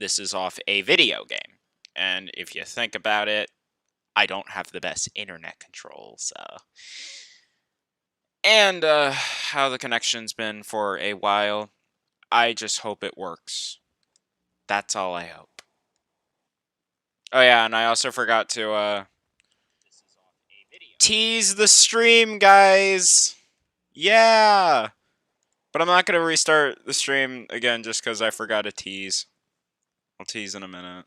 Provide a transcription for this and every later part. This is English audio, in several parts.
this is off a video game. And if you think about it, I don't have the best internet control, so. And how the connection's been for a while, I just hope it works. That's all I hope. Oh yeah, and I also forgot to tease the stream, guys. Yeah. But I'm not going to restart the stream again just because I forgot to tease. I'll tease in a minute.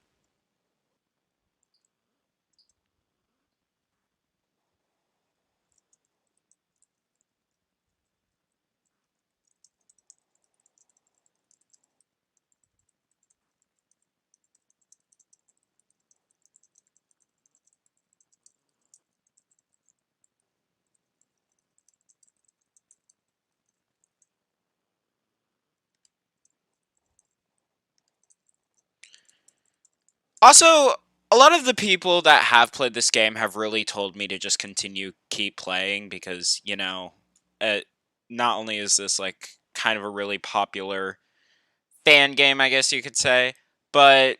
Also, a lot of the people that have played this game have really told me to just keep playing because, you know, not only is this like kind of a really popular fan game, I guess you could say, but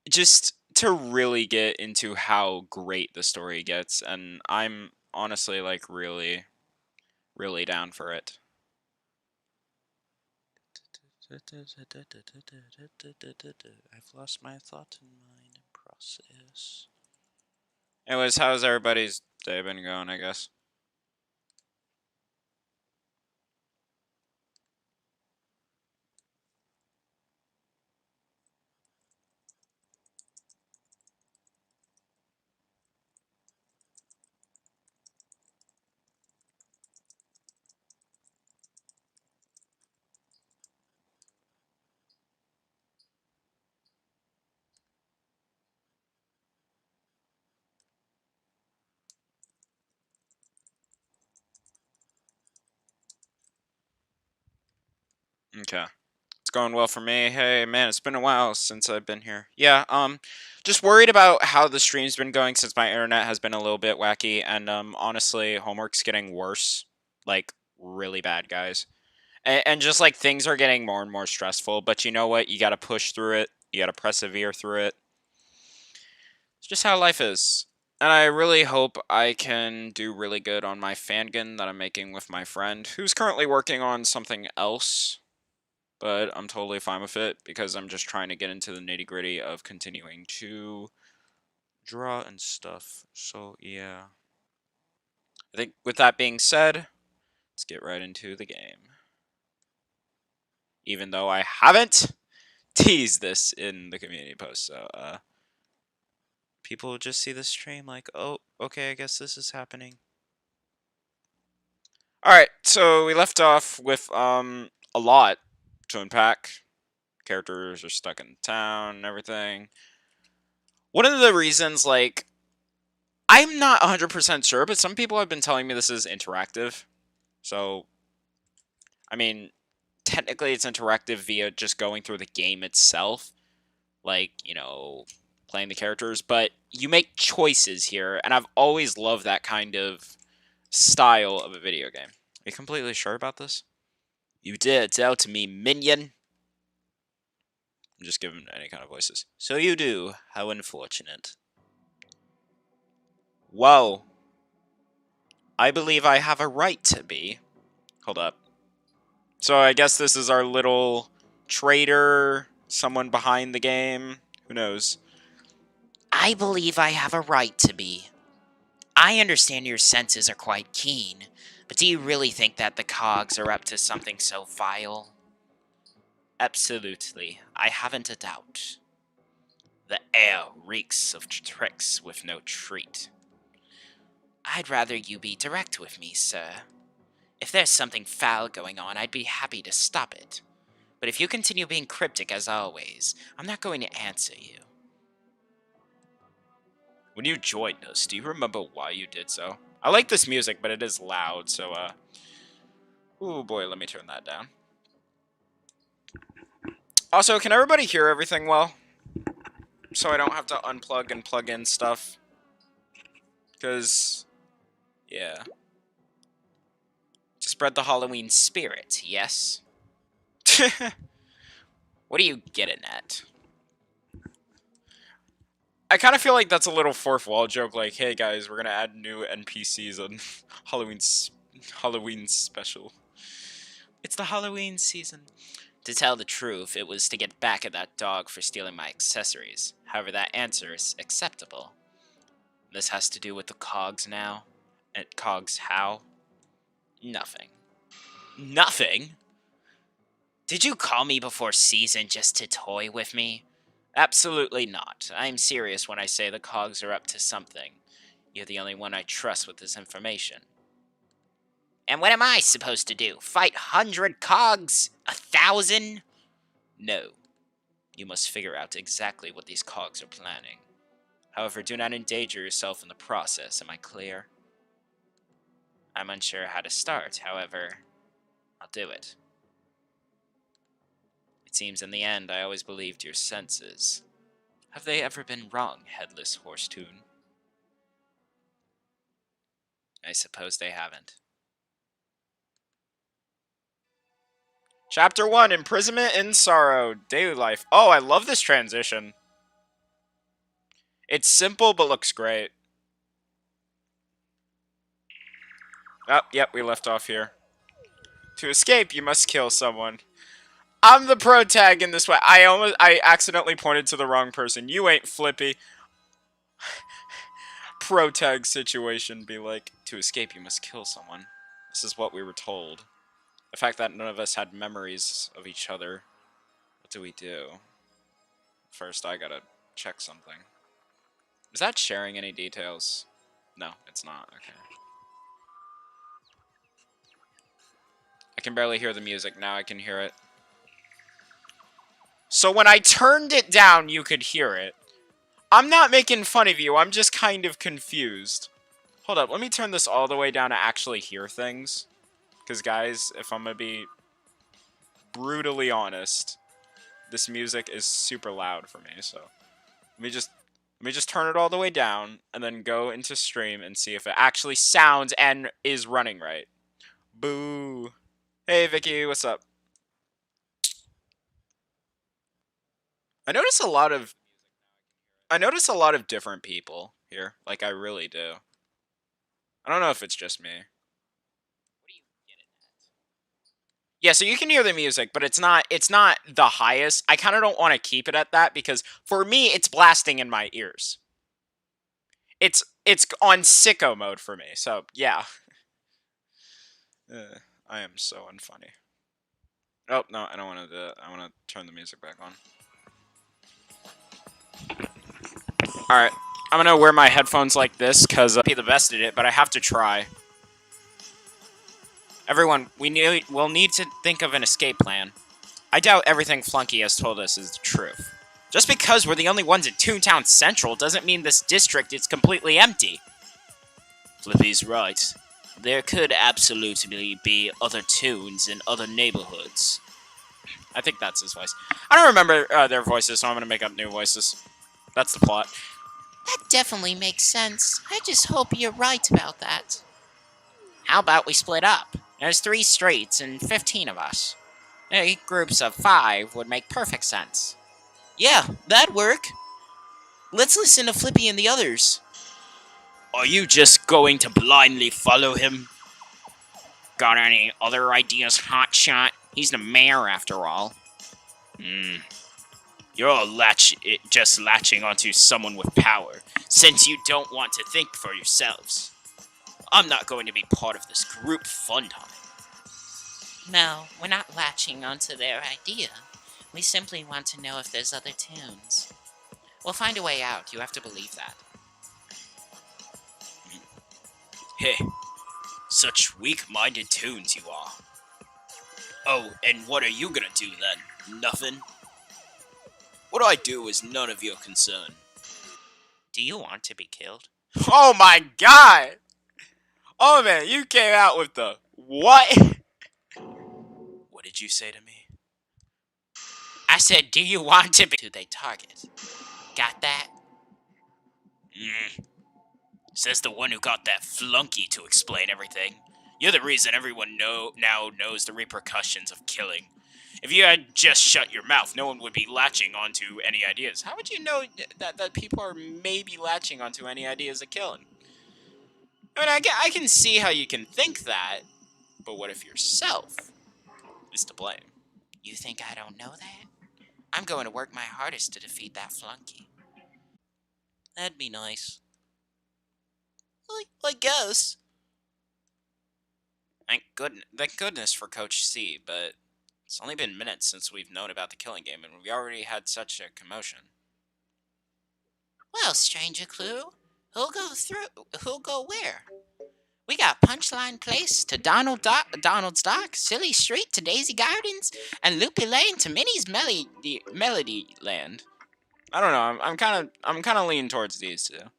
just to really get into how great the story gets, and I'm honestly like really, really down for it. I've lost my thought in mind process. Anyways, how's everybody's day been going, I guess? Okay. It's going well for me. Hey, man, it's been a while since I've been here. Yeah, just worried about how the stream's been going since my internet has been a little bit wacky, and, honestly, homework's getting worse. Like, really bad, guys. And just, like, things are getting more and more stressful, but you know what? You gotta push through it. You gotta persevere through it. It's just how life is. And I really hope I can do really good on my Fangan that I'm making with my friend, who's currently working on something else. But I'm totally fine with it because I'm just trying to get into the nitty gritty of continuing to draw and stuff. So, yeah. I think with that being said, let's get right into the game. Even though I haven't teased this in the community post, so, people just see the stream like, oh, okay, I guess this is happening. Alright, so we left off with, a lot to unpack. Characters are stuck in town and everything. One of the reasons, like, I'm not 100% sure, but some people have been telling me this is interactive. So, I mean, technically it's interactive via just going through the game itself. Like, you know, playing the characters. But you make choices here, and I've always loved that kind of style of a video game. Are you completely sure about this? You dare doubt me, minion? I'm just giving any kind of voices. So you do. How unfortunate. Whoa. I believe I have a right to be. Hold up. So I guess this is our little traitor, someone behind the game. Who knows? I believe I have a right to be. I understand your senses are quite keen, but do you really think that the cogs are up to something so vile? Absolutely. I haven't a doubt. The air reeks of tricks with no treat. I'd rather you be direct with me, sir. If there's something foul going on, I'd be happy to stop it. But if you continue being cryptic as always, I'm not going to answer you. When you joined us, do you remember why you did so? I like this music, but it is loud, so, oh boy, let me turn that down. Also, can everybody hear everything well? So I don't have to unplug and plug in stuff. Because, yeah. To spread the Halloween spirit, yes? What are you getting at? I kind of feel like that's a little fourth wall joke. Like, hey guys, we're gonna add new NPCs on Halloween special. It's the Halloween season. To tell the truth, it was to get back at that dog for stealing my accessories. However, that answer is acceptable. This has to do with the cogs now. And cogs how? Nothing. Nothing? Did you call me before season just to toy with me? Absolutely not. I'm serious when I say the cogs are up to something. You're the only one I trust with this information. And what am I supposed to do? Fight 100 cogs? 1,000? No. You must figure out exactly what these cogs are planning. However, do not endanger yourself in the process, am I clear? I'm unsure how to start, however, I'll do it. It seems in the end I always believed your senses. Have they ever been wrong, Headless Horse-Toon? I suppose they haven't. Chapter 1, Imprisonment in Sorrow, Daily Life. Oh, I love this transition. It's simple, but looks great. Oh, yep, we left off here. To escape, you must kill someone. I'm the pro tag in this way. I accidentally pointed to the wrong person. You ain't Flippy. Pro tag situation be like, to escape, you must kill someone. This is what we were told. The fact that none of us had memories of each other. What do we do? First, I gotta check something. Is that sharing any details? No, it's not. Okay. I can barely hear the music. Now I can hear it. So when I turned it down, you could hear it. I'm not making fun of you. I'm just kind of confused. Hold up. Let me turn this all the way down to actually hear things. Because, guys, if I'm going to be brutally honest, this music is super loud for me. So let me just turn it all the way down and then go into stream and see if it actually sounds and is running right. Boo. Hey, Vicky. What's up? I notice a lot of different people here. Like, I really do. I don't know if it's just me. Yeah, so you can hear the music, but it's not the highest. I kind of don't want to keep it at that because for me it's blasting in my ears. It's on sicko mode for me. So, yeah. I am so unfunny. Oh, no, I don't want to do that. I want to turn the music back on. Alright, I'm gonna wear my headphones like this, because I'll be the best at it, but I have to try. Everyone, we'll need to think of an escape plan. I doubt everything Flunky has told us is the truth. Just because we're the only ones in Toontown Central doesn't mean this district is completely empty. Flippy's right. There could absolutely be other tunes in other neighborhoods. I think that's his voice. I don't remember their voices, so I'm going to make up new voices. That's the plot. That definitely makes sense. I just hope you're right about that. How about we split up? There's 3 streets and 15 of us. Groups of 5 would make perfect sense. Yeah, that'd work. Let's listen to Flippy and the others. Are you just going to blindly follow him? Got any other ideas, Hotshot? He's the mayor, after all. You're all just latching onto someone with power, since you don't want to think for yourselves. I'm not going to be part of this group fun time. No, we're not latching onto their idea. We simply want to know if there's other tunes. We'll find a way out. You have to believe that. Hey, such weak-minded tunes you are. Oh, and what are you gonna do then? Nothing? What I do is none of your concern. Do you want to be killed? Oh my god! Oh man, you came out with the what? What did you say to me? I said, do you want to be who they target? Got that? Says the one who got that flunky to explain everything. You're the reason everyone now knows the repercussions of killing. If you had just shut your mouth, no one would be latching onto any ideas. How would you know that people are maybe latching onto any ideas of killing? I mean, I can see how you can think that, but what if yourself is to blame? You think I don't know that? I'm going to work my hardest to defeat that flunky. That'd be nice. I guess. Thank goodness for Coach C, but it's only been minutes since we've known about the killing game, and we already had such a commotion. Well, Stranger Clue, who'll go where? We got Punchline Place to Donald's Dock, Silly Street to Daisy Gardens, and Loopy Lane to Minnie's Melody Land. I don't know. I'm kind of leaning towards these two.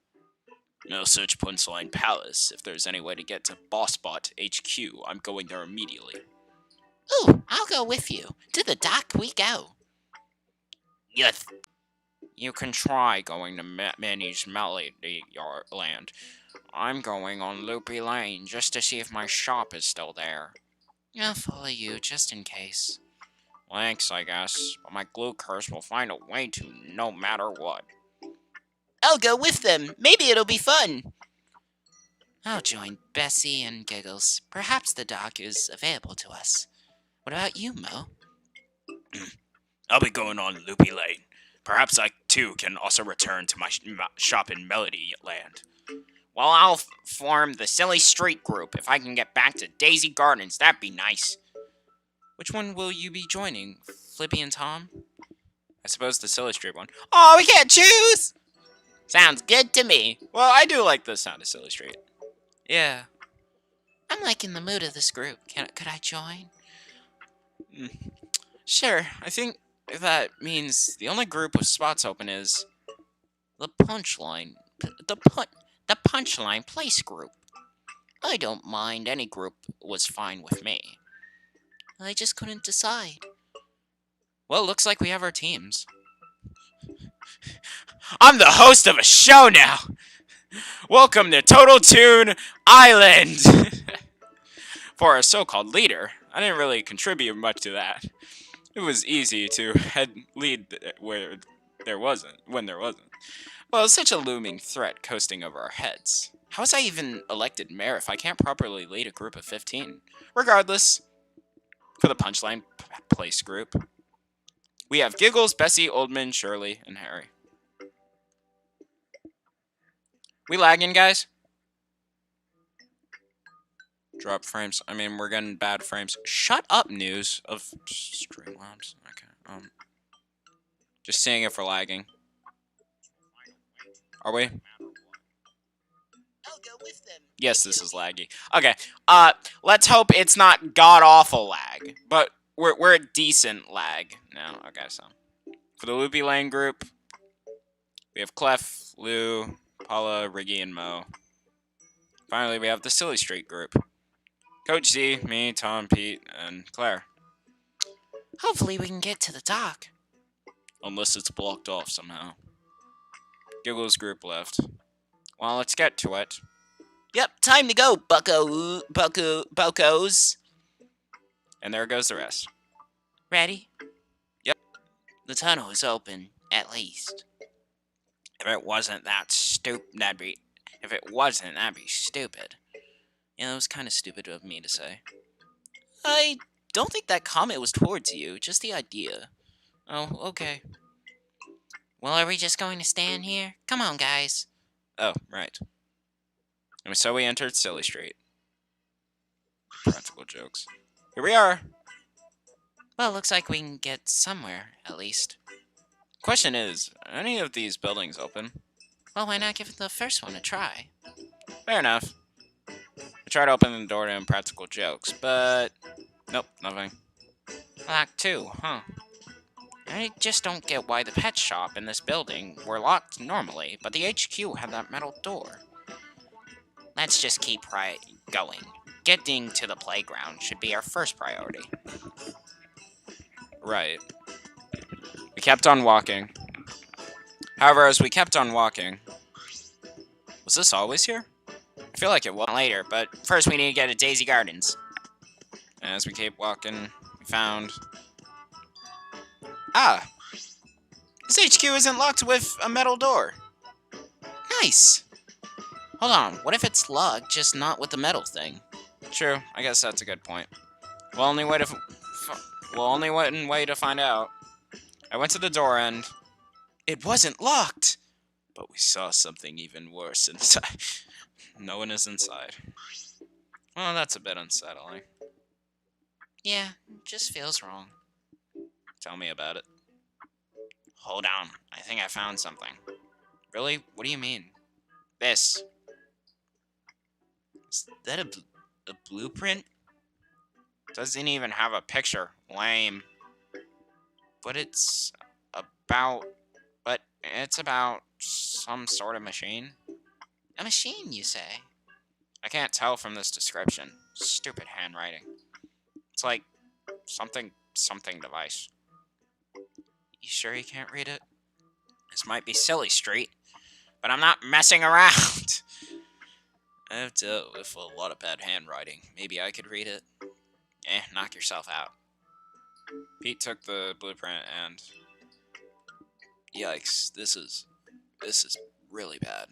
No such Punchline Palace. If there's any way to get to Bossbot HQ, I'm going there immediately. Ooh, I'll go with you. To the dock we go. Yes. You can try going to Minnie's Melody Land. I'm going on Loopy Lane just to see if my shop is still there. I'll follow you just in case. Thanks, I guess, but my glue curse will find a way to no matter what. I'll go with them. Maybe it'll be fun. I'll join Bessie and Giggles. Perhaps the dock is available to us. What about you, Mo? I'll be going on Loopy Lane. Perhaps I, too, can also return to my shop in Melody Land. Well, I'll form the Silly Street group. If I can get back to Daisy Gardens, that'd be nice. Which one will you be joining? Flippy and Tom? I suppose the Silly Street one. Oh, we can't choose! Sounds good to me. Well, I do like the sound of Silly Street. Yeah. I'm like in the mood of this group. Could I join? Sure. I think that means the only group with spots open is the Punchline. The Punchline Place group. I don't mind. Any group was fine with me. I just couldn't decide. Well, looks like we have our teams. I'm the host of a show now! Welcome to Total Toon Island! For a so-called leader, I didn't really contribute much to that. It was easy to lead when there wasn't. Well, it's such a looming threat coasting over our heads. How was I even elected mayor if I can't properly lead a group of 15? Regardless, for the Punchline Place group, we have Giggles, Bessie, Oldman, Shirley, and Harry. We lagging, guys? Drop frames. I mean, we're getting bad frames. Shut up, news of Streamlabs. Okay. Just seeing if we're lagging. Are we? I'll go with them. Yes, this is laggy. Okay. Let's hope it's not god awful lag, but we're at decent lag now. Okay, so for the Loopy Lane group, we have Clef, Lou, Paula, Riggy, and Mo. Finally, we have the Silly Street group. Coach Z, me, Tom, Pete, and Claire. Hopefully we can get to the dock. Unless it's blocked off somehow. Giggles group left. Well, let's get to it. Yep, time to go, buckos. And there goes the rest. Ready? Yep. The tunnel is open, at least. If it wasn't, that'd be stupid. Yeah, it was kind of stupid of me to say. I don't think that comment was towards you, just the idea. Oh, okay. Well, are we just going to stand here? Come on, guys. Oh, right. And so we entered Silly Street. Practical jokes. Here we are. Well, looks like we can get somewhere, at least. Question is, are any of these buildings open? Well, why not give the first one a try? Fair enough. I tried opening the door to Impractical Jokes, but nope, nothing. Locked too, huh? I just don't get why the pet shop in this building were locked normally, but the HQ had that metal door. Let's just keep going. Getting to the playground should be our first priority. Right. We kept on walking. However, as we kept on walking... Was this always here? I feel like it was later, but first we need to get to Daisy Gardens. And as we kept walking, we found Ah, this HQ isn't locked with a metal door. Nice! Hold on, what if it's locked, just not with the metal thing? True, I guess that's a good point. Well, only way to only one way to find out. I went to the door and it wasn't locked. But we saw something even worse inside. No one is inside. Well, that's a bit unsettling. Yeah, just feels wrong. Tell me about it. Hold on, I think I found something. Really? What do you mean? This. Is that a blueprint? Doesn't even have a picture. Lame. But it's about... But it's about some sort of machine. A machine, you say? I can't tell from this description. Stupid handwriting. It's like something device. You sure you can't read it? This might be silly street, but I'm not messing around. I've dealt with a lot of bad handwriting. Maybe I could read it. Knock yourself out. Pete took the blueprint and... Yikes, this is really bad.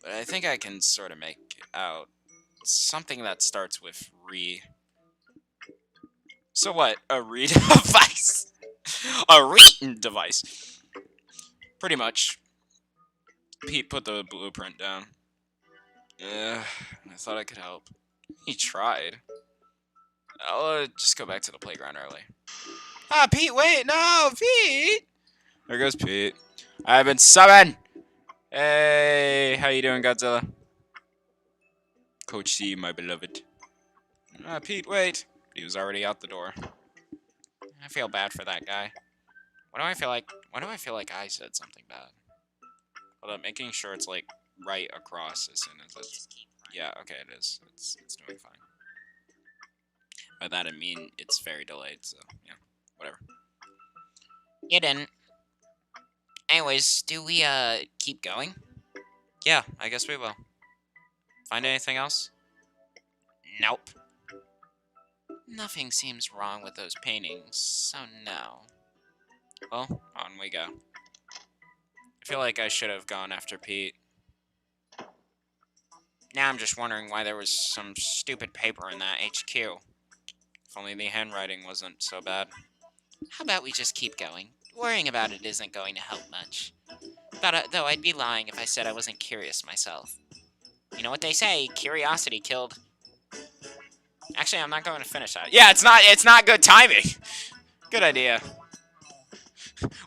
But I think I can sort of make out something that starts with re. So what? A read device? A reading device. Pretty much. Pete put the blueprint down. I thought I could help. He tried. I'll just go back to the playground early. Ah, Pete, wait, no, Pete! There goes Pete. I've been summoned! Hey, how you doing, Godzilla? Coach C, my beloved. Ah, Pete, wait. He was already out the door. I feel bad for that guy. Why do I feel like I said something bad? Hold up, making sure it's like right across as soon as it's... Yeah, okay, it is. It's doing fine. By that I mean it's very delayed, so yeah, whatever. You didn't. Anyways, do we, keep going? Yeah, I guess we will. Find anything else? Nope. Nothing seems wrong with those paintings, so no. Well, on we go. I feel like I should have gone after Pete. Now I'm just wondering why there was some stupid paper in that HQ. If only the handwriting wasn't so bad. How about we just keep going? Worrying about it isn't going to help much. Though I'd be lying if I said I wasn't curious myself. You know what they say, curiosity killed... Actually, I'm not going to finish that. Yeah, it's not good timing. Good idea.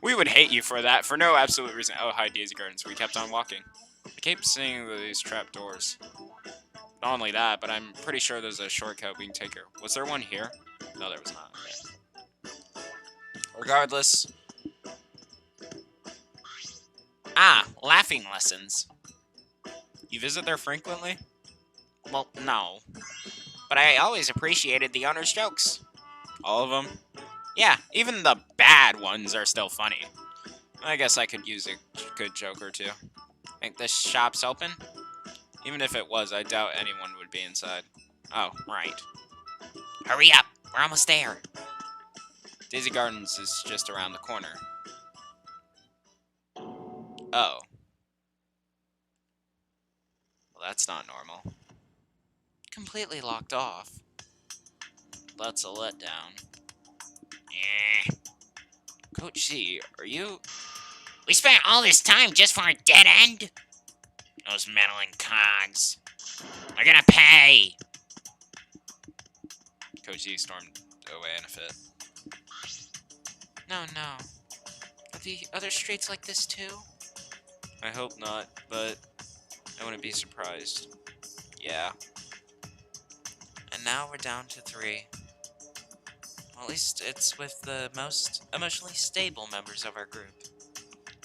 We would hate you for that, for no absolute reason. Oh, hi, Daisy Gardens. We kept on walking. I keep seeing these trap doors. Not only that, but I'm pretty sure there's a shortcut we can take here. Was there one here? No, there was not. Okay. Regardless. Ah, laughing lessons. You visit there frequently? Well, no. But I always appreciated the owner's jokes. All of them? Yeah, Even the bad ones are still funny. I guess I could use a good joke or two. think this shop's open? Even if it was, I doubt anyone would be inside. Oh, right. Hurry up, we're almost there. Daisy Gardens is just around the corner. Oh. Well, that's not normal. Completely locked off. That's a letdown. Coach C, are you... We spent all this time just for a dead end? Those meddling cogs. They're gonna pay! Coach C stormed away in a fit. No. Are the other streets like this too? I hope not, but I wouldn't be surprised. Yeah. And now we're down to 3. Well, at least it's with the most emotionally stable members of our group.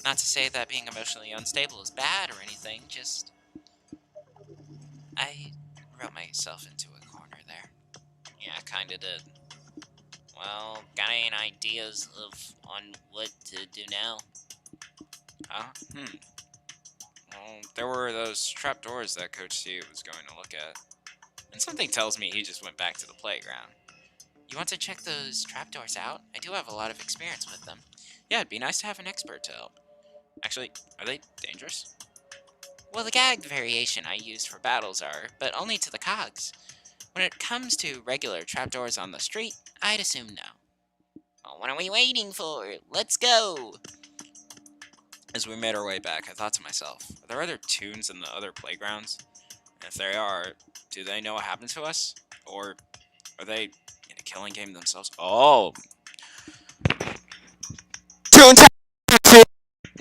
Not to say that being emotionally unstable is bad or anything, just... I wrote myself into a corner there. Yeah, kinda did. Well, got any ideas on what to do now? Huh? Well, there were those trapdoors that Coach C was going to look at. And something tells me he just went back to the playground. You want to check those trapdoors out? I do have a lot of experience with them. Yeah, it'd be nice to have an expert to help. Actually, are they dangerous? Well, the gag variation I used for battles are, but only to the cogs. When it comes to regular trapdoors on the street, I'd assume no. Well, what are we waiting for? Let's go! As we made our way back, I thought to myself, are there other toons in the other playgrounds? And if they are, do they know what happened to us? Or are they in a killing game themselves? Oh!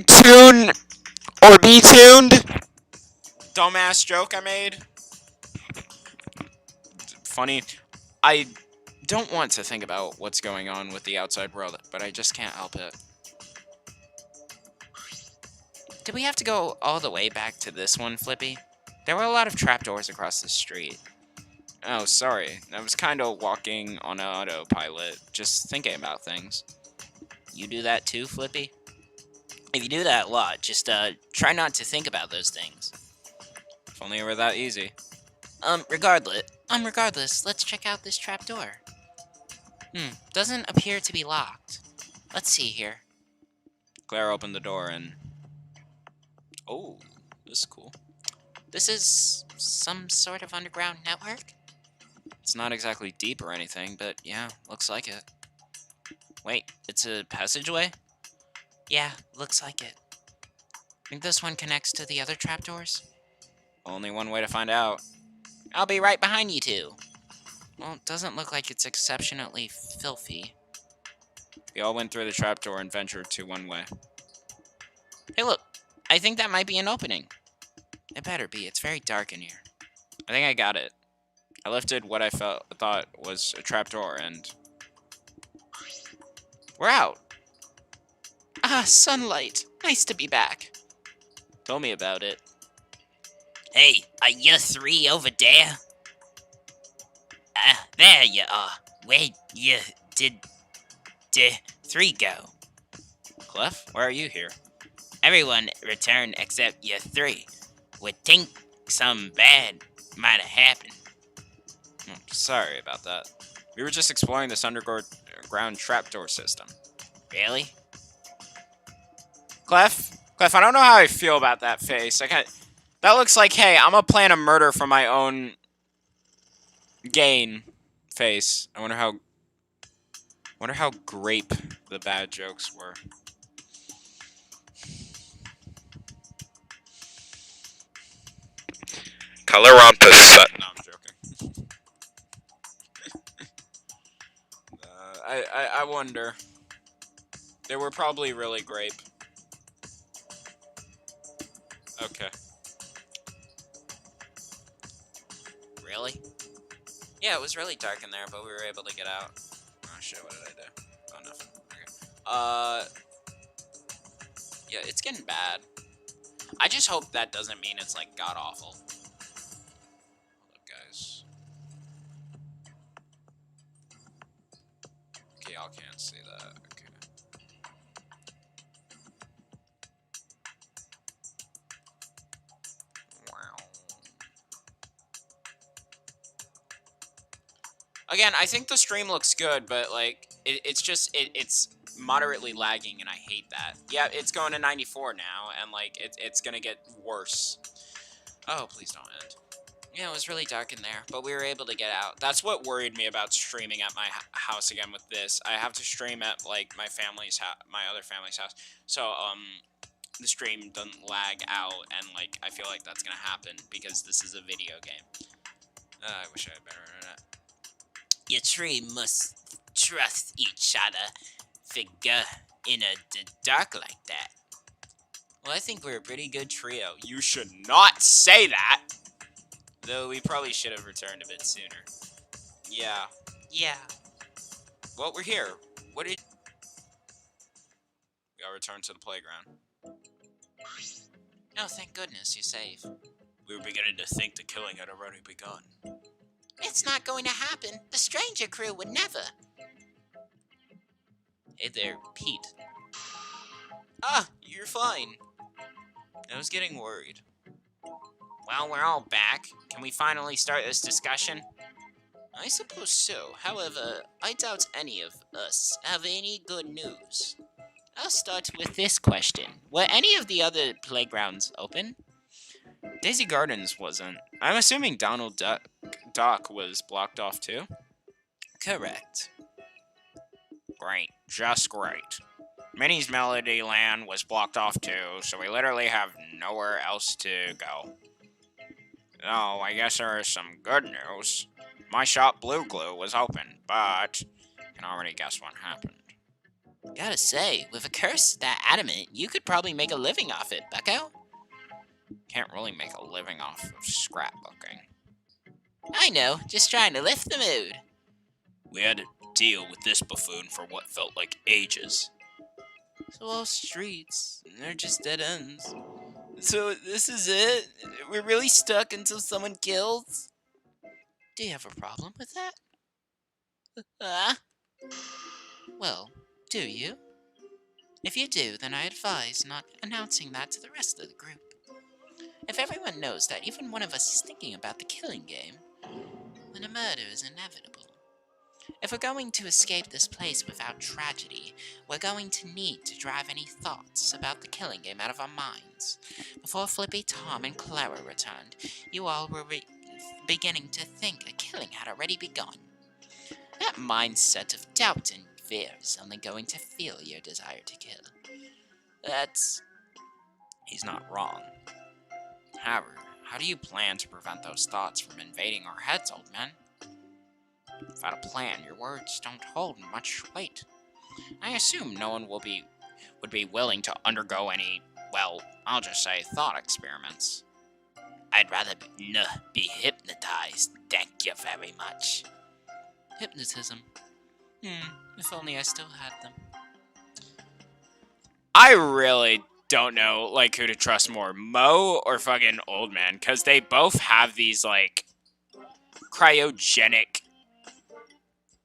Tune or be tuned? Dumbass joke I made. Funny. I don't want to think about what's going on with the outside world, but I just can't help it. Did we have to go all the way back to this one, Flippy? There were a lot of trapdoors across the street. Oh, sorry. I was kind of walking on autopilot, just thinking about things. You do that too, Flippy? If you do that a lot, just try not to think about those things. If only it were that easy. Regardless, let's check out this trapdoor. Doesn't appear to be locked. Let's see here. Claire opened the door and... Oh, this is cool. This is some sort of underground network? It's not exactly deep or anything, but yeah, looks like it. Wait, it's a passageway? Yeah, looks like it. Think this one connects to the other trapdoors? Only one way to find out. I'll be right behind you two. Well, it doesn't look like it's exceptionally filthy. We all went through the trapdoor and ventured to one way. Hey, look. I think that might be an opening. It better be. It's very dark in here. I think I got it. I lifted what I thought was a trapdoor and... We're out. Ah, sunlight. Nice to be back. Tell me about it. Hey, are you three over there? There you are. Where did three go? Clef, why are you here? Everyone returned except you three. Would think something bad might have happened. Sorry about that. We were just exploring this underground trapdoor system. Really? Clef, I don't know how I feel about that face. That looks like, hey, I'm gonna plan a murder for my own gain face. I wonder how grape the bad jokes were. Toontownronpa set. No, I'm joking. I wonder. They were probably really grape. Okay. Really? Yeah, it was really dark in there, but we were able to get out. Oh shit, what did I do? Oh, nothing. Okay. Yeah, it's getting bad. I just hope that doesn't mean it's, like, god-awful. Hold up, guys. Okay, y'all can't see that. Okay. Wow. Again, I think the stream looks good, but, like, it's moderately lagging, and I hate that. Yeah, it's going to 94 now, and, like, it's gonna get worse. Oh, please don't end. Yeah, it was really dark in there, but we were able to get out. That's what worried me about streaming at my house again with this. I have to stream at, like, my other family's house, so, the stream doesn't lag out, and, like, I feel like that's gonna happen, because this is a video game. I wish I had better internet. You three must trust each other. Figure in the dark like that. Well, I think we're a pretty good trio. You should not say that! Though we probably should have returned a bit sooner. Yeah. Yeah. Well, we're here. What did... We got returned to the playground. Oh, thank goodness you're safe. We were beginning to think the killing had already begun. It's not going to happen. The stranger crew would never. Hey there, Pete. Ah, you're fine. I was getting worried. Well, we're all back. Can we finally start this discussion? I suppose so. However, I doubt any of us have any good news. I'll start with this question. Were any of the other playgrounds open? Daisy Gardens wasn't. I'm assuming Donald Duck was blocked off too? Correct. Great. Just great. Minnie's Melody Land was blocked off too, so we literally have nowhere else to go. Oh, I guess there is some good news. My shop Blue Glue was open, but you can already guess what happened. Gotta say, with a curse that adamant, you could probably make a living off it, bucko. Can't really make a living off of scrapbooking. I know, just trying to lift the mood. We had to deal with this buffoon for what felt like ages. So all streets, they're just dead ends. So this is it? We're really stuck until someone kills? Do you have a problem with that? Well, do you? If you do, then I advise not announcing that to the rest of the group. If everyone knows that even one of us is thinking about the killing game, then a murder is inevitable. If we're going to escape this place without tragedy, we're going to need to drive any thoughts about the killing game out of our minds. Before Flippy, Tom, and Clara returned, you all were beginning to think a killing had already begun. That mindset of doubt and fear is only going to fuel your desire to kill. He's not wrong. However, how do you plan to prevent those thoughts from invading our heads, old man? Without a plan, your words don't hold much weight. I assume no one would be willing to undergo any, well, I'll just say thought experiments. I'd rather be hypnotized, thank you very much. Hypnotism. If only I still had them. I really don't know, like, who to trust more, Mo or fucking Old Man, because they both have these, like, cryogenic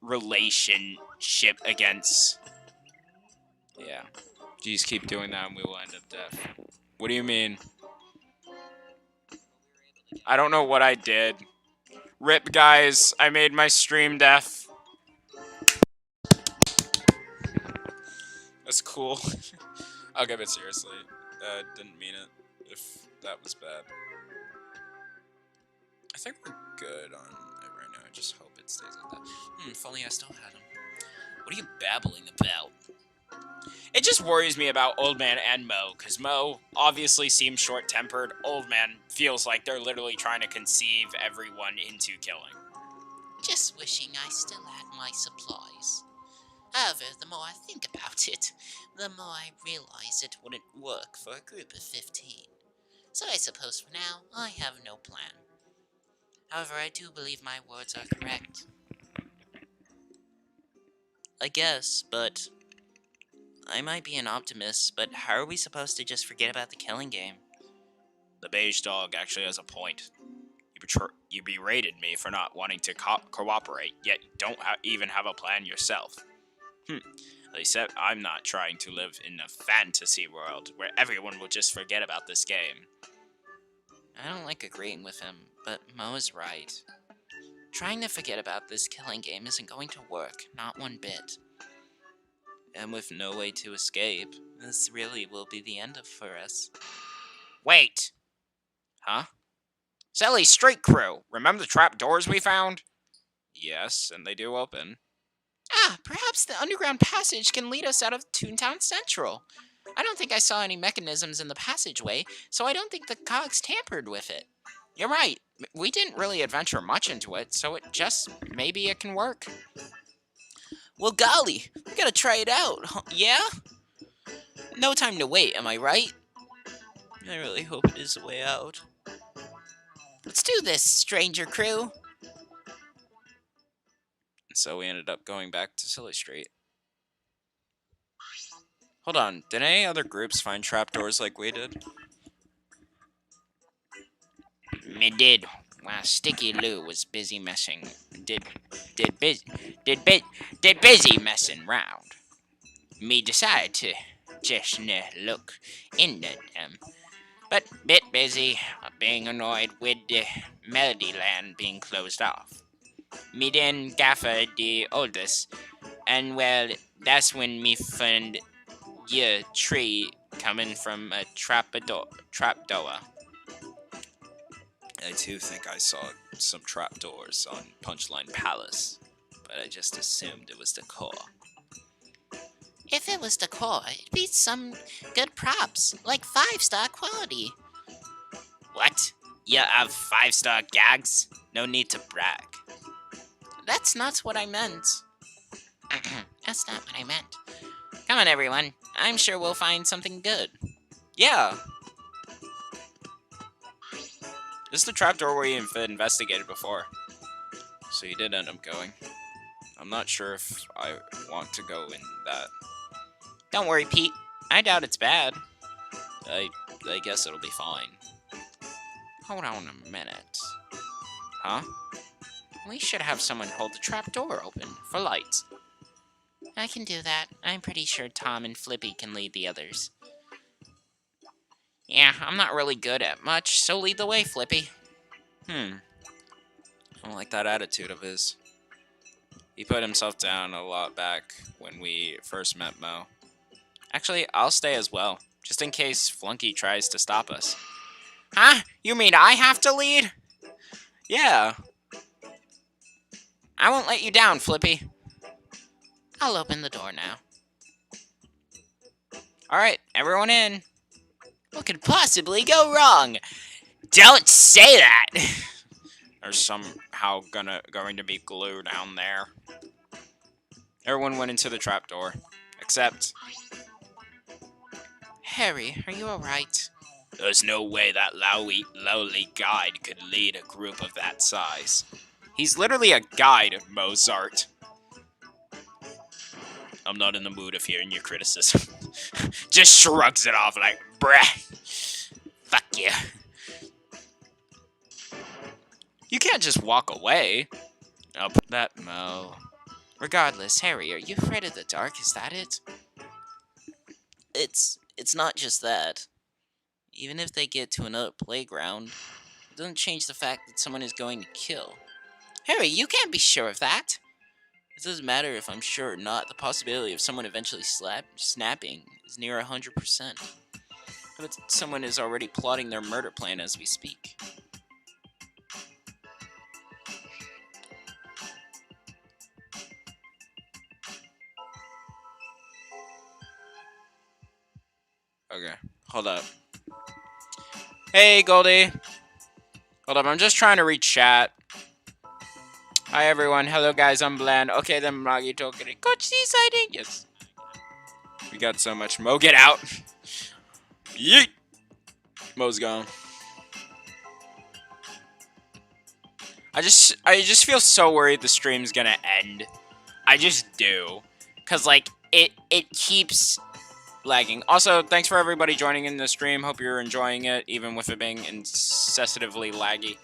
relationship against... Yeah. Jeez, keep doing that and we will end up deaf. What do you mean? I don't know what I did. RIP, guys. I made my stream deaf. That's cool. I'll give it seriously. Didn't mean it, if that was bad. I think we're good on it right now. I just hope it stays like that. If only I still had him. What are you babbling about? It just worries me about Old Man and Mo, because Mo obviously seems short-tempered. Old Man feels like they're literally trying to conceive everyone into killing. Just wishing I still had my supplies. However, the more I think about it, the more I realize it wouldn't work for a group of 15. So I suppose for now, I have no plan. However, I do believe my words are correct. I guess, but I might be an optimist, but how are we supposed to just forget about the killing game? The beige dog actually has a point. You berated me for not wanting to cooperate, yet you don't even have a plan yourself. At least I'm not trying to live in a fantasy world where everyone will just forget about this game. I don't like agreeing with him, but Mo is right. Trying to forget about this killing game isn't going to work, not one bit. And with no way to escape, this really will be the end for us. Wait! Huh? Sally's street crew! Remember the trap doors we found? Yes, and they do open. Perhaps the underground passage can lead us out of Toontown Central. I don't think I saw any mechanisms in the passageway, so I don't think the cogs tampered with it. You're right. We didn't really adventure much into it, so maybe it can work. Well, golly, we gotta try it out, yeah? No time to wait, am I right? I really hope it is the way out. Let's do this, stranger crew. So we ended up going back to Silly Street. Hold on, did any other groups find trapdoors like we did? Me did. While Sticky Lou was busy messing, busy messing round. Me decided to just look into them, but bit busy being annoyed with the Melody Land being closed off. Me then Gaffer the oldest. And well, that's when me found your tree coming from a trapdoor. I too think I saw some trapdoors on Punchline Palace, but I just assumed it was the core. If it was decor, it'd be some good props, like 5-star quality. What? You have 5-star gags? No need to brag. That's not what I meant. That's not what I meant. Come on, everyone. I'm sure we'll find something good. Yeah. This is the trapdoor where you investigated before. So you did end up going. I'm not sure if I want to go in that. Don't worry, Pete. I doubt it's bad. I guess it'll be fine. Hold on a minute. Huh? We should have someone hold the trapdoor open for lights. I can do that. I'm pretty sure Tom and Flippy can lead the others. Yeah, I'm not really good at much, so lead the way, Flippy. I don't like that attitude of his. He put himself down a lot back when we first met Mo. Actually, I'll stay as well, just in case Flunky tries to stop us. Huh? You mean I have to lead? Yeah. I won't let you down, Flippy. I'll open the door now. Alright, everyone in. What could possibly go wrong? Don't say that! There's somehow going to be glue down there. Everyone went into the trapdoor, except... Harry, are you alright? There's no way that lowly guide could lead a group of that size. He's literally a guide, Mozart. I'm not in the mood of hearing your criticism. Just shrugs it off like, bruh. Fuck you. You can't just walk away. I'll put that Mo. Regardless, Harry, are you afraid of the dark? Is that it? It's not just that. Even if they get to another playground, it doesn't change the fact that someone is going to kill. Harry, you can't be sure of that. It doesn't matter if I'm sure or not. The possibility of someone eventually snapping is near 100%. But someone is already plotting their murder plan as we speak. Okay, hold up. Hey, Goldie. Hold up, I'm just trying to read chat. Hi, everyone. Hello, guys. I'm Bland. Okay, then, Magi Tokiri. Coach C sighting. Yes. We got so much. Mo, get out. Yeet. Mo's gone. I just feel so worried the stream's gonna end. I just do. Cause like it keeps lagging. Also, thanks for everybody joining in the stream. Hope you're enjoying it, even with it being incessantly laggy.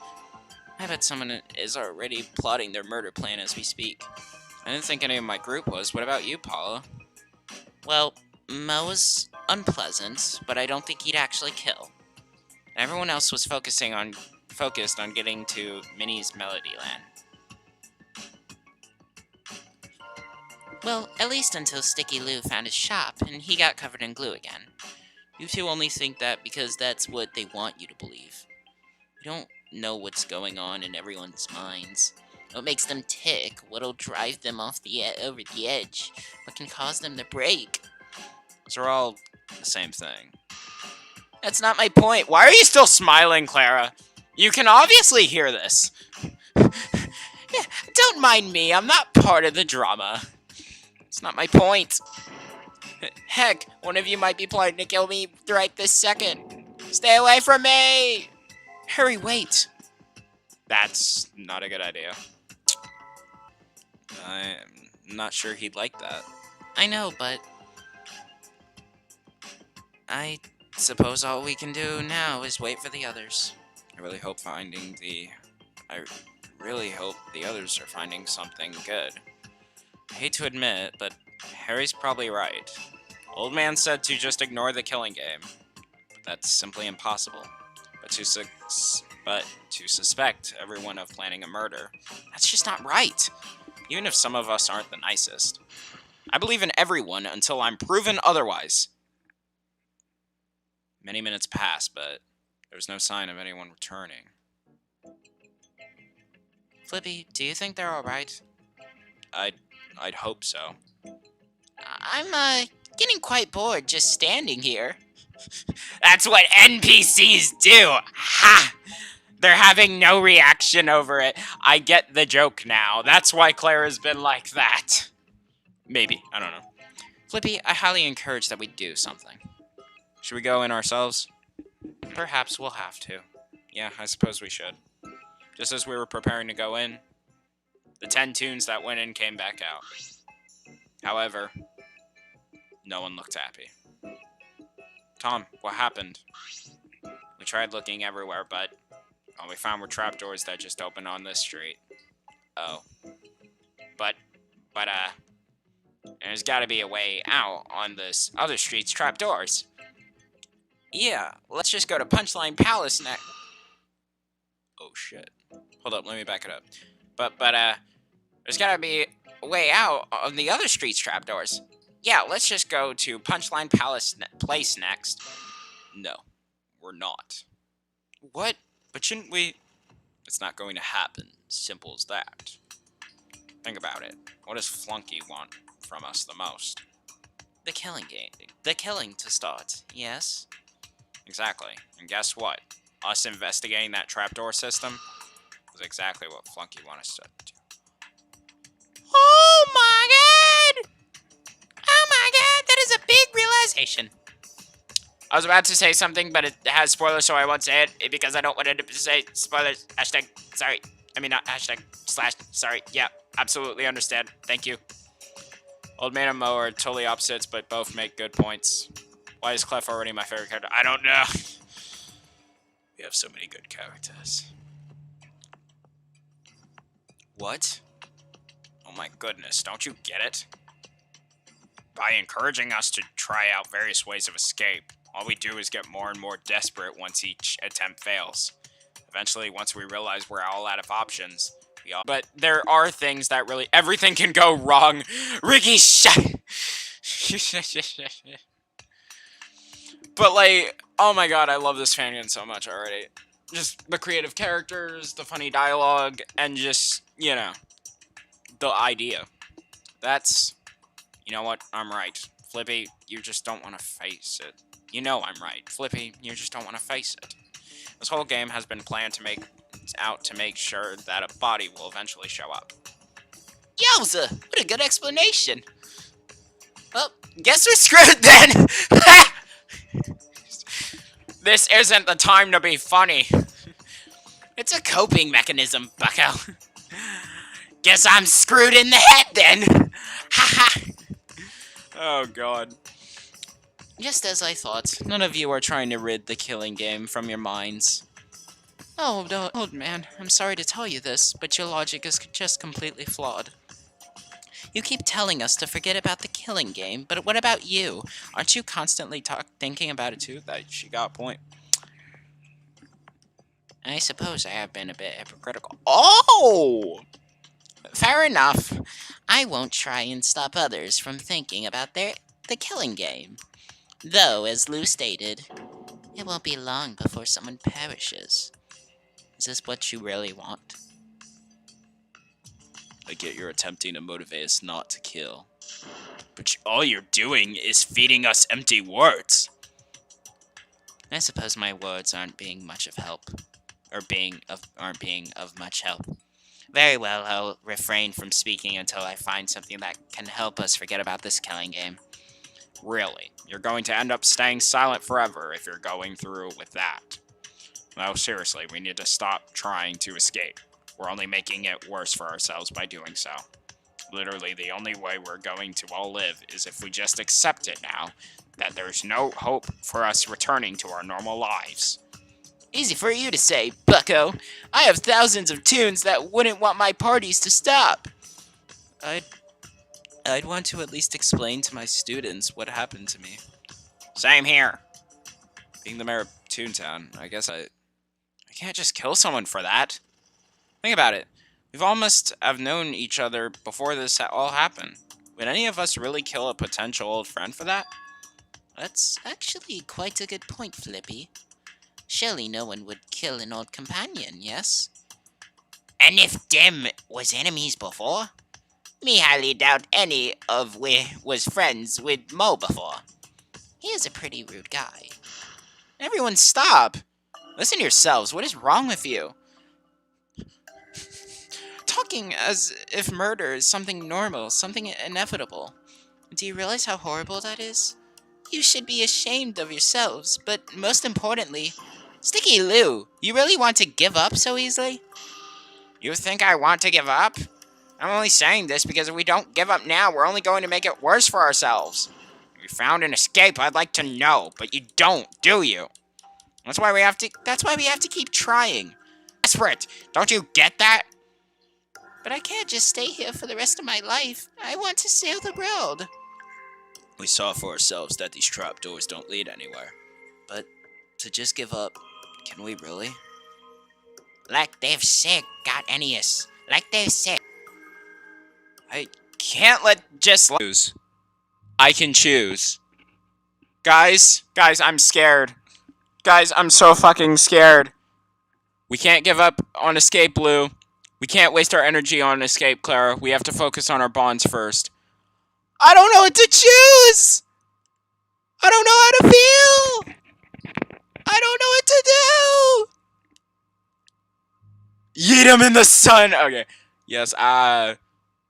I bet someone is already plotting their murder plan as we speak. I didn't think any of my group was. What about you, Paula? Well, Mo was unpleasant, but I don't think he'd actually kill. Everyone else was focused on getting to Minnie's Melody Land. Well, at least until Sticky Lou found his shop and he got covered in glue again. You two only think that because that's what they want you to believe. You don't know what's going on in everyone's minds. What makes them tick, what'll drive them over the edge, what can cause them to break. Those are all the same thing. That's not my point. Why are you still smiling, Clara? You can obviously hear this. Yeah, don't mind me, I'm not part of the drama. It's not my point. Heck, one of you might be planning to kill me right this second. Stay away from me! Hurry, wait. That's not a good idea. I'm not sure he'd like that. I know, but I suppose all we can do now is wait for the others. I really hope the others are finding something good. I hate to admit, but Harry's probably right. Old man said to just ignore the killing game, but that's simply impossible. But But to suspect everyone of planning a murder, that's just not right. Even if some of us aren't the nicest. I believe in everyone until I'm proven otherwise. Many minutes passed, but there was no sign of anyone returning. Flippy, do you think they're alright? I'd hope so. I'm getting quite bored just standing here. That's what NPCs do! Ha! They're having no reaction over it. I get the joke now. That's why Claire has been like that. Maybe. I don't know. Flippy, I highly encourage that we do something. Should we go in ourselves? Perhaps we'll have to. Yeah, I suppose we should. Just as we were preparing to go in, the 10 toons that went in came back out. However, no one looked happy. Tom, what happened? We tried looking everywhere, but all we found were trapdoors that just opened on this street. Oh. But, there's gotta be a way out on this other street's trapdoors. Yeah, let's just go to Punchline Palace next. Oh, shit. Hold up, let me back it up. But, there's gotta be a way out on the other street's trapdoors. Yeah, let's just go to Punchline Palace Place next. No, we're not. What? But shouldn't we? It's not going to happen. Simple as that. Think about it. What does Flunky want from us the most? The killing game. The killing to start, yes? Exactly. And guess what? Us investigating that trapdoor system was exactly what Flunky wanted us to do. Oh my god! Oh my god, that is a big realization. I was about to say something, but it has spoilers, so I won't say it because I don't want to say spoilers. Hashtag, sorry. I mean, not hashtag, slash, sorry. Yeah, absolutely understand. Thank you. Old Man and Mo are totally opposites, but both make good points. Why is Clef already my favorite character? I don't know. We have so many good characters. What? Oh my goodness, don't you get it? By encouraging us to try out various ways of escape, all we do is get more and more desperate once each attempt fails. Eventually, once we realize we're all out of options, but there are things that really... Everything can go wrong. Ricky, But, like, oh my god, I love this fangan so much already. Just the creative characters, the funny dialogue, and just, you know, the idea. That's... You know what? I'm right. Flippy, you just don't want to face it. You know I'm right. Flippy, you just don't want to face it. This whole game has been planned to make sure that a body will eventually show up. Yowza! What a good explanation. Well, guess we're screwed then! This isn't the time to be funny. It's a coping mechanism, bucko. Guess I'm screwed in the head then! Haha! Oh god. Just as I thought, none of you are trying to rid the killing game from your minds. Oh, no, old man, I'm sorry to tell you this, but your logic is just completely flawed. You keep telling us to forget about the killing game, but what about you? Aren't you constantly thinking about it too? She got a point. I suppose I have been a bit hypocritical. Oh! Fair enough. I won't try and stop others from thinking about the killing game. Though, as Lou stated, it won't be long before someone perishes. Is this what you really want? I get you're attempting to motivate us not to kill. But all you're doing is feeding us empty words. I suppose my words aren't being much of help. Or aren't being of much help. Very well, I'll refrain from speaking until I find something that can help us forget about this killing game. Really? You're going to end up staying silent forever if you're going through with that. No, seriously, we need to stop trying to escape. We're only making it worse for ourselves by doing so. Literally, the only way we're going to all live is if we just accept it now, that there's no hope for us returning to our normal lives. Easy for you to say, bucko. I have thousands of toons that wouldn't want my parties to stop. I'd want to at least explain to my students what happened to me. Same here. Being the mayor of Toontown, I guess I can't just kill someone for that. Think about it. We've almost have known each other before this all happened. Would any of us really kill a potential old friend for that? That's actually quite a good point, Flippy. Surely no one would kill an old companion, yes? And if them was enemies before, me highly doubt any of we was friends with Mo before. He is a pretty rude guy. Everyone stop! Listen to yourselves, what is wrong with you? Talking as if murder is something normal, something inevitable. Do you realize how horrible that is? You should be ashamed of yourselves, but most importantly, Sticky Lou, you really want to give up so easily? You think I want to give up? I'm only saying this because if we don't give up now, we're only going to make it worse for ourselves. If you found an escape, I'd like to know, but you don't, do you? That's why we have to keep trying. Desperate! Don't you get that? But I can't just stay here for the rest of my life. I want to sail the world. We saw for ourselves that these trapdoors don't lead anywhere. But to just give up, can we really? Like they've said, got Ennius. Like they've said. I can't let just lose. I can choose. Guys, I'm scared. Guys, I'm so fucking scared. We can't give up on escape, Lou. We can't waste our energy on escape, Clara. We have to focus on our bonds first. I don't know what to choose! I don't know how to feel! I don't know what to do! Yeet him in the sun! Okay. Yes,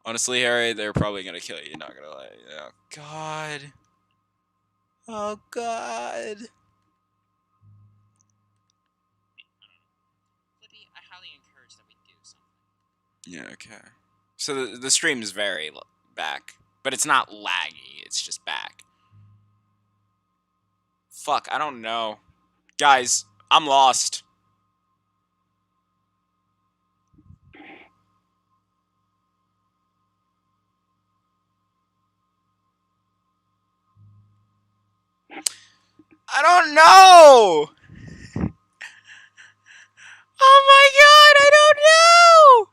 honestly, Harry, they're probably gonna kill you, not gonna lie. Oh, God. Oh, God. I highly encourage that we do something. Yeah, okay. So the stream's very back. But it's not laggy, it's just back. Fuck, I don't know. Guys, I'm lost. I don't know! Oh my god, I don't know!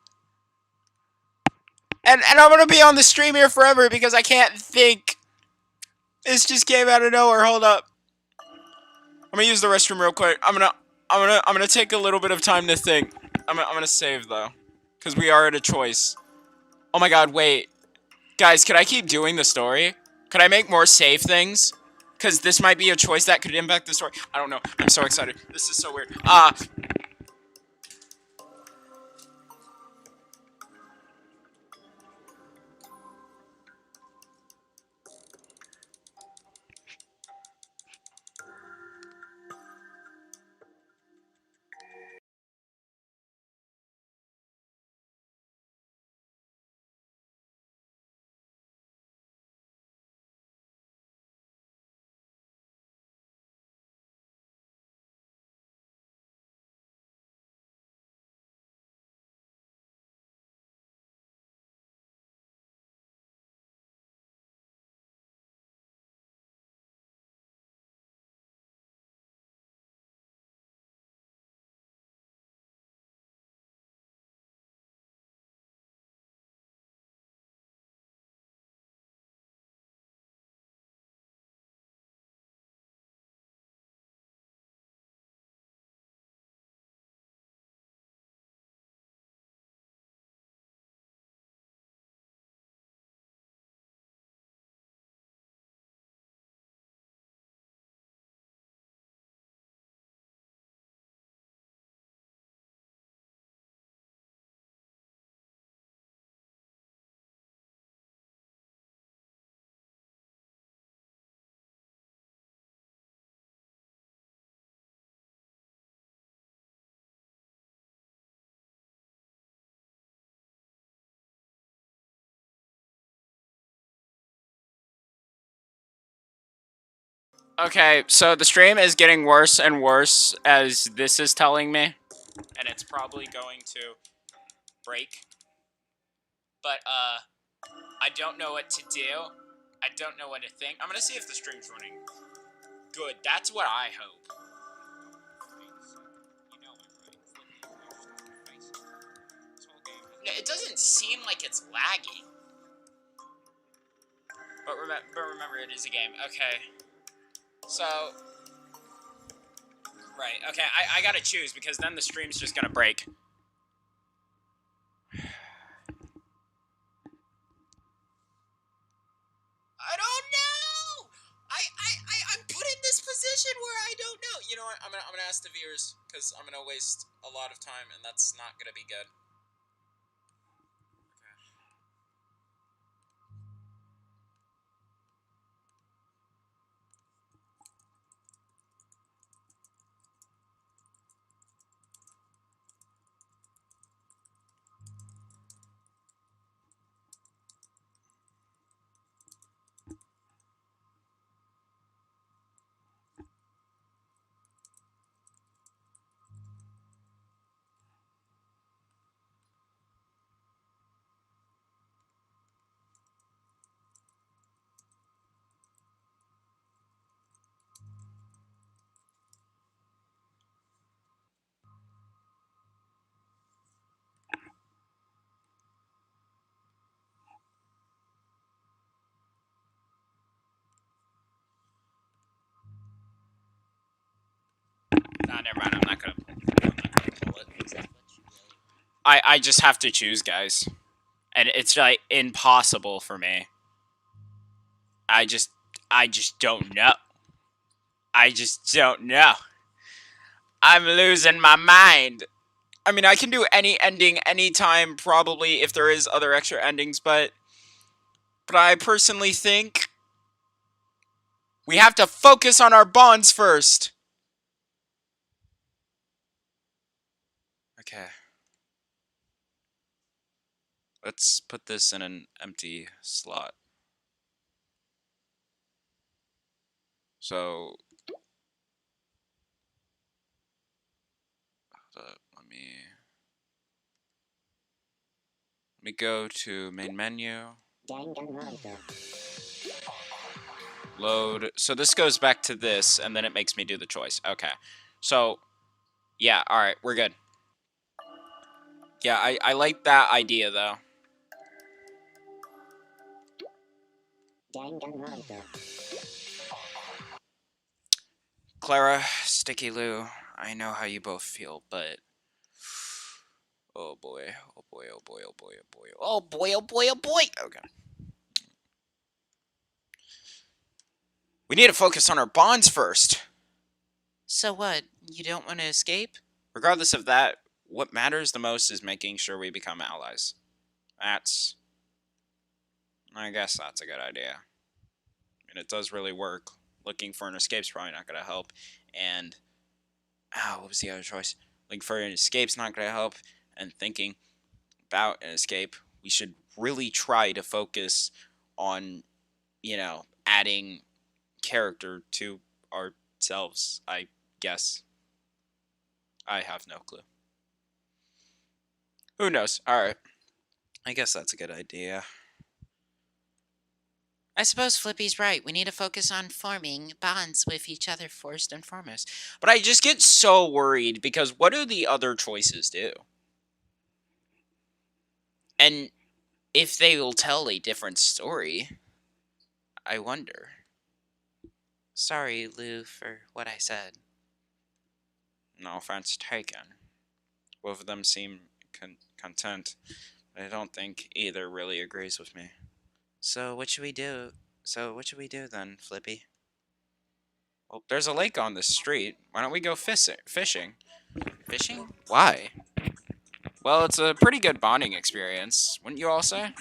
And I'm gonna be on the stream here forever because I can't think. This just came out of nowhere. Hold up. I'm gonna use the restroom real quick. I'm gonna take a little bit of time to think. I'm gonna save though, cause we are at a choice. Oh my god, wait, guys, could I keep doing the story? Could I make more save things? Cause this might be a choice that could impact the story. I don't know. I'm so excited. This is so weird. Okay, so the stream is getting worse and worse as this is telling me. And it's probably going to break. But, I don't know what to do. I don't know what to think. I'm gonna see if the stream's running good. That's what I hope. You know it, right? It doesn't seem like it's lagging. But remember, it is a game. Okay. So... Right, okay, I gotta choose, because then the stream's just gonna break. I don't know! I'm put in this position where I don't know. You know what, I'm gonna ask the viewers, because I'm gonna waste a lot of time, and that's not gonna be good. Nah, never mind, I'm not gonna pull it. I just have to choose, guys. And it's, like, impossible for me. I just don't know. I just don't know. I'm losing my mind. I mean, I can do any ending anytime, probably, if there is other extra endings, but I personally think we have to focus on our bonds first. Okay. Let's put this in an empty slot. So, let me go to main menu. Load. So this goes back to this, and then it makes me do the choice. Okay. So, yeah, alright, we're good. Yeah, I like that idea, though. Clara, Sticky Lou, I know how you both feel, but... Oh boy, oh boy, oh boy, oh boy, oh boy, oh boy, oh boy, oh boy! Okay. We need to focus on our bonds first. So what? You don't want to escape? Regardless of that, what matters the most is making sure we become allies. I guess that's a good idea. And it does really work. Looking for an escape's probably not going to help. And, what was the other choice? Looking for an escape's not going to help. And thinking about an escape, we should really try to focus on, adding character to ourselves, I guess. I have no clue. Who knows? Alright. I guess that's a good idea. I suppose Flippy's right. We need to focus on forming bonds with each other first and foremost. But I just get so worried, because what do the other choices do? And if they will tell a different story, I wonder. Sorry, Lou, for what I said. No offense taken. Both of them seem content, but I don't think either really agrees with me. So what should we do? Then, Flippy? Well, there's a lake on this street. Why don't we go fishing? Fishing? Why? Well, it's a pretty good bonding experience, wouldn't you all say?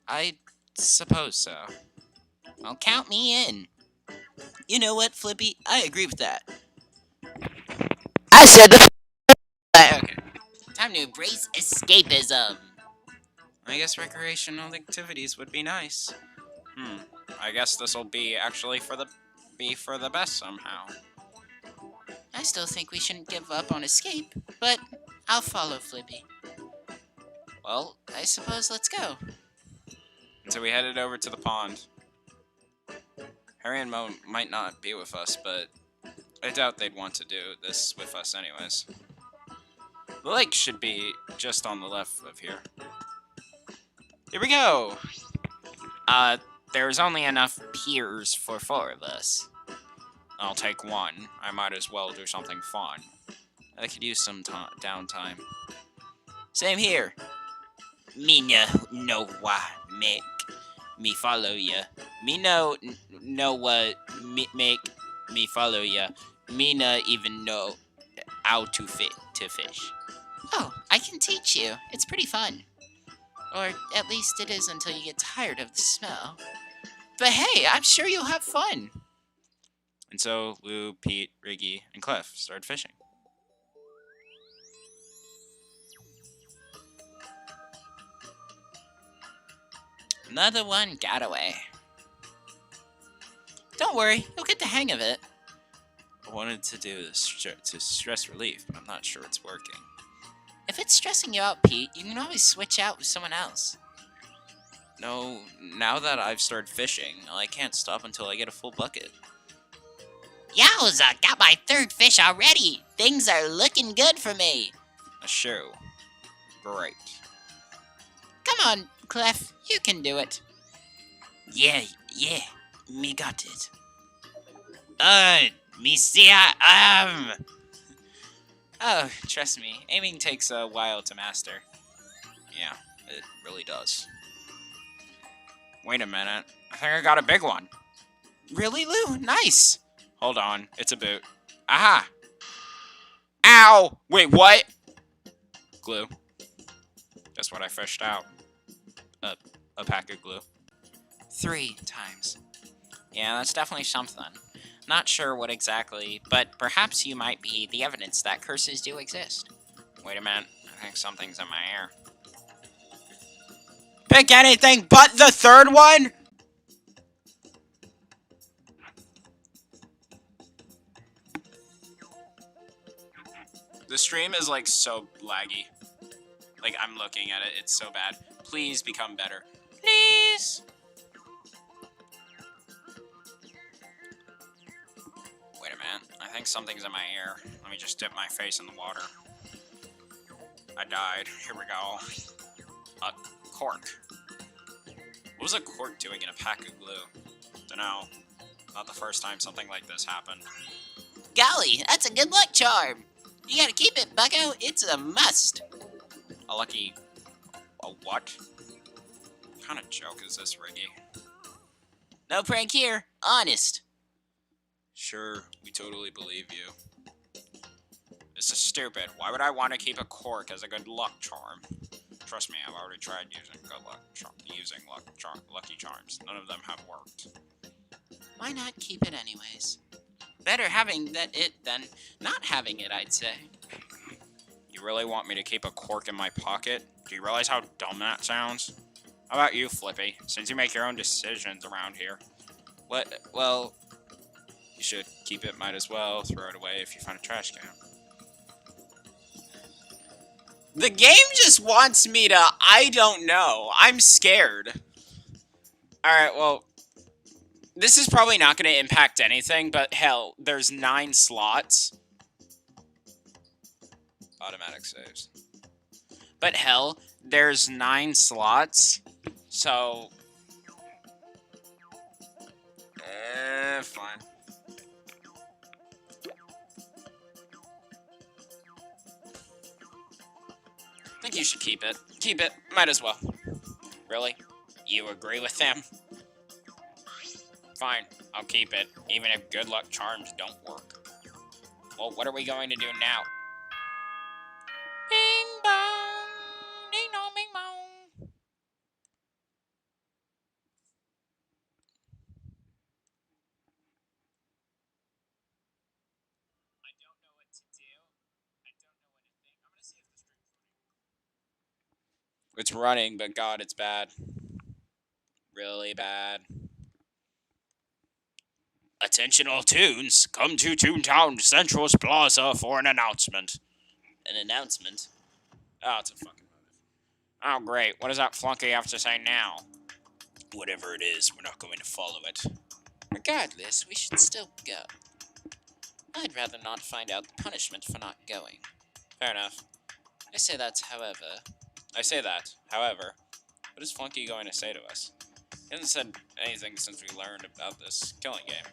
I suppose so. Well, count me in. You know what, Flippy? I agree with that. I said the... Okay. Time to embrace escapism. I guess recreational activities would be nice. I guess this will be actually for the best somehow. I still think we shouldn't give up on escape, but I'll follow Flippy. Well, I suppose let's go. So we headed over to the pond. Harry and Mo might not be with us, but I doubt they'd want to do this with us anyways. The lake should be just on the left of here. Here we go. There's only enough piers for 4 of us. I'll take one. I might as well do something fun. I could use some downtime. Same here. Me no wa make me follow ya. Me no what make me follow ya. Me no even know how to fish. Oh, I can teach you. It's pretty fun. Or at least it is until you get tired of the smell. But hey, I'm sure you'll have fun. And so Lou, Pete, Riggy, and Cliff started fishing. Another one got away. Don't worry, you'll get the hang of it. I wanted to do this to stress relief, but I'm not sure it's working. If it's stressing you out, Pete, you can always switch out with someone else. No, now that I've started fishing, I can't stop until I get a full bucket. Yowza, got my 3rd fish already. Things are looking good for me. A shoe. Great. Come on, Clef, you can do it. Yeah, me got it. Me see Oh, trust me, aiming takes a while to master. Yeah, it really does. Wait a minute, I think I got a big one. Really, Lou? Nice. Hold on, it's a boot. Aha! Ow! Wait, what? Glue. That's what I fished out. A pack of glue. 3 times. Yeah, that's definitely something. Not sure what exactly, but perhaps you might be the evidence that curses do exist. Wait a minute, I think something's in my ear. Pick anything but the 3rd one? The stream is like so laggy. Like I'm looking at it, it's so bad. Please become better. Please. Wait a minute, I think something's in my ear. Let me just dip my face in the water. I died. Here we go. A cork. What was a cork doing in a pack of glue? Dunno. Not the first time something like this happened. Golly, that's a good luck charm. You gotta keep it, bucko. It's a must. A lucky... A what? What kind of joke is this, Riggy? No prank here. Honest. Sure, we totally believe you. This is stupid. Why would I want to keep a cork as a good luck charm? Trust me, I've already tried using lucky charms. None of them have worked. Why not keep it anyways? Better having it than not having it, I'd say. You really want me to keep a cork in my pocket? Do you realize how dumb that sounds? How about you, Flippy? Since you make your own decisions around here. What? Well, you should keep it. Might as well throw it away if you find a trash can. The game just wants me to... I don't know. I'm scared. Alright, well... This is probably not going to impact anything, but hell, there's 9 slots. Automatic saves. But hell, there's 9 slots, so... fine. I think you should keep it. Keep it. Might as well. Really? You agree with them? Fine, I'll keep it, even if good luck charms don't work. Well, what are we going to do now? Bing bong, ding dong, bing bong. I don't know what to do. I don't know what to think. I'm gonna see if the stream's running. It's running, but God, it's bad. Really bad. Attention all Toons, come to Toontown Central's Plaza for an announcement. An announcement? Oh, it's a fucking motive. Oh, great. What does that flunky have to say now? Whatever it is, we're not going to follow it. Regardless, we should still go. I'd rather not find out the punishment for not going. Fair enough. I say that, however, What is Flunky going to say to us? He hasn't said anything since we learned about this killing game.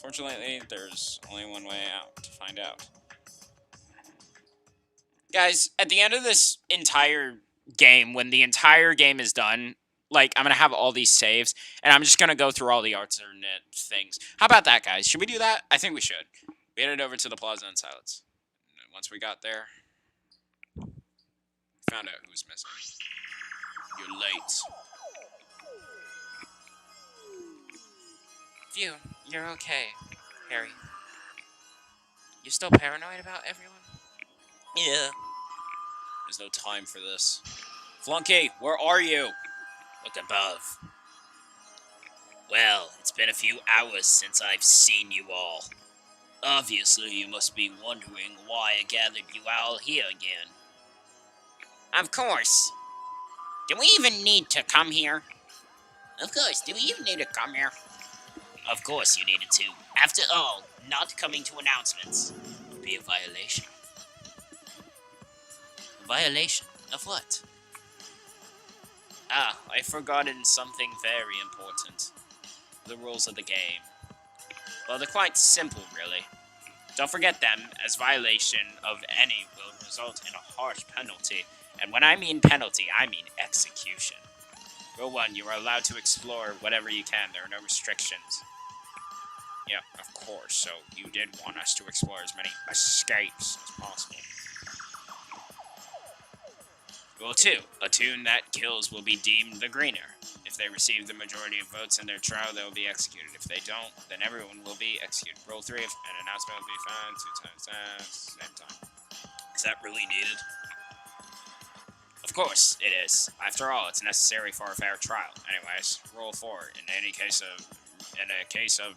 Fortunately, there's only one way out to find out. Guys, at the end of this entire game, when the entire game is done, like, I'm going to have all these saves, and I'm just going to go through all the alternate things. How about that, guys? Should we do that? I think we should. We headed over to the plaza in silence. And once we got there, we found out who was missing. You're late. Phew, you're okay, Harry. You still paranoid about everyone? Yeah. There's no time for this. Flunky, where are you? Look above. Well, it's been a few hours since I've seen you all. Obviously, you must be wondering why I gathered you all here again. Of course. Do we even need to come here? Of course, do we even need to come here? Of course you needed to. After all, not coming to announcements would be a violation. A violation of what? Ah, I've forgotten something very important. The rules of the game. Well, they're quite simple, really. Don't forget them, as violation of any will result in a harsh penalty. And when I mean penalty, I mean execution. Rule 1, you are allowed to explore whatever you can. There are no restrictions. Yeah, of course, so you did want us to explore as many escapes as possible. Rule 2, a toon that kills will be deemed the greener. If they receive the majority of votes in their trial, they will be executed. If they don't, then everyone will be executed. Rule 3, if an announcement will be found 2 times that, same time. Is that really needed? Of course, it is. After all, it's necessary for a fair trial. Anyways, Rule 4, in a case of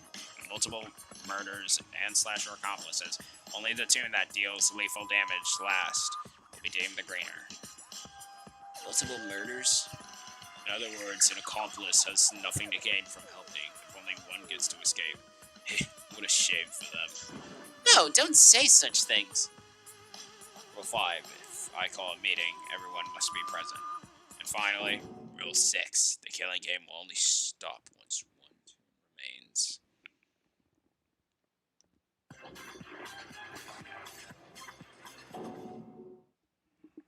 multiple murders and slasher accomplices, only the toon that deals lethal damage last will be deemed the greener. Multiple murders? In other words, an accomplice has nothing to gain from helping if only one gets to escape. What a shame for them. No, don't say such things. Rule 5, if I call a meeting, everyone must be present. And finally, Rule 6, the killing game will only stop once one remains.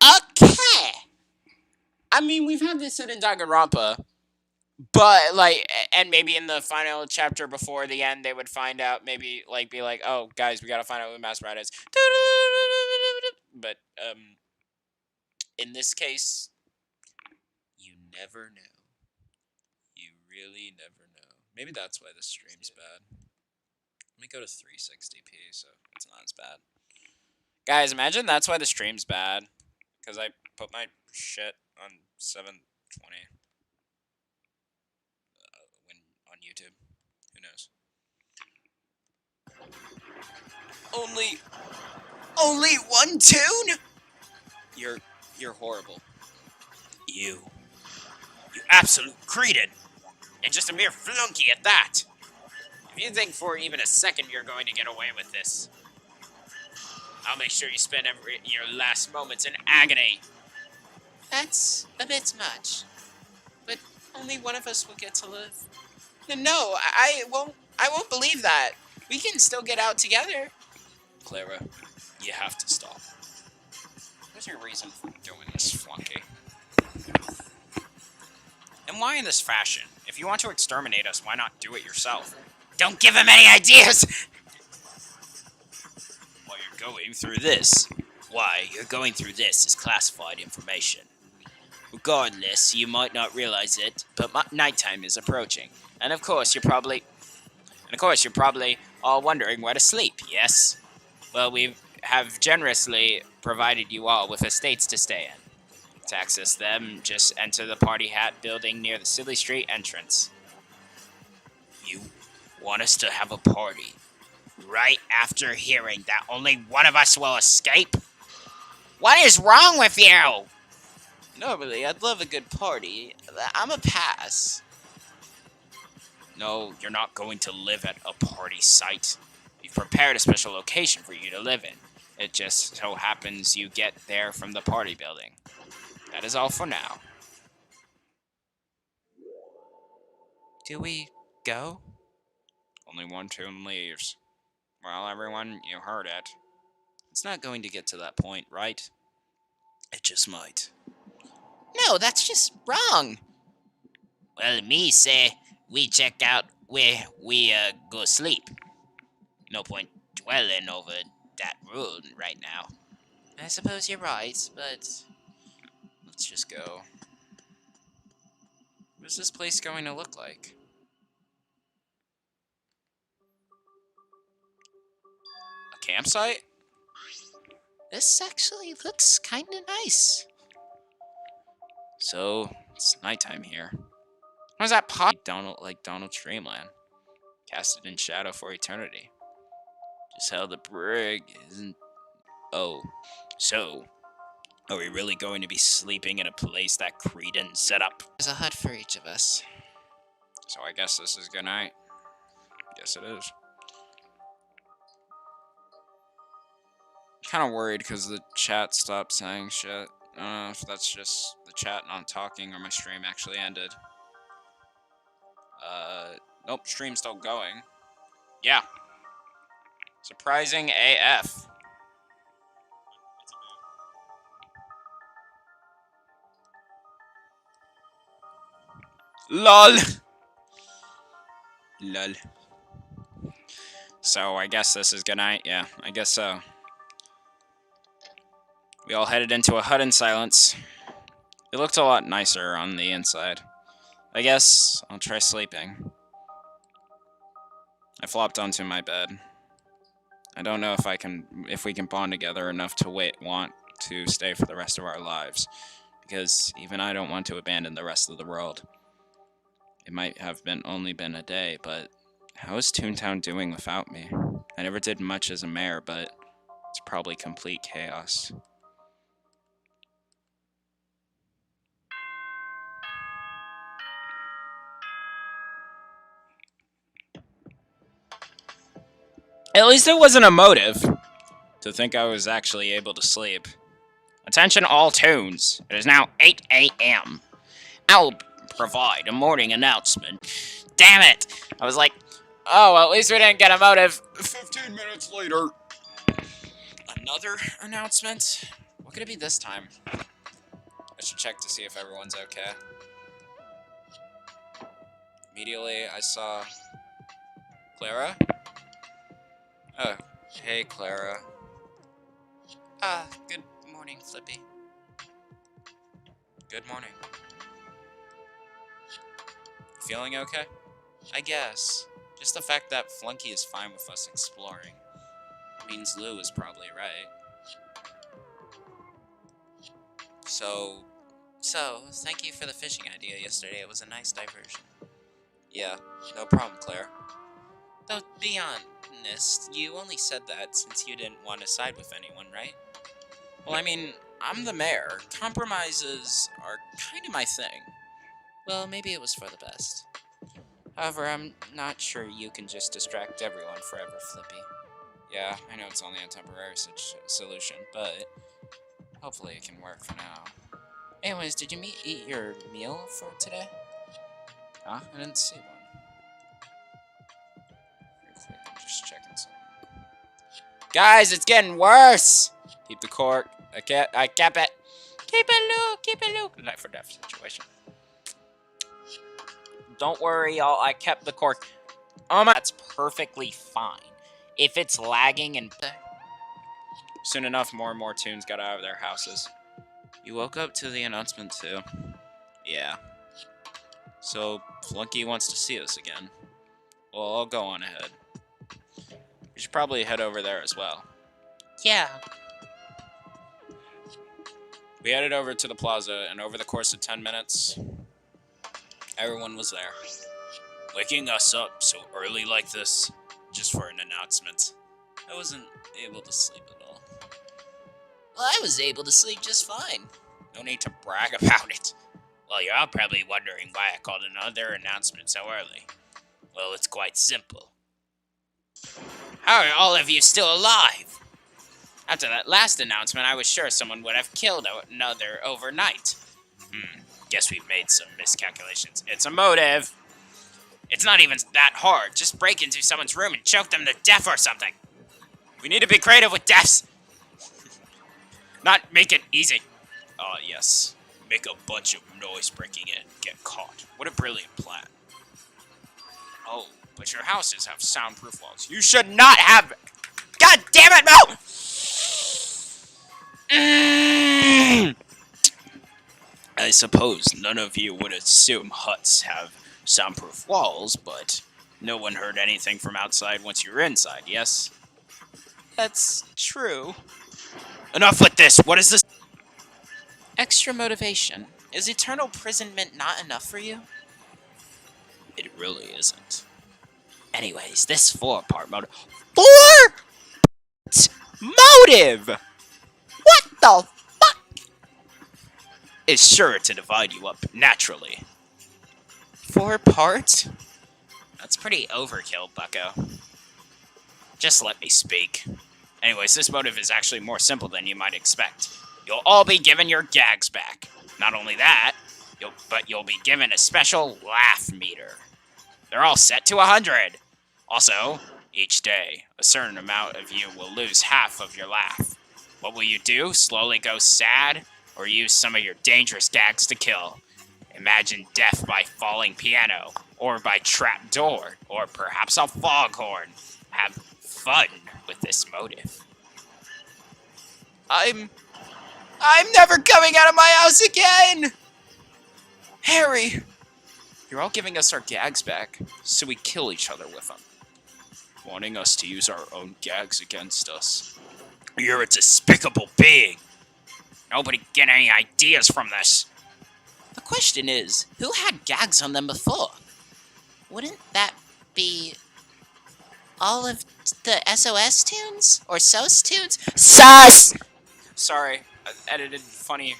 Okay! I mean, we've had this in Toontownronpa, but, like, and maybe in the final chapter before the end, they would find out, maybe, like, be like, oh, guys, we gotta find out who the Mastermind is. But, in this case, you never know. You really never know. Maybe that's why the stream's bad. Let me go to 360p, so it's not as bad. Guys, imagine that's why the stream's bad. Because I put my shit on 720 when on YouTube. Who knows? Only one toon? You're horrible. You absolute cretin, and just a mere flunky at that. If you think for even a second you're going to get away with this, I'll make sure you spend your last moments in agony. That's a bit much. But only one of us will get to live. No, I won't believe that. We can still get out together. Clara, you have to stop. What's your reason for doing this, flunky? And why in this fashion? If you want to exterminate us, why not do it yourself? Don't give him any ideas! While you're going through this. Why, you're going through this is classified information. Regardless, you might not realize it, but nighttime is approaching. And of course, you're probably all wondering where to sleep, yes? Well, we have generously provided you all with estates to stay in. To access them, just enter the Party Hat building near the Silly Street entrance. You want us to have a party right after hearing that only one of us will escape? What is wrong with you? Normally, I'd love a good party. I'm a pass. No, you're not going to live at a party site. We've prepared a special location for you to live in. It just so happens you get there from the party building. That is all for now. Do we go? Only one tune leaves. Well, everyone, you heard it. It's not going to get to that point, right? It just might. No, that's just wrong. Well, me say we check out where we go sleep. No point dwelling over that rule right now. I suppose you're right, but Let's just go. What is this place going to look like? A campsite? this actually looks kinda nice. So, it's nighttime here. How's that pop? Donald Dreamland. Casted in shadow for eternity. Just how the brig isn't... Oh. So, are we really going to be sleeping in a place that Creedon set up? There's a hut for each of us. So I guess this is good night. Guess it is. Kind of worried because the chat stopped saying shit. I don't know if that's just the chat not talking or my stream actually ended. Nope, stream's still going. Yeah. Surprising AF. LOL. LOL. So I guess this is good night. Yeah, I guess so. We all headed into a hut in silence. It looked a lot nicer on the inside. I guess I'll try sleeping. I flopped onto my bed. I don't know if we can bond together enough to want to stay for the rest of our lives, because even I don't want to abandon the rest of the world. It might have only been a day, but how is Toontown doing without me? I never did much as a mayor, but it's probably complete chaos. At least it wasn't a motive to think I was actually able to sleep. Attention all Toons. It is now 8 a.m. I'll provide a morning announcement. Damn it! I was like, oh, well, at least we didn't get a motive. 15 minutes later. Another announcement? What could it be this time? I should check to see if everyone's okay. Immediately, I saw Clara. Oh, hey, Clara. Good morning, Flippy. Good morning. Feeling okay? I guess. Just the fact that Flunky is fine with us exploring means Lou is probably right. So, thank you for the fishing idea yesterday. It was a nice diversion. yeah, no problem, Claire. Though, be honest, you only said that since you didn't want to side with anyone, right? Well, I mean, I'm the mayor. Compromises are kind of my thing. Well, maybe it was for the best. However, I'm not sure you can just distract everyone forever, Flippy. Yeah, I know it's only a temporary solution, but hopefully it can work for now. Anyways, did you eat your meal for today? Huh? I didn't see one. Real quick, I'm just checking something. Guys, it's getting worse! Keep the cork. I kept it. Keep it low. Life or death situation. Don't worry, y'all. I kept the cork. That's perfectly fine. If it's lagging and... Soon enough, more and more Toons got out of their houses. You woke up to the announcement, too. Yeah. So, Flunky wants to see us again. Well, I'll go on ahead. We should probably head over there as well. Yeah. We headed over to the plaza, and over the course of 10 minutes, everyone was there. Waking us up so early like this, just for an announcement. I wasn't able to sleep at all. Well, I was able to sleep just fine. No need to brag about it. Well, you're all probably wondering why I called another announcement so early. Well, it's quite simple. How are all of you still alive? After that last announcement, I was sure someone would have killed another overnight. Guess we've made some miscalculations. It's a motive. It's not even that hard. Just break into someone's room and choke them to death or something. We need to be creative with deaths. Not make it easy. Yes. Make a bunch of noise breaking in. Get caught. What a brilliant plan. Oh, but your houses have soundproof walls. You should not have... God damn it, Mo! I suppose none of you would assume huts have soundproof walls, but no one heard anything from outside once you were inside, yes? That's true. Enough with this! What is this? Extra motivation. Is eternal imprisonment not enough for you? It really isn't. Anyways, this four-part motive... Motive! What the fuck? Is sure to divide you up naturally. 4 parts? That's pretty overkill, bucko. Just let me speak. Anyways, this motive is actually more simple than you might expect. You'll all be given your gags back. Not only that, but you'll be given a special laugh meter. They're all set to 100. Also, each day, a certain amount of you will lose half of your laugh. What will you do? Slowly go sad? Or use some of your dangerous gags to kill? Imagine death by falling piano, or by trap door, or perhaps a foghorn. Have fun with this motive. I'm never coming out of my house again! Harry! You're all giving us our gags back, so we kill each other with them. Wanting us to use our own gags against us. You're a despicable being! Nobody get any ideas from this! The question is, who had gags on them before? Wouldn't that be all of the SOS tunes? Or SOS tunes? SOS! Sorry, I edited funny.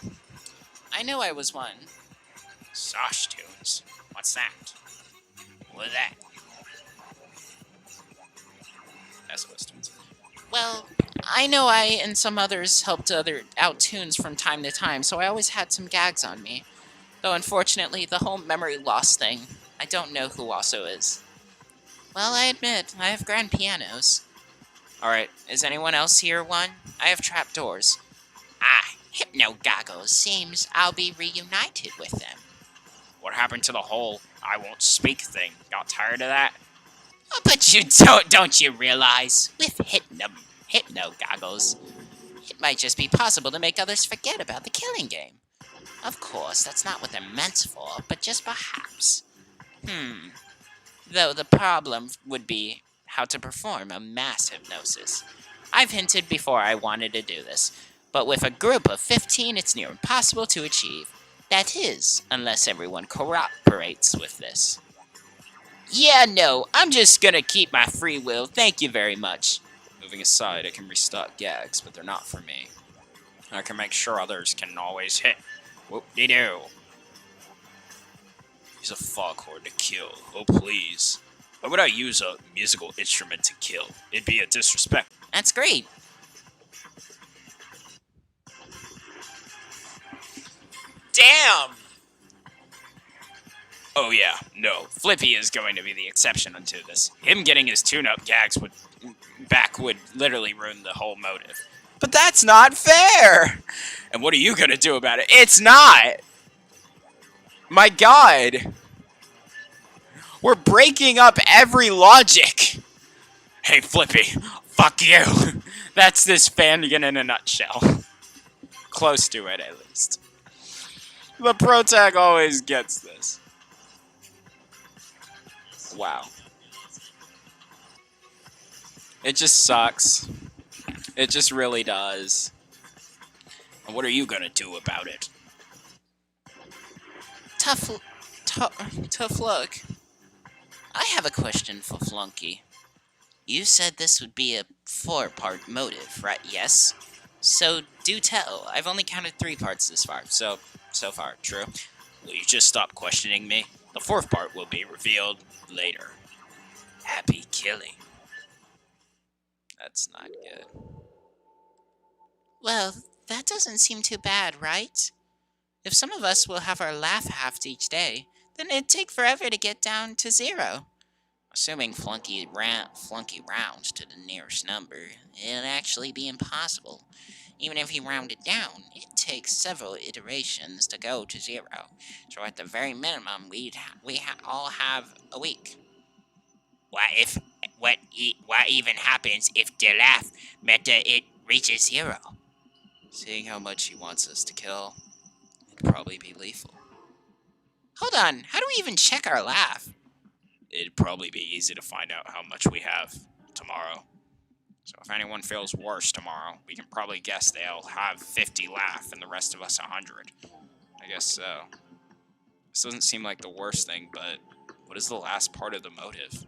I know I was one. SOS tunes? What's that? What is that? SOS tunes. Well, I know I and some others helped out tunes from time to time, so I always had some gags on me. Though unfortunately, the whole memory loss thing, I don't know who also is. Well, I admit, I have grand pianos. Alright, is anyone else here one? I have trapdoors. Ah, Hypno Goggles. Seems I'll be reunited with them. What happened to the whole I won't speak thing? Got tired of that? Oh, but you don't you realize? With Hypno Goggles, it might just be possible to make others forget about the killing game. Of course, that's not what they're meant for, but just perhaps. Though the problem would be how to perform a mass hypnosis. I've hinted before I wanted to do this, but with a group of 15, it's near impossible to achieve. That is, unless everyone cooperates with this. Yeah, no, I'm just gonna keep my free will, thank you very much. Moving aside, I can restock gags, but they're not for me. I can make sure others can always hit. Whoop-de-doo. Use a foghorn to kill. Oh, please. Why would I use a musical instrument to kill? It'd be a disrespect. That's great. Damn! Oh yeah, no. Flippy is going to be the exception unto this. Him getting his tune-up gags would literally ruin the whole motive. But that's not fair! And what are you gonna do about it? It's not! My god! We're breaking up every logic! Hey, Flippy, fuck you! That's this Fangan in a nutshell. Close to it, at least. The protag always gets this. Wow. It just sucks. It just really does. And what are you gonna do about it? Tough luck. I have a question for Flunky. You said this would be a 4-part motive, right? Yes? So, do tell. I've only counted 3 parts this far, so far, true. Will you just stop questioning me? The 4th part will be revealed later. Happy killing. That's not good. Well, that doesn't seem too bad, right? If some of us will have our laugh halved each day, then it'd take forever to get down to 0. Assuming Flunky rounds to the nearest number, it'd actually be impossible. Even if he rounded down, it takes several iterations to go to 0. So at the very minimum, we all have a week. What even happens if the laugh meta it reaches 0? Seeing how much he wants us to kill, it'd probably be lethal. Hold on, how do we even check our laugh? It'd probably be easy to find out how much we have tomorrow. So if anyone feels worse tomorrow, we can probably guess they'll have 50 laugh and the rest of us 100. I guess so. This doesn't seem like the worst thing, but what is the last part of the motive?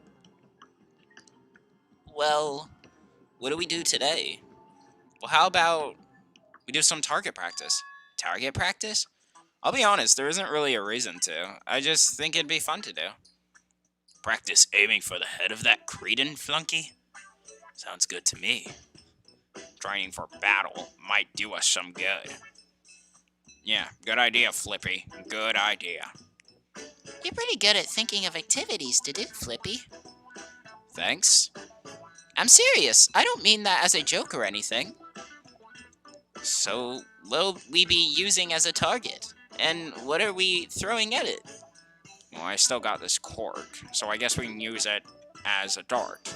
Well, what do we do today? Well, how about we do some target practice? Target practice? I'll be honest, there isn't really a reason to. I just think it'd be fun to do. Practice aiming for the head of that Cretan flunky? Sounds good to me. Training for battle might do us some good. Yeah, good idea, Flippy. Good idea. You're pretty good at thinking of activities to do, Flippy. Thanks. I'm serious. I don't mean that as a joke or anything. So, what'll we be using as a target? And what are we throwing at it? Well, I still got this cork, so I guess we can use it as a dart.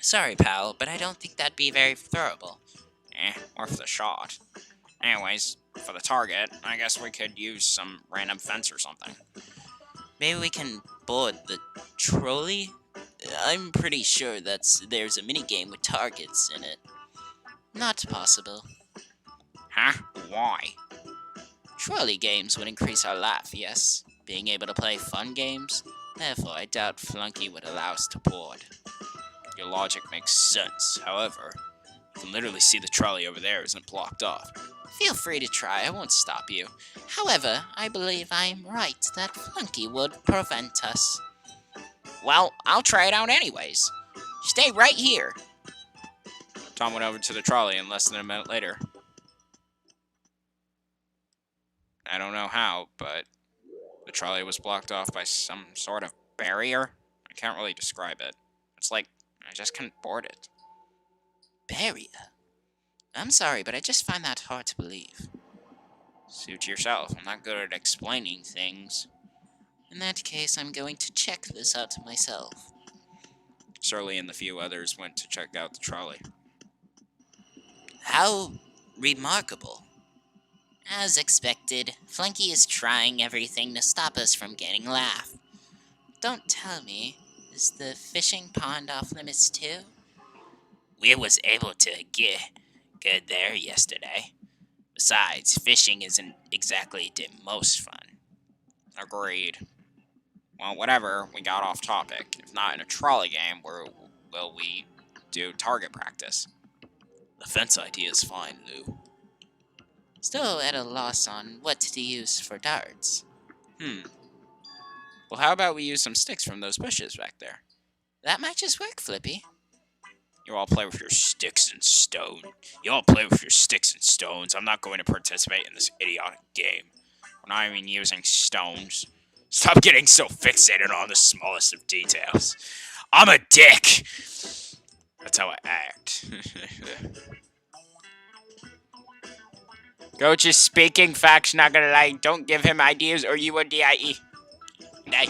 Sorry, pal, but I don't think that'd be very throwable. Worth the shot. Anyways, for the target, I guess we could use some random fence or something. Maybe we can board the trolley? I'm pretty sure there's a minigame with targets in it. Not possible. Huh? Why? Trolley games would increase our laugh, yes. Being able to play fun games? Therefore, I doubt Flunky would allow us to board. Your logic makes sense. However, you can literally see the trolley over there isn't blocked off. Feel free to try, I won't stop you. However, I believe I'm right that Flunky would prevent us. Well, I'll try it out anyways. Stay right here. Tom went over to the trolley and less than a minute later. I don't know how, but the trolley was blocked off by some sort of barrier. I can't really describe it. It's like I just couldn't board it. Barrier? I'm sorry, but I just find that hard to believe. Suit yourself. I'm not good at explaining things. In that case, I'm going to check this out myself. Surly and the few others went to check out the trolley. How remarkable. As expected, Flunky is trying everything to stop us from getting laugh. Don't tell me, is the fishing pond off limits too? We was able to get good there yesterday. Besides, fishing isn't exactly the most fun. Agreed. Well, whatever, we got off topic. If not in a trolley game, where will we do target practice? The fence idea is fine, Lou. Still at a loss on what to use for darts. Well, how about we use some sticks from those bushes back there? That might just work, Flippy. You all play with your sticks and stones. You all play with your sticks and stones. I'm not going to participate in this idiotic game. We're not even using stones. Stop getting so fixated on the smallest of details. I'm a dick! That's how I act. Coach is speaking facts, not gonna lie. Don't give him ideas or you will die. Die.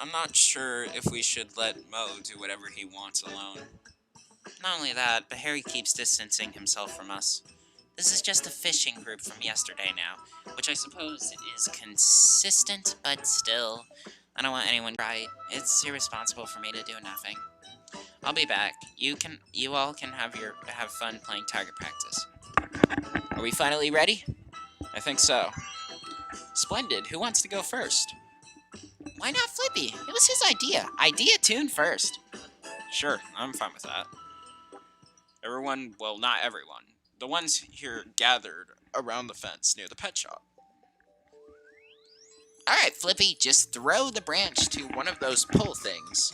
I'm not sure if we should let Mo do whatever he wants alone. Not only that, but Harry keeps distancing himself from us. This is just a fishing group from yesterday now, which I suppose is consistent, but still, I don't want anyone to cry. It's irresponsible for me to do nothing. I'll be back. You all can have fun playing target practice. Are we finally ready? I think so. Splendid. Who wants to go first? Why not Flippy? It was his idea. Idea tune first. Sure, I'm fine with that. Everyone, well, not everyone. The ones here gathered around the fence near the pet shop. Alright, Flippy, just throw the branch to one of those pull things.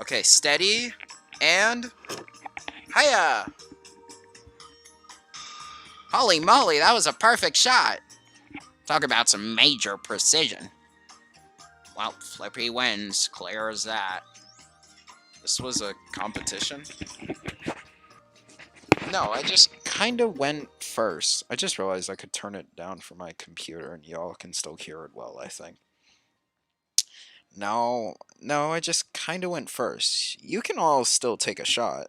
Okay, steady, and hiya! Holy moly, that was a perfect shot. Talk about some major precision. Well, Flippy wins, clear as that. This was a competition? No, I just kind of went first. I just realized I could turn it down for my computer and y'all can still hear it well, I think. No, I just kind of went first. You can all still take a shot.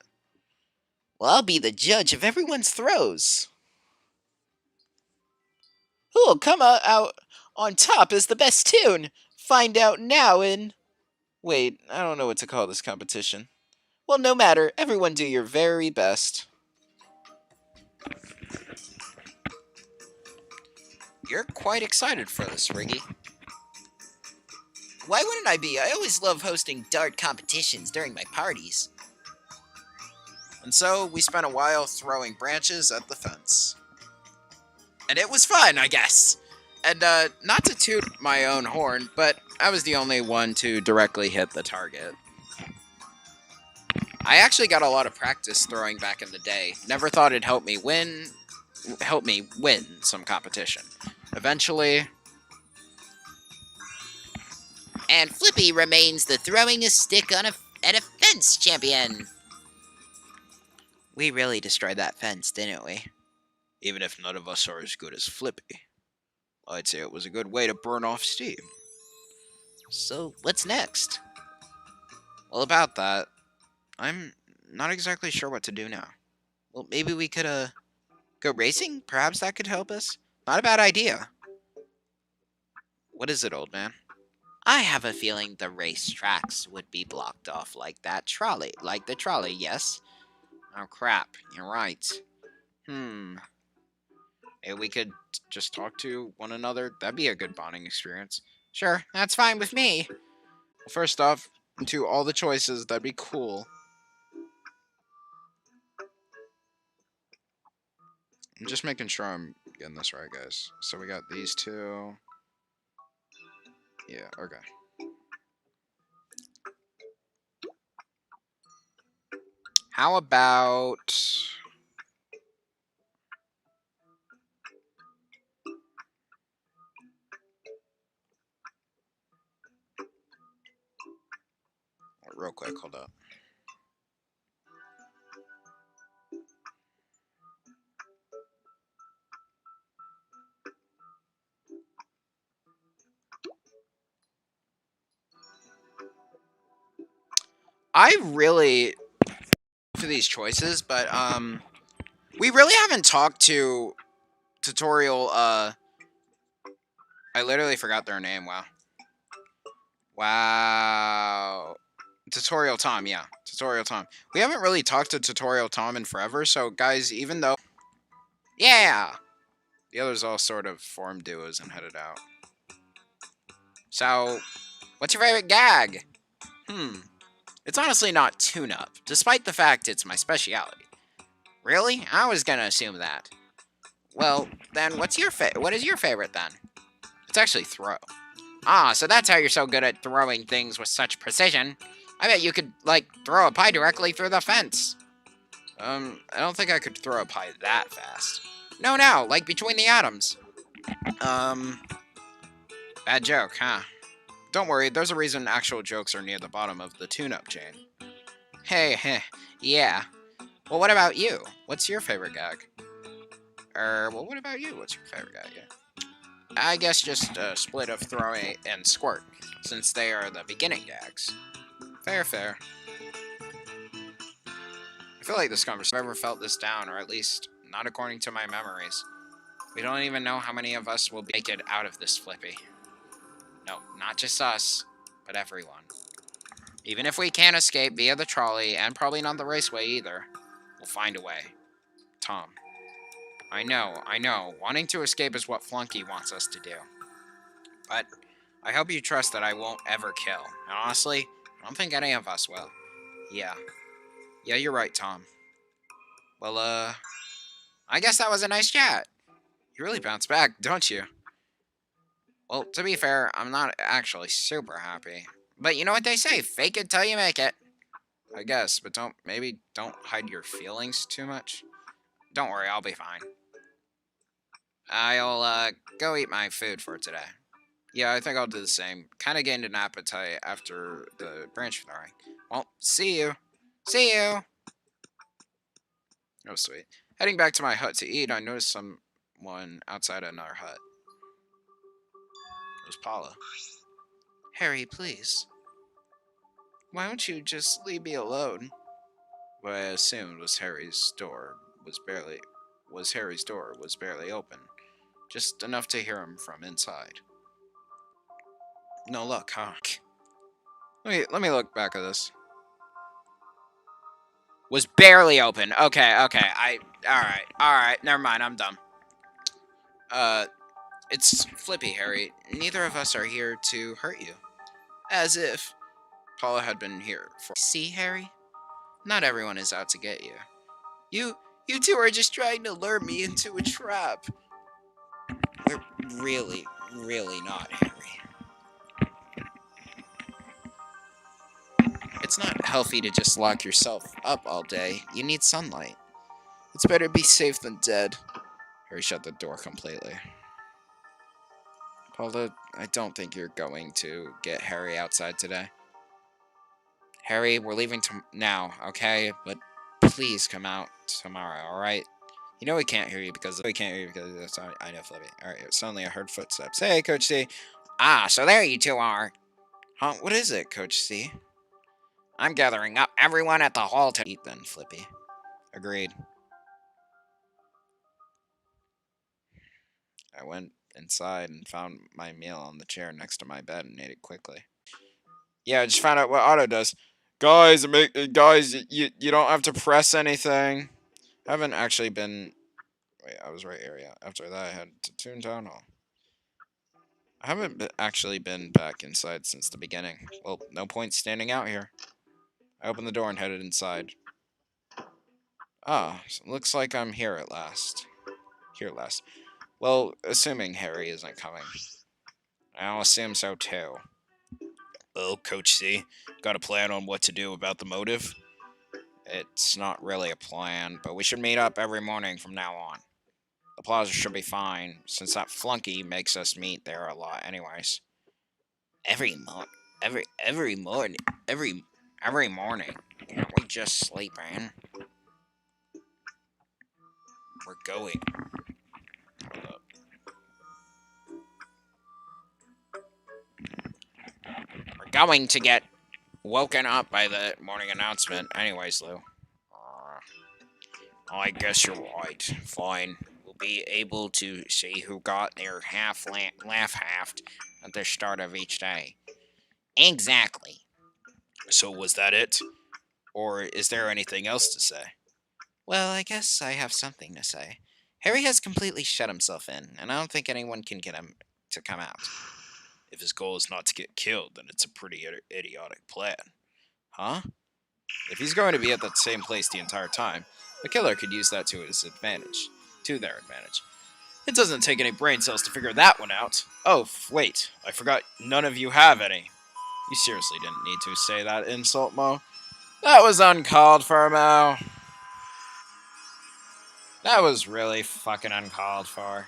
Well, I'll be the judge of everyone's throws. Who'll come out on top is the best tune? Find out now in... Wait, I don't know what to call this competition. Well, no matter. Everyone do your very best. You're quite excited for this, Riggy. Why wouldn't I be? I always love hosting dart competitions during my parties. And so we spent a while throwing branches at the fence. And it was fun, I guess. And not to toot my own horn, but I was the only one to directly hit the target. I actually got a lot of practice throwing back in the day. Never thought it'd help me win some competition. Eventually. And Flippy remains the throwing a stick at a fence champion. We really destroyed that fence, didn't we? Even if none of us are as good as Flippy, I'd say it was a good way to burn off steam. So, what's next? Well, about that, I'm not exactly sure what to do now. Well, maybe we could, go racing? Perhaps that could help us? Not a bad idea. What is it, old man? I have a feeling the race tracks would be blocked off like that trolley. Like the trolley, yes? Oh, crap. You're right. Maybe we could just talk to one another. That'd be a good bonding experience. Sure, that's fine with me. Well, first off, into all the choices, that'd be cool. I'm just making sure I'm getting this right, guys. So we got these two. Yeah, okay. How about... Real quick, hold up. I really for these choices, but we really haven't talked to tutorial I literally forgot their name. Wow. Tutorial Tom, yeah. Tutorial Tom. We haven't really talked to Tutorial Tom in forever, so guys, even though yeah, the others all sort of formed duos and headed out. So, what's your favorite gag? It's honestly not tune-up, despite the fact it's my specialty. Really? I was gonna assume that. Well, then what is your favorite then? It's actually throw. Ah, so that's how you're so good at throwing things with such precision. I bet you could, like, throw a pie directly through the fence. I don't think I could throw a pie that fast. No, like between the atoms. Bad joke, huh? Don't worry, there's a reason actual jokes are near the bottom of the tune-up chain. Hey, yeah. Well, what about you? What's your favorite gag? Well, what about you? What's your favorite gag? Yeah. I guess just a split of throwing and squirt, since they are the beginning gags. Fair. I feel like this conversation ever felt this down, or at least not according to my memories. We don't even know how many of us will make it out of this, Flippy. No, not just us, but everyone. Even if we can't escape via the trolley, and probably not the raceway either, we'll find a way. Tom. I know. Wanting to escape is what Flunky wants us to do. But I hope you trust that I won't ever kill. And honestly, I don't think any of us will. Yeah, you're right, Tom. Well, I guess that was a nice chat. You really bounce back, don't you? Well, to be fair, I'm not actually super happy. But you know what they say, fake it till you make it. I guess, but maybe don't hide your feelings too much. Don't worry, I'll be fine. I'll go eat my food for today. Yeah, I think I'll do the same. Kind of gained an appetite after the branch throwing. Well, see you. See you. Oh, sweet. Heading back to my hut to eat, I noticed someone outside another hut. It was Paula. Harry, please. Why don't you just leave me alone? What I assumed Harry's door was barely open, just enough to hear him from inside. No luck, huh? Let me look back at this. Was barely open. Okay. All right. Never mind. I'm dumb. Uh, it's Flippy, Harry. Neither of us are here to hurt you. As if Paula had been here for. See, Harry? Not everyone is out to get you. You, you two are just trying to lure me into a trap. We're really, really not, Harry. It's not healthy to just lock yourself up all day. You need sunlight. It's better be safe than dead. Harry shut the door completely. Paula, I don't think you're going to get Harry outside today. Harry, we're leaving now, okay? But please come out tomorrow, alright? You know we can't hear you because that's I know, Flippy. Alright, suddenly I heard footsteps. Hey, Coach C. Ah, so there you two are. Huh? What is it, Coach C? I'm gathering up everyone at the hall to eat then, Flippy. Agreed. I went inside and found my meal on the chair next to my bed and ate it quickly. Yeah, I just found out what auto does. Guys, you don't have to press anything. I haven't actually been. Wait, I was right here. Yeah. After that, I had to Toontown Hall. I haven't actually been back inside since the beginning. Well, no point standing out here. I opened the door and headed inside. Ah, so looks like I'm here at last. Here at last. Well, assuming Harry isn't coming. I'll assume so too. Well, Coach C, got a plan on what to do about the motive? It's not really a plan, but we should meet up every morning from now on. The plaza should be fine, since that flunky makes us meet there a lot anyways. Every morning, every morning. Can't we just sleep in? We're going. Hold up. We're going to get woken up by the morning announcement anyways, Lou. I guess you're right. Fine. We'll be able to see who got their laugh-halved at the start of each day. Exactly. So was that it? Or is there anything else to say? Well, I guess I have something to say. Harry has completely shut himself in, and I don't think anyone can get him to come out. If his goal is not to get killed, then it's a pretty idiotic plan. Huh? If he's going to be at that same place the entire time, the killer could use that to his advantage. To their advantage. It doesn't take any brain cells to figure that one out. Oh, wait. I forgot none of you have any. You seriously didn't need to say that insult, Mo. That was uncalled for, Mo. That was really fucking uncalled for.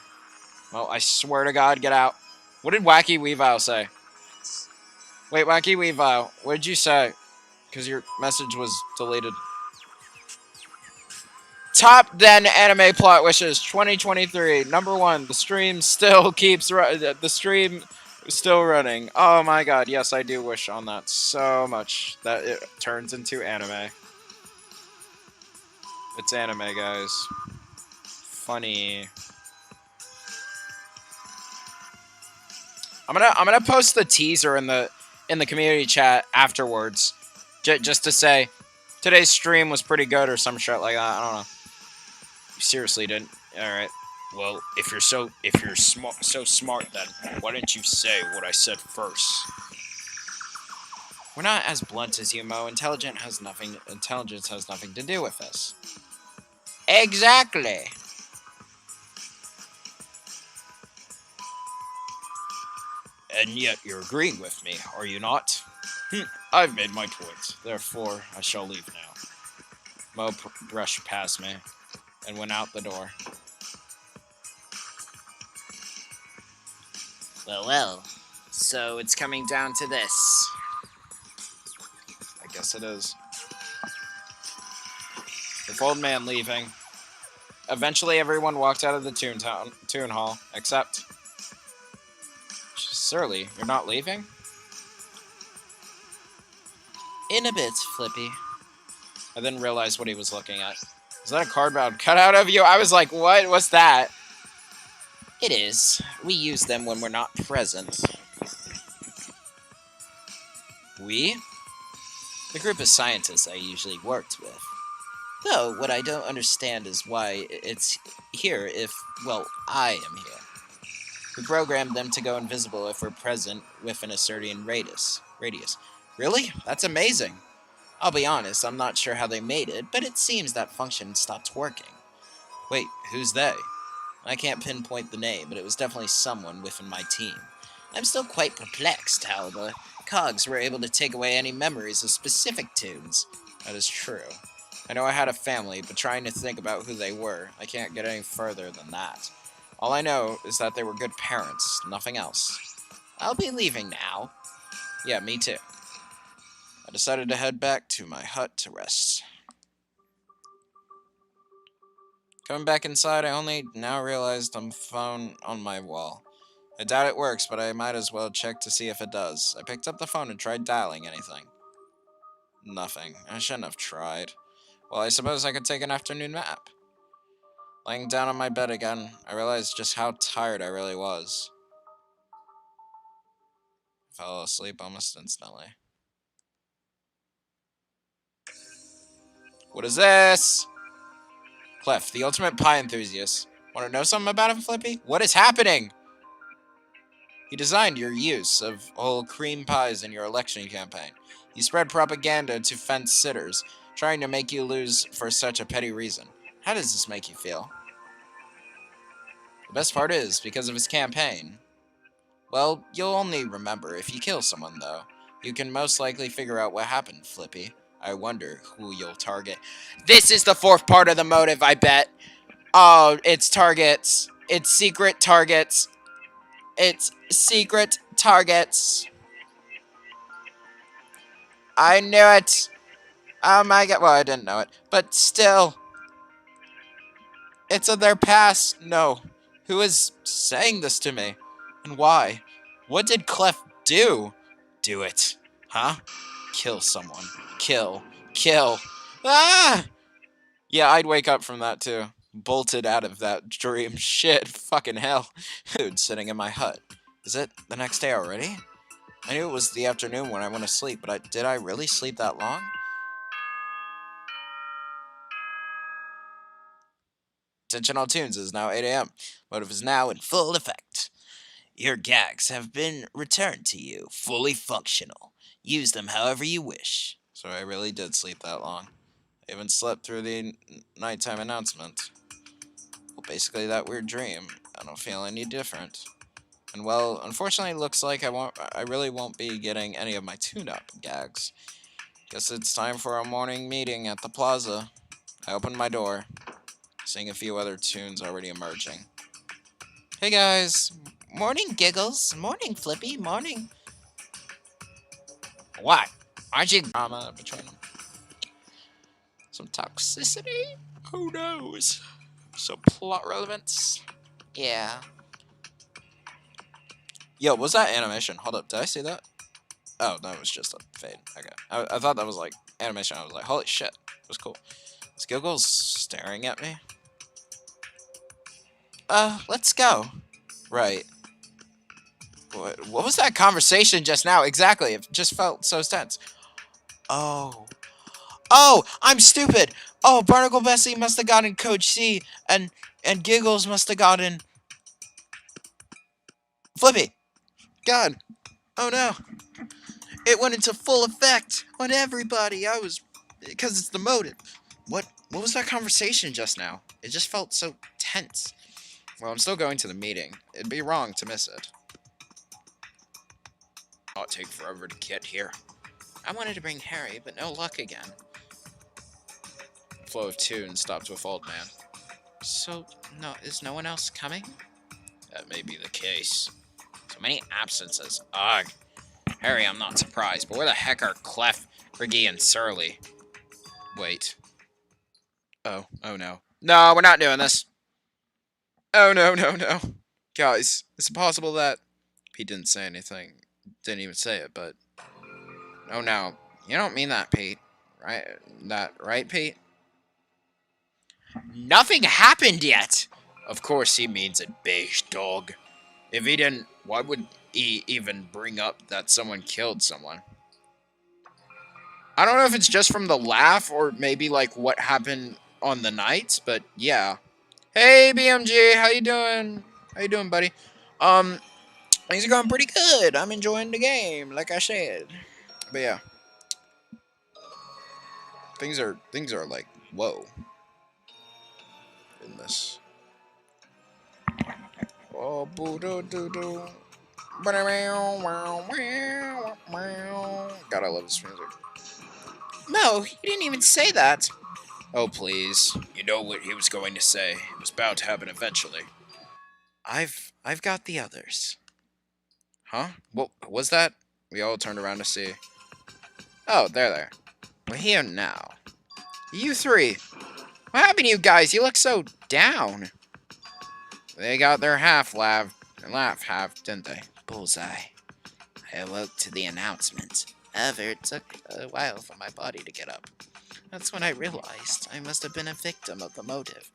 Well, I swear to God, get out. What did Wacky Weavile say? Wait, Wacky Weavile, what did you say? Because your message was deleted. Top 10 anime plot wishes 2023. Number 1, the stream still running. Oh my god, yes, I do wish on that so much that it turns into anime. It's anime, guys. Funny. I'm gonna post the teaser in the community chat afterwards, just to say today's stream was pretty good or some shit like that. I don't know. You seriously didn't. All right. Well, if you're so smart, then why didn't you say what I said first? We're not as blunt as you, Mo. Intelligence has nothing to do with this. Exactly. And yet you're agreeing with me, are you not? I've made my point. Therefore, I shall leave now. Mo brushed past me and went out the door. Well, well. So it's coming down to this. I guess it is. With old man leaving, eventually everyone walked out of the Toon Hall, except Surly. You're not leaving? In a bit, Flippy. I didn't realize what he was looking at. Is that a cardboard cutout of you? I was like, what? What's that? It is. We use them when we're not present. We? The group of scientists I usually worked with. Though, what I don't understand is why it's here if, well, I am here. We programmed them to go invisible if we're present within a certain radius. Really? That's amazing. I'll be honest, I'm not sure how they made it, but it seems that function stopped working. Wait, who's they? I can't pinpoint the name, but it was definitely someone within my team. I'm still quite perplexed how the cogs were able to take away any memories of specific tunes. That is true. I know I had a family, but trying to think about who they were, I can't get any further than that. All I know is that they were good parents, nothing else. I'll be leaving now. Yeah, me too. I decided to head back to my hut to rest. Coming back inside, I only now realized I'm phone on my wall. I doubt it works, but I might as well check to see if it does. I picked up the phone and tried dialing anything. Nothing. I shouldn't have tried. Well, I suppose I could take an afternoon nap. Lying down on my bed again, I realized just how tired I really was. I fell asleep almost instantly. What is this? Clef, the ultimate pie enthusiast. Want to know something about him, Flippy? What is happening? He designed your use of whole cream pies in your election campaign. He spread propaganda to fence sitters, trying to make you lose for such a petty reason. How does this make you feel? The best part is, because of his campaign. Well, you'll only remember if you kill someone, though. You can most likely figure out what happened, Flippy. I wonder who you'll target. This is the fourth part of the motive, I bet. Oh, it's targets. It's secret targets. It's secret targets. I knew it. Oh my god. Well, I didn't know it. But still. It's in their past. No. Who is saying this to me? And why? What did Clef do? Do it. Huh? Kill someone. Kill. Kill. Ah! Yeah, I'd wake up from that too. Bolted out of that dream. Shit. Fucking hell. Dude, sitting in my hut. Is it the next day already? I knew it was the afternoon when I went to sleep, but did I really sleep that long? Attention all tunes, it is now 8 a.m. Motive is now in full effect. Your gags have been returned to you, fully functional. Use them however you wish. So I really did sleep that long. I even slept through the nighttime announcement. Well, basically that weird dream. I don't feel any different. And well, unfortunately, it looks like I really won't be getting any of my tune-up gags. Guess it's time for a morning meeting at the plaza. I opened my door, seeing a few other tunes already emerging. Hey guys! Morning, Giggles. Morning, Flippy. Morning. What? Aren't you drama between them? Some toxicity? Who knows? Some plot relevance? Yeah. Yo, was that animation? Hold up, did I see that? Oh, that was just a fade. Okay. I thought that was like animation. I was like, holy shit. It was cool. Is Giggles staring at me? Let's go. Right. What was that conversation just now? Exactly. It just felt so tense. Oh. Oh, I'm stupid. Oh, Barnacle Bessie must have gotten Coach C, and Giggles must have gotten Flippy. God. Oh no. It went into full effect on everybody. Because it's the motive. What was that conversation just now? It just felt so tense. Well, I'm still going to the meeting. It'd be wrong to miss it. Not take forever to get here. I wanted to bring Harry, but no luck again. Flow of tune stopped with Old Man. So, no, is no one else coming? That may be the case. So many absences. Ugh. Harry, I'm not surprised, but where the heck are Clef, Riggy, and Surly? Wait. Oh no. No, we're not doing this. Oh no. Guys, is it possible that... He didn't say anything. Didn't even say it, but... Oh no. You don't mean that, Pete. Right? Right, Pete? Nothing happened yet! Of course he means it, beige dog. If he didn't, why would he even bring up that someone killed someone? I don't know if it's just from the laugh or maybe like what happened on the nights, but yeah. Hey BMG, how you doing? How you doing, buddy? Things are going pretty good. I'm enjoying the game, like I said. But yeah. Things are like whoa. In this. Oh boo doo doo doo. Gotta love this music. No, you didn't even say that. Oh, please. You know what he was going to say. It was bound to happen eventually. I've got the others. Huh? What was that? We all turned around to see. Oh, there. We're here now. You three. What happened to you guys? You look so down. They got their half half, didn't they? Bullseye. I awoke to the announcement. However, it took a while for my body to get up. That's when I realized I must have been a victim of the motive.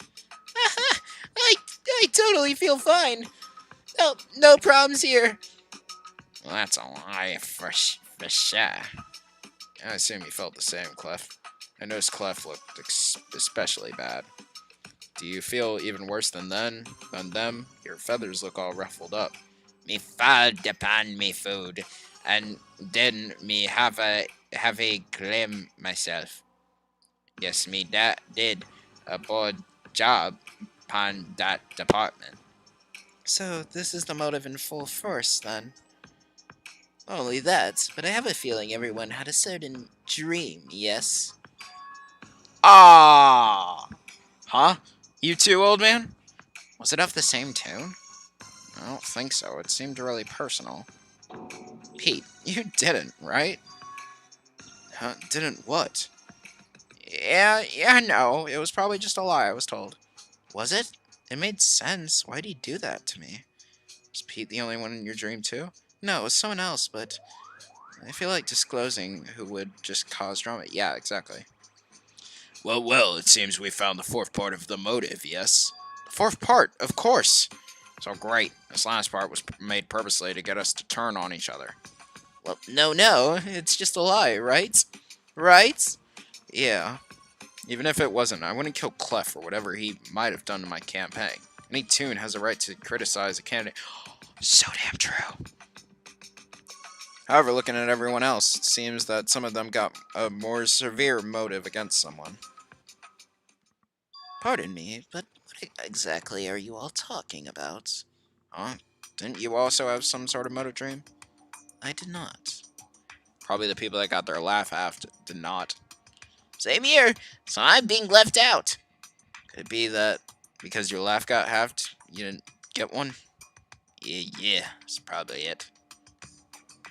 I totally feel fine. No problems here. Well, that's a lie for sure. I assume you felt the same, Clef. I noticed Clef looked especially bad. Do you feel even worse than them? Your feathers look all ruffled up. Me falled upon me food, and then me have a claim myself. Yes, me that did a poor job upon that department. So this is the motive in full force, then. Not only that, but I have a feeling everyone had a certain dream, yes? Ah! Huh? You too, old man? Was it of the same tune? I don't think so. It seemed really personal. Pete, you didn't, right? Huh? Didn't what? Yeah, no. It was probably just a lie, I was told. Was it? It made sense. Why'd he do that to me? Was Pete the only one in your dream, too? No, it was someone else, but I feel like disclosing who would just cause drama. Yeah, exactly. Well, it seems we found the fourth part of the motive, yes? The fourth part, of course! So great. This last part was made purposely to get us to turn on each other. Well, no, it's just a lie, right? Right? Yeah. Even if it wasn't, I wouldn't kill Clef for whatever he might have done to my campaign. Any Toon has a right to criticize a candidate. So damn true. However, looking at everyone else, it seems that some of them got a more severe motive against someone. Pardon me, but what exactly are you all talking about? Huh? Didn't you also have some sort of motive dream? I did not. Probably the people that got their laugh half did not. Same here, so I'm being left out. Could it be that because your laugh got halved, you didn't get one? Yeah, that's probably it.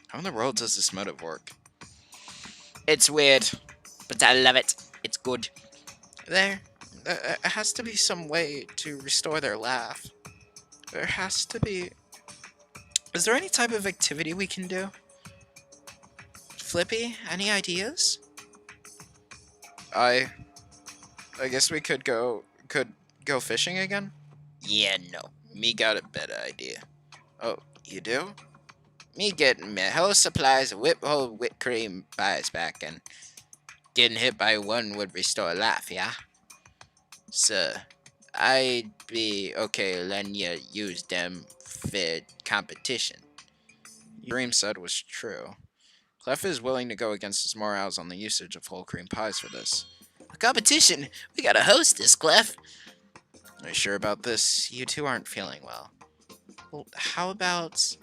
How in the world does this motive work? It's weird, but I love it. It's good. There has to be some way to restore their laugh. There has to be... Is there any type of activity we can do? Flippy, any ideas? I guess we could go fishing again? Yeah, no. Me got a better idea. Oh, you do? Me getting my whole supplies of whole whipped cream buys back, and getting hit by one would restore life, yeah? So, I'd be okay letting you use them for competition. Your dream said was true. Clef is willing to go against his morals on the usage of whole cream pies for this. A competition? We gotta host this, Clef. Are you sure about this? You two aren't feeling well. Well, how about,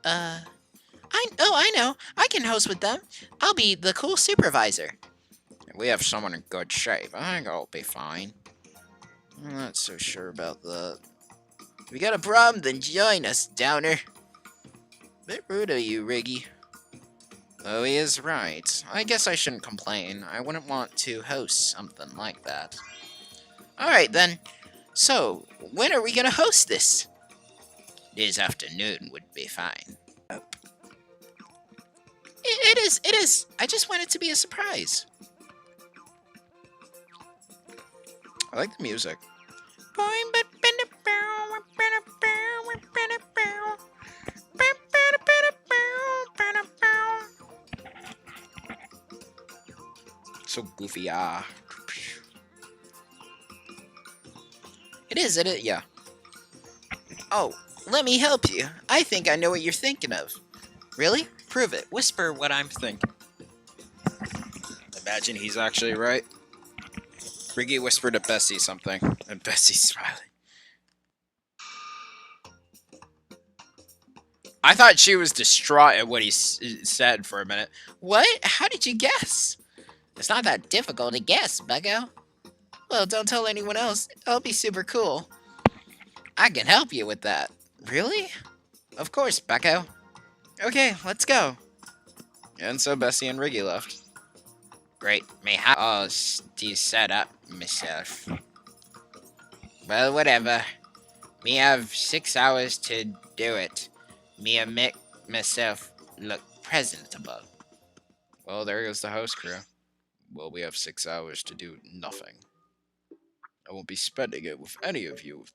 I I know. I can host with them. I'll be the cool supervisor. We have someone in good shape. I think I'll be fine. I'm not so sure about that. If you got a problem, then join us, Downer. Bit rude of you, Riggy. Oh, he is right. I guess I shouldn't complain. I wouldn't want to host something like that. Alright then. So, when are we gonna host this? This afternoon would be fine. It is. I just want it to be a surprise. I like the music. So goofy, It is, yeah. Oh, let me help you. I think I know what you're thinking of. Really? Prove it. Whisper what I'm thinking. Imagine he's actually right. Riggy whispered to Bessie something, and Bessie's smiling. I thought she was distraught at what he said for a minute. What? How did you guess? It's not that difficult to guess, Bucko. Well, don't tell anyone else. It'll be super cool. I can help you with that. Really? Of course, Bucko. Okay, let's go. And so Bessie and Riggy left. Great. Me how all to set up myself. Well, whatever. Me have 6 hours to do it. Me make myself look presentable. Well, there goes the host crew. Well, we have 6 hours to do nothing. I won't be spending it with any of you.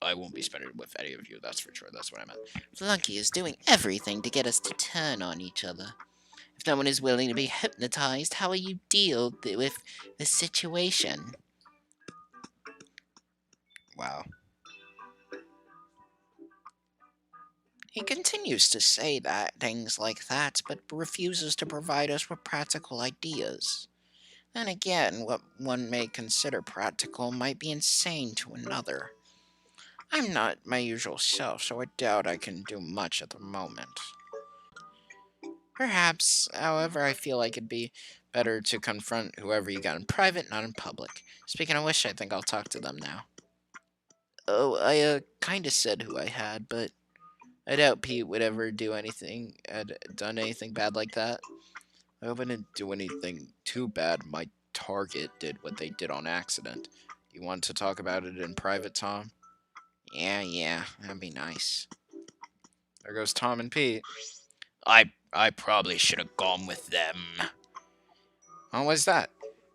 I won't be spending it with any of you, that's for sure. That's what I meant. Flunky is doing everything to get us to turn on each other. If no one is willing to be hypnotized, how will you deal with the situation? Wow. He continues to say things like that, but refuses to provide us with practical ideas. Then again, what one may consider practical might be insane to another. I'm not my usual self, so I doubt I can do much at the moment. Perhaps, however, I feel like it'd be better to confront whoever you got in private, not in public. Speaking of which, I think I'll talk to them now. Oh, I kinda said who I had, but I doubt Pete would ever do anything, had done anything bad like that. I hope I didn't do anything too bad. My target did what they did on accident. You want to talk about it in private, Tom? Yeah, that'd be nice. There goes Tom and Pete. I probably should have gone with them. Oh, what's that?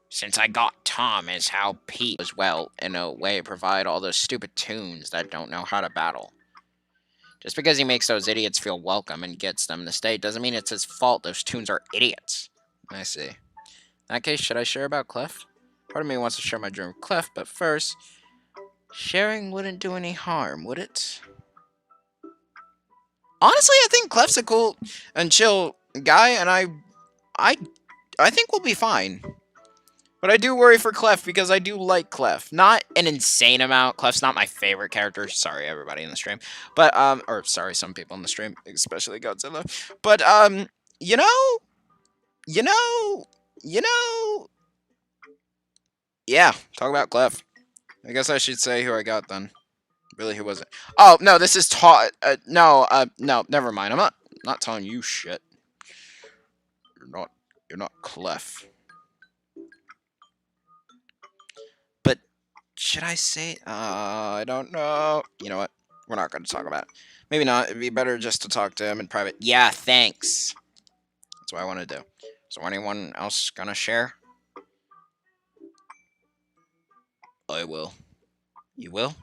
Since I got Tom is how Pete as well, in a way, provide all those stupid toons that don't know how to battle. Just because he makes those idiots feel welcome and gets them to stay doesn't mean it's his fault those toons are idiots. I see. In that case, should I share about Clef? Part of me wants to share my dream with Clef, but first, sharing wouldn't do any harm, would it? Honestly, I think Clef's a cool and chill guy, and I think we'll be fine. But I do worry for Clef because I do like Clef. Not an insane amount. Clef's not my favorite character. Sorry, everybody in the stream. But, or sorry, some people in the stream, especially Godzilla. But, you know, yeah, talk about Clef. I guess I should say who I got then. Really, who was it? Oh, no, this is no, never mind. I'm not telling you shit. You're not Clef. But should I say? I don't know. You know what? We're not going to talk about it. Maybe not. It'd be better just to talk to him in private. Yeah, thanks. That's what I want to do. So anyone else gonna share? I will. You will?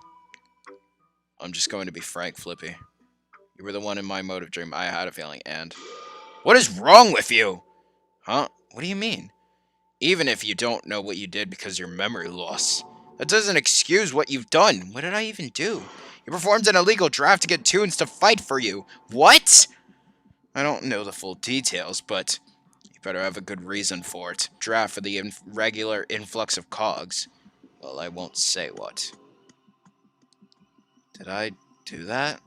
I'm just going to be frank, Flippy. You were the one in my motive dream. I had a feeling, and... What is wrong with you? Huh? What do you mean? Even if you don't know what you did because your memory loss, that doesn't excuse what you've done. What did I even do? You performed an illegal draft to get Toons to fight for you. What? I don't know the full details, but you better have a good reason for it. Draft for the regular influx of cogs. Well, I won't say what. Did I do that?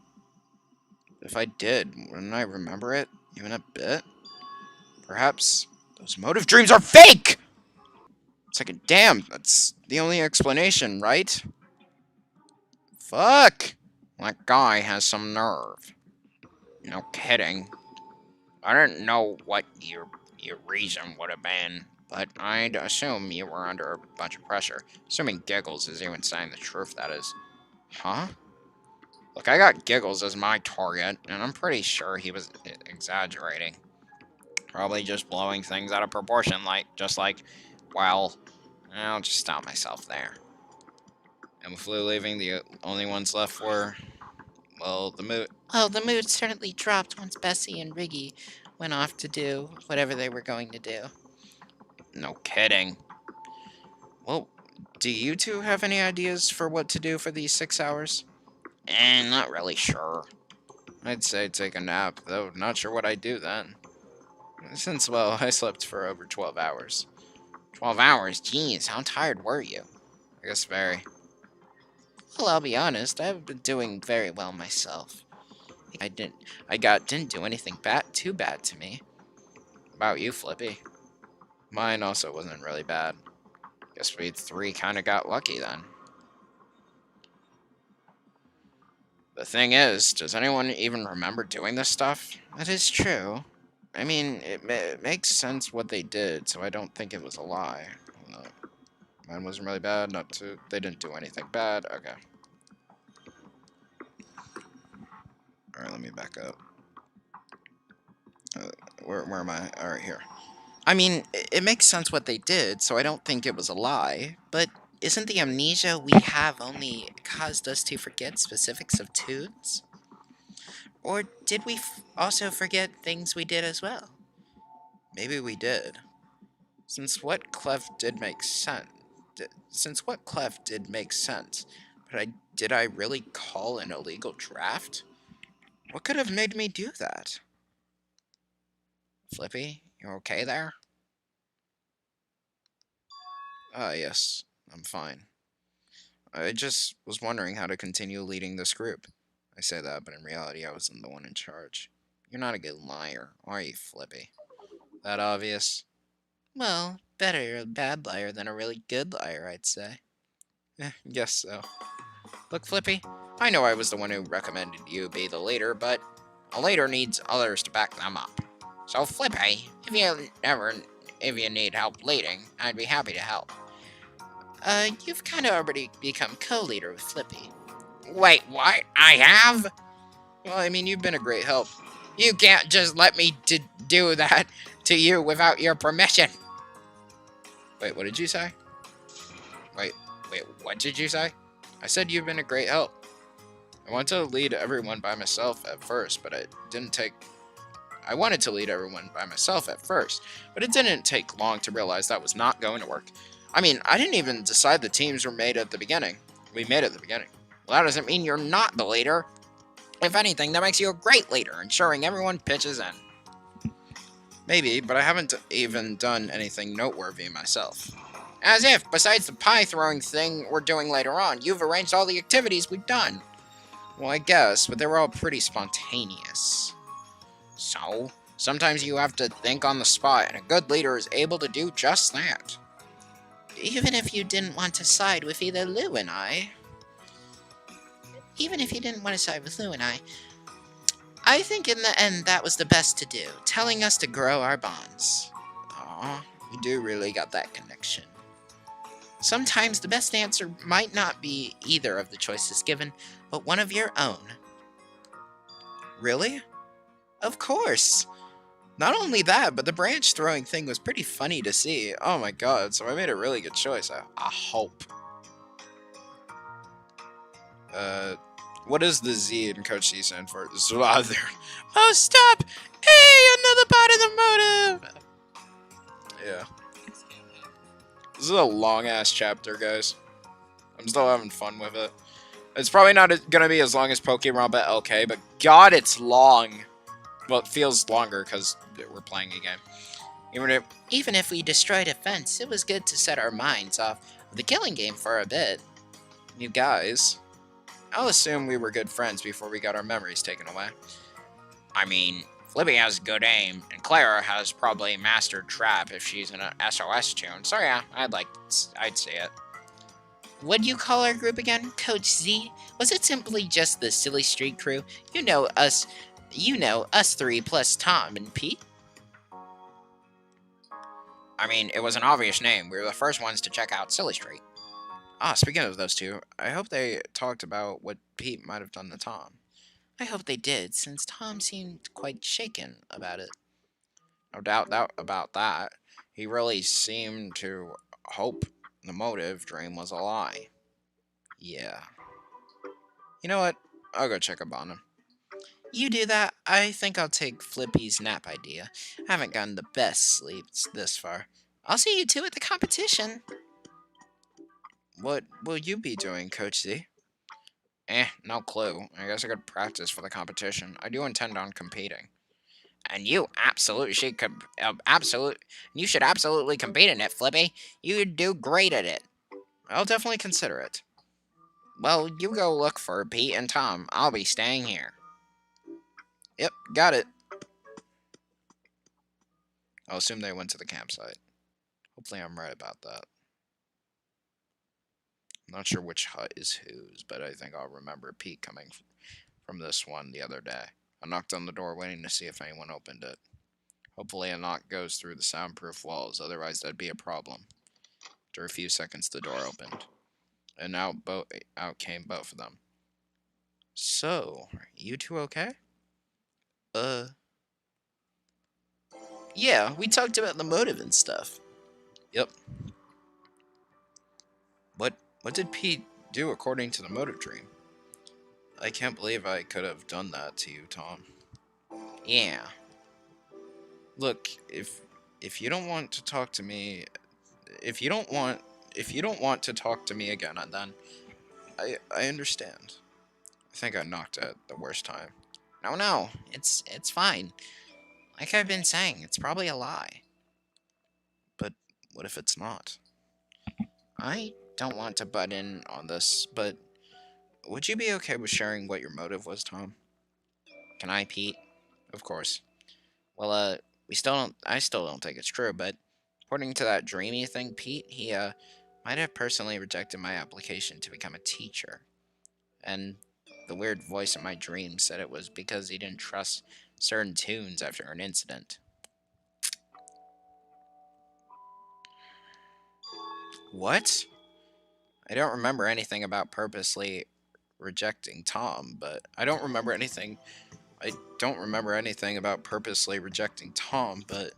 If I did, wouldn't I remember it? Even a bit? Perhaps those motive dreams are fake! Second, damn, that's the only explanation, right? Fuck! That guy has some nerve. No kidding. I didn't know what your reason would have been, but I'd assume you were under a bunch of pressure. Assuming Giggles is even saying the truth, that is. Huh? Look, I got Giggles as my target, and I'm pretty sure he was exaggerating. Probably just blowing things out of proportion, well, I'll just stop myself there. And with Lou leaving, the only ones left were, well, the mood. Well, the mood certainly dropped once Bessie and Riggy went off to do whatever they were going to do. No kidding. Well, do you two have any ideas for what to do for these 6 hours? Not really sure. I'd say take a nap, though not sure what I'd do then. Since, well, I slept for over 12 hours. 12 hours? Jeez, how tired were you? I guess very. Well, I'll be honest, I've been doing very well myself. Didn't do anything too bad to me. About you, Flippy? Mine also wasn't really bad. Guess we three kind of got lucky then. The thing is, does anyone even remember doing this stuff? That is true. I mean, it makes sense what they did, so I don't think it was a lie. No, mine wasn't really bad. They didn't do anything bad. Okay. All right, let me back up. Where am I? All right, here. I mean, it makes sense what they did, so I don't think it was a lie. But isn't the amnesia we have only caused us to forget specifics of tunes? Or did we also forget things we did as well? Maybe we did. Since what Clef did make sense. But did I really call an illegal draft? What could have made me do that? Flippy, you okay there? Ah, yes, I'm fine. I just was wondering how to continue leading this group. I say that, but in reality, I wasn't the one in charge. You're not a good liar, are you, Flippy? That obvious? Well, better a bad liar than a really good liar, I'd say. Guess so. Look, Flippy, I know I was the one who recommended you be the leader, but a leader needs others to back them up. So, Flippy, if you need help leading, I'd be happy to help. You've kind of already become co-leader with Flippy. Wait, what? I have? Well, I mean, you've been a great help. You can't just let me do that to you without your permission. Wait, what did you say? Wait, what did you say? I said you've been a great help. I wanted to lead everyone by myself at first, but it didn't take... I wanted to lead everyone by myself at first, but it didn't take long to realize that was not going to work. I mean, I didn't even decide the teams were made at the beginning. We made at the beginning. Well, that doesn't mean you're not the leader. If anything, that makes you a great leader, ensuring everyone pitches in. Maybe, but I haven't even done anything noteworthy myself. As if, besides the pie-throwing thing we're doing later on, you've arranged all the activities we've done. Well, I guess, but they were all pretty spontaneous. So, sometimes you have to think on the spot, and a good leader is able to do just that. Even if you didn't want to side with either Lou and I... I think in the end that was the best to do, telling us to grow our bonds. Aw, you do really got that connection. Sometimes the best answer might not be either of the choices given, but one of your own. Really? Of course! Not only that, but the branch throwing thing was pretty funny to see. Oh my god, so I made a really good choice, I hope. What does the Z in Coach C stand for? Zlather. Oh, stop! Hey, another part of the motive! Yeah. This is a long-ass chapter, guys. I'm still having fun with it. It's probably not gonna be as long as Toontownronpa LK, but god, it's long. Well, it feels longer because we're playing a game. Even if we destroyed a fence, it was good to set our minds off of the killing game for a bit. You guys, I'll assume we were good friends before we got our memories taken away. I mean, Flippy has good aim, and Clara has probably mastered trap if she's in an SOS tune. So yeah, I'd say it. What do you call our group again, Coach Z? Was it simply just the silly street crew? You know us three plus Tom and Pete. I mean, it was an obvious name. We were the first ones to check out Silly Street. Ah, speaking of those two, I hope they talked about what Pete might have done to Tom. I hope they did, since Tom seemed quite shaken about it. No doubt about that. He really seemed to hope the motive dream was a lie. Yeah. You know what? I'll go check up on him. You do that. I think I'll take Flippy's nap idea. I haven't gotten the best sleep this far. I'll see you two at the competition. What will you be doing, Coach Z? No clue. I guess I could practice for the competition. I do intend on competing. And you absolutely should you should absolutely compete in it, Flippy. You'd do great at it. I'll definitely consider it. Well, you go look for Pete and Tom. I'll be staying here. Yep, got it. I'll assume they went to the campsite. Hopefully I'm right about that. I'm not sure which hut is whose, but I think I'll remember Pete coming from this one the other day. I knocked on the door waiting to see if anyone opened it. Hopefully a knock goes through the soundproof walls, otherwise that'd be a problem. After a few seconds the door opened, and out came both of them. So, you two okay? Yeah, we talked about the motive and stuff. Yep. What did Pete do according to the motive dream? I can't believe I could have done that to you, Tom. Yeah. Look, if you don't want to talk to me, if you don't want to talk to me again, then I understand. I think I knocked at the worst time. No, it's fine. Like I've been saying, it's probably a lie. But what if it's not? I don't want to butt in on this, but would you be okay with sharing what your motive was, Tom? Can I, Pete? Of course. Well, I still don't think it's true, but according to that dreamy thing, Pete, he, might have personally rejected my application to become a teacher. And the weird voice in my dream said it was because he didn't trust certain tunes after an incident. What? I don't remember anything about purposely rejecting Tom, but I don't remember anything about purposely rejecting Tom, but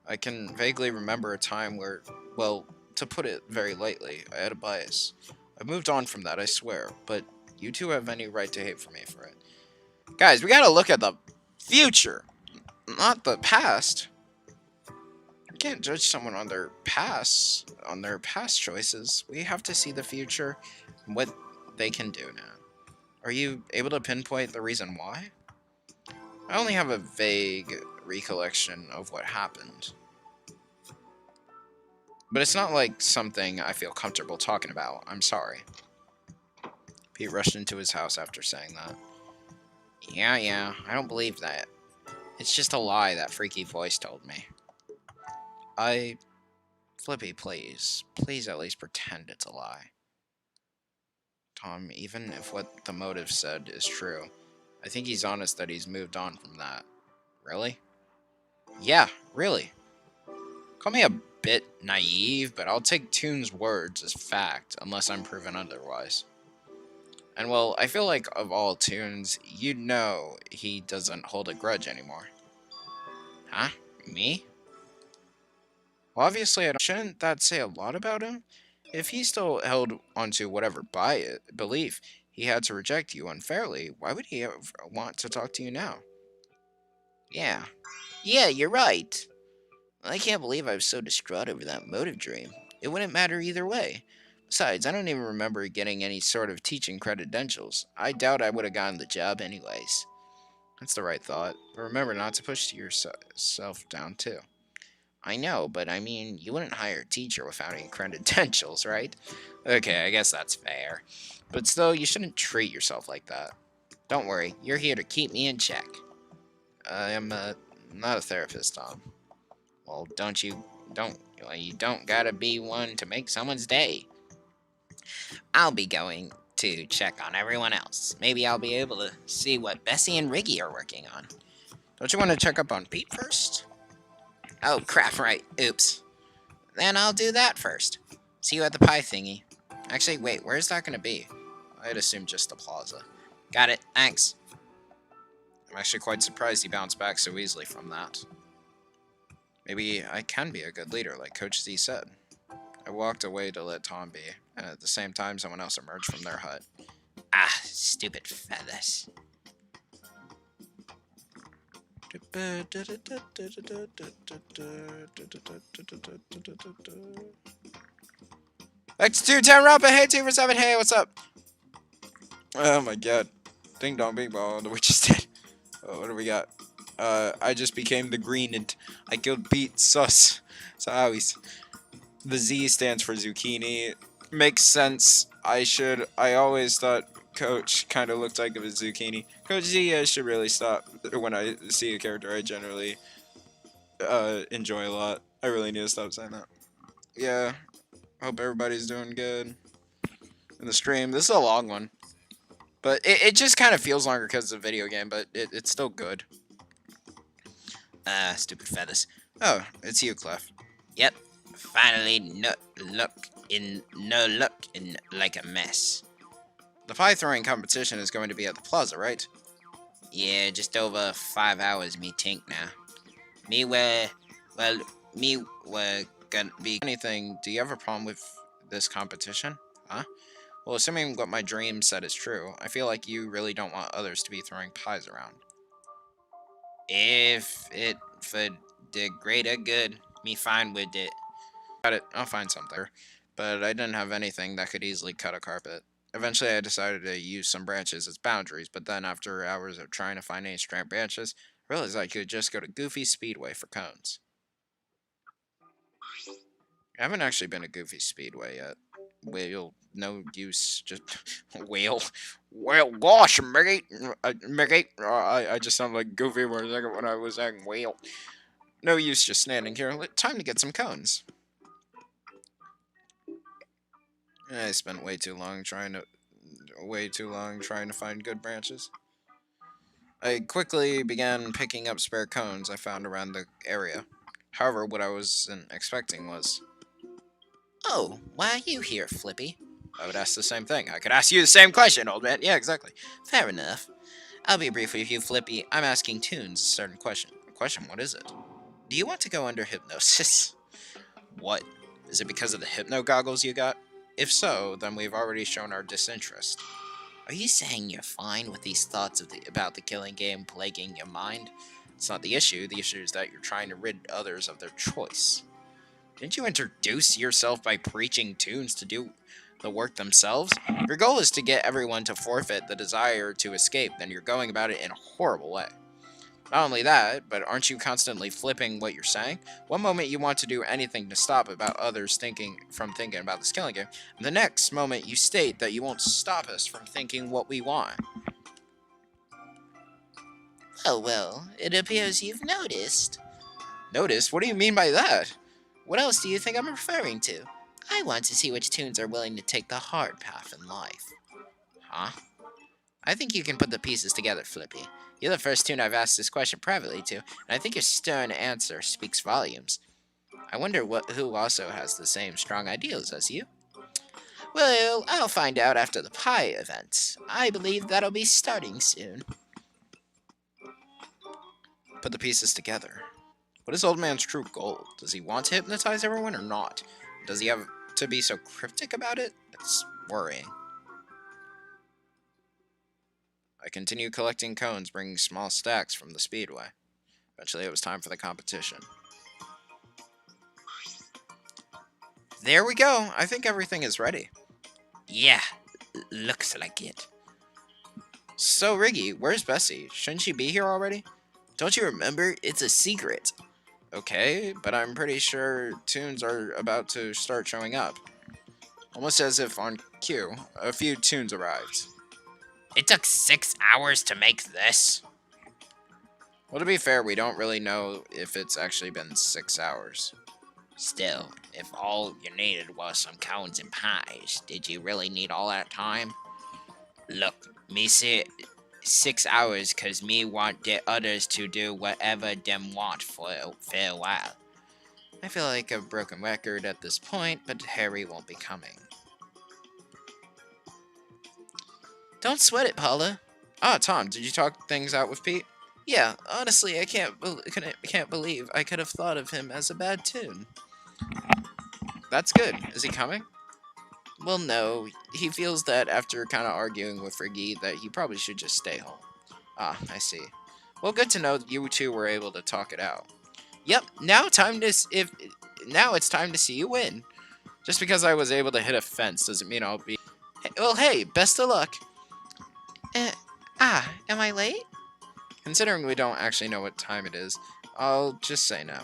I can vaguely remember a time where, well, to put it very lightly, I had a bias. I've moved on from that, I swear, but you two have any right to hate for me for it. Guys, we gotta look at the future, not the past. You can't judge someone on their past choices. We have to see the future and what they can do now. Are you able to pinpoint the reason why? I only have a vague recollection of what happened. But it's not like something I feel comfortable talking about. I'm sorry. Pete rushed into his house after saying that. Yeah, I don't believe that. It's just a lie that freaky voice told me. Flippy, please. Please at least pretend it's a lie. Tom, even if what the motive said is true, I think he's honest that he's moved on from that. Really? Yeah, really. Call me a bit naive, but I'll take Toon's words as fact unless I'm proven otherwise. And well, I feel like of all Toons, you'd know he doesn't hold a grudge anymore. Huh? Me? Well, obviously, shouldn't that say a lot about him? If he still held onto whatever belief he had to reject you unfairly, why would he ever want to talk to you now? Yeah. Yeah, you're right. I can't believe I was so distraught over that motive dream. It wouldn't matter either way. Besides, I don't even remember getting any sort of teaching credentials. I doubt I would have gotten the job anyways. That's the right thought. But remember not to push yourself down too. I know, but I mean, you wouldn't hire a teacher without any credentials, right? Okay, I guess that's fair. But still, you shouldn't treat yourself like that. Don't worry, you're here to keep me in check. I am not a therapist, Tom. Well, you don't gotta be one to make someone's day. I'll be going to check on everyone else. Maybe I'll be able to see what Bessie and Riggy are working on. Don't you want to check up on Pete first? Oh, crap, right. Oops. Then I'll do that first. See you at the pie thingy. Actually, wait, where's that gonna be? I'd assume just the plaza. Got it, thanks. I'm actually quite surprised he bounced back so easily from that. Maybe I can be a good leader, like Coach Z said. I walked away to let Tom be, and at the same time someone else emerged from their hut. Ah, stupid feathers. Back to Toontownronpa. Hey, 247. Hey, what's up? Oh my god. Ding dong, bing bong. The witch is dead. Oh, what do we got? I just became the green and I killed Pete. Sus. So the Z stands for zucchini. Makes sense. I always thought Coach kind of looked like a zucchini. Coach Z should really stop when I see a character I generally enjoy a lot. I really need to stop saying that. Yeah. Hope everybody's doing good in the stream. This is a long one. But it just kind of feels longer because it's a video game, but it's still good. Stupid feathers. Oh, it's you, Clef. Yep. Finally, no luck in like a mess. The pie throwing competition is going to be at the plaza, right? Yeah, just over 5 hours, me think now. Me were gonna be anything. Do you have a problem with this competition? Huh? Well, assuming what my dream said is true, I feel like you really don't want others to be throwing pies around. If it for the greater good, me fine with it. Got it, I'll find something. But I didn't have anything that could easily cut a carpet. Eventually, I decided to use some branches as boundaries, but then after hours of trying to find any straight branches, I realized I could just go to Goofy Speedway for cones. I haven't actually been to Goofy Speedway yet. Whale, no use, just whale. Well, gosh, mate, I just sound like Goofy for a second when I was saying whale. No use just standing here. Time to get some cones. I spent way too long trying to find good branches. I quickly began picking up spare cones I found around the area. However, what I wasn't expecting was, oh, why are you here, Flippy? I would ask the same thing. I could ask you the same question, old man. Yeah, exactly. Fair enough. I'll be brief with you, Flippy. I'm asking Toons a certain question. Question, what is it? Do you want to go under hypnosis? What? Is it because of the hypno goggles you got? If so, then we've already shown our disinterest. Are you saying you're fine with these thoughts about the killing game plaguing your mind? It's not the issue. The issue is that you're trying to rid others of their choice. Didn't you introduce yourself by preaching Toons to do the work themselves? If your goal is to get everyone to forfeit the desire to escape, then you're going about it in a horrible way. Not only that, but aren't you constantly flipping what you're saying? One moment you want to do anything to stop about others thinking about this killing game, and the next moment you state that you won't stop us from thinking what we want. Oh well, it appears you've noticed. Noticed? What do you mean by that? What else do you think I'm referring to? I want to see which Toons are willing to take the hard path in life. Huh? I think you can put the pieces together, Flippy. You're the first Toon I've asked this question privately to, and I think your stern answer speaks volumes. I wonder who also has the same strong ideals as you. Well, I'll find out after the pie event. I believe that'll be starting soon. Put the pieces together. What is Old Man's true goal? Does he want to hypnotize everyone or not? Does he have to be so cryptic about it? It's worrying. I continued collecting cones, bringing small stacks from the speedway. Eventually, it was time for the competition. There we go. I think everything is ready. Yeah, looks like it. So, Riggy, where's Bessie? Shouldn't she be here already? Don't you remember? It's a secret. Okay, but I'm pretty sure Toons are about to start showing up. Almost as if on cue, a few Toons arrived. It took 6 hours to make this? Well, to be fair, we don't really know if it's actually been 6 hours. Still, if all you needed was some cones and pies, did you really need all that time? Look, me say 6 hours cause me want the others to do whatever them want for a fair while. I feel like a broken record at this point, but Harry won't be coming. Don't sweat it, Paula. Ah, Tom, did you talk things out with Pete? Yeah, honestly, I can't believe I could have thought of him as a bad tune. That's good. Is he coming? Well, no. He feels that after kind of arguing with Friggy that he probably should just stay home. Ah, I see. Well, good to know that you two were able to talk it out. Yep. Now now it's time to see you win. Just because I was able to hit a fence doesn't mean I'll be. Well, hey, best of luck. Am I late? Considering we don't actually know what time it is, I'll just say no.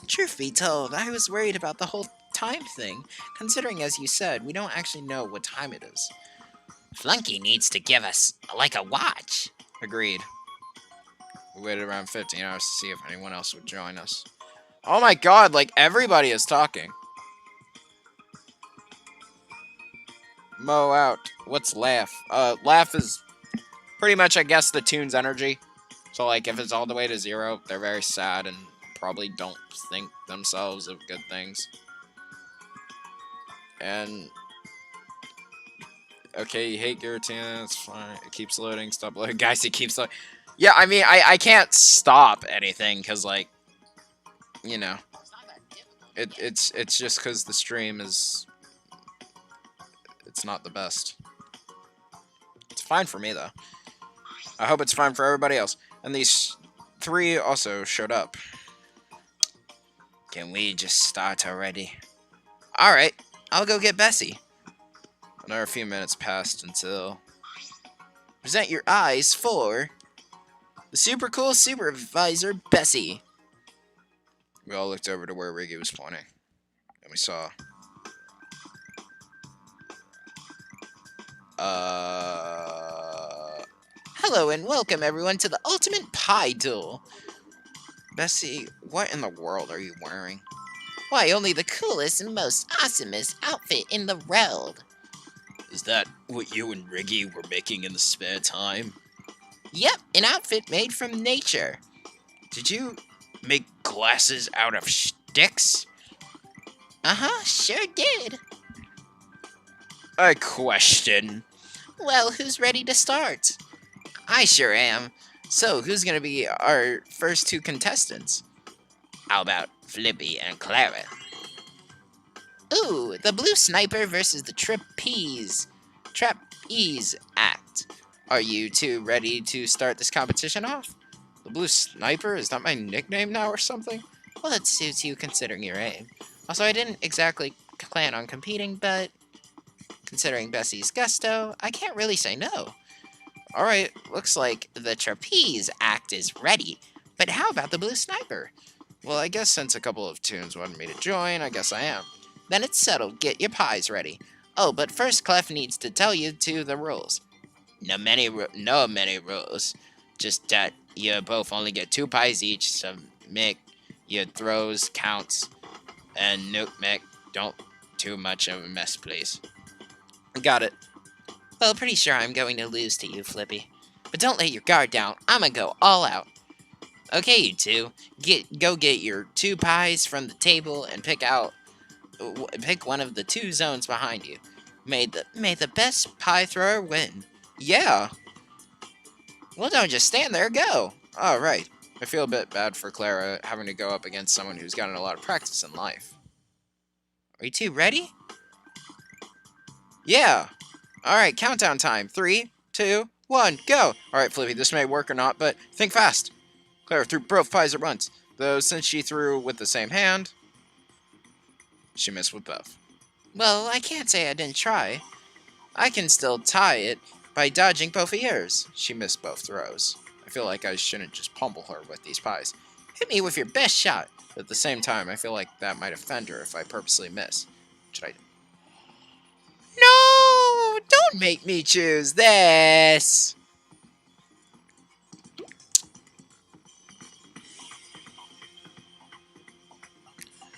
Truth be told, I was worried about the whole time thing, considering, as you said, we don't actually know what time it is. Flunky needs to give us, like, a watch. Agreed. We waited around 15 hours to see if anyone else would join us. Oh my god, like, everybody is talking. Mow out. What's laugh? Laugh is pretty much, I guess, the tune's energy. So, like, if it's all the way to 0, they're very sad and probably don't think themselves of good things. And okay, you hate Giratina, it's fine. It keeps loading, stop loading. Guys, it keeps loading. Yeah, I mean, I can't stop anything, because, like, you know, it's just because the stream is, it's not the best. It's fine for me, though. I hope it's fine for everybody else. And these 3 also showed up. Can we just start already? Alright, I'll go get Bessie. Another few minutes passed until... Present your eyes for... the super cool supervisor, Bessie. We all looked over to where Riggy was pointing. And we saw... Hello and welcome everyone to the Ultimate Pie Duel. Bessie, what in the world are you wearing? Why, only the coolest and most awesomest outfit in the world. Is that what you and Riggy were making in the spare time? Yep, an outfit made from nature. Did you make glasses out of sticks? Uh-huh, sure did. A question. Well, who's ready to start? I sure am. So, who's gonna be our first 2 contestants? How about Flippy and Clara? Ooh, the blue sniper versus the trapeze act. Are you 2 ready to start this competition off? The blue sniper? Is that my nickname now or something? Well, it suits you considering your aim. Also, I didn't exactly plan on competing, but considering Bessie's gusto, I can't really say no. Alright. Looks like the trapeze act is ready, but how about the blue sniper? Well, I guess since a couple of tunes wanted me to join, I guess I am. Then it's settled. Get your pies ready. Oh, but first Clef needs to tell you the rules. No many rules. Just that you both only get 2 pies each, so make your throws counts, and Mick, don't too much of a mess, please. Got it. Well, pretty sure I'm going to lose to you, Flippy. But don't let your guard down. I'm gonna go all out. Okay, you 2. Go get your 2 pies from the table and pick one of the 2 zones behind you. May the best pie thrower win. Yeah. Well, don't just stand there. Go. Oh, right. I feel a bit bad for Clara having to go up against someone who's gotten a lot of practice in life. Are you 2 ready? Yeah. Alright, countdown time. 3, 2, 1, go! Alright, Flippy, this may work or not, but think fast. Clara threw both pies at once, though since she threw with the same hand, she missed with both. Well, I can't say I didn't try. I can still tie it by dodging both of yours. She missed both throws. I feel like I shouldn't just pummel her with these pies. Hit me with your best shot. But at the same time, I feel like that might offend her if I purposely miss. Should I... No! Don't make me choose this!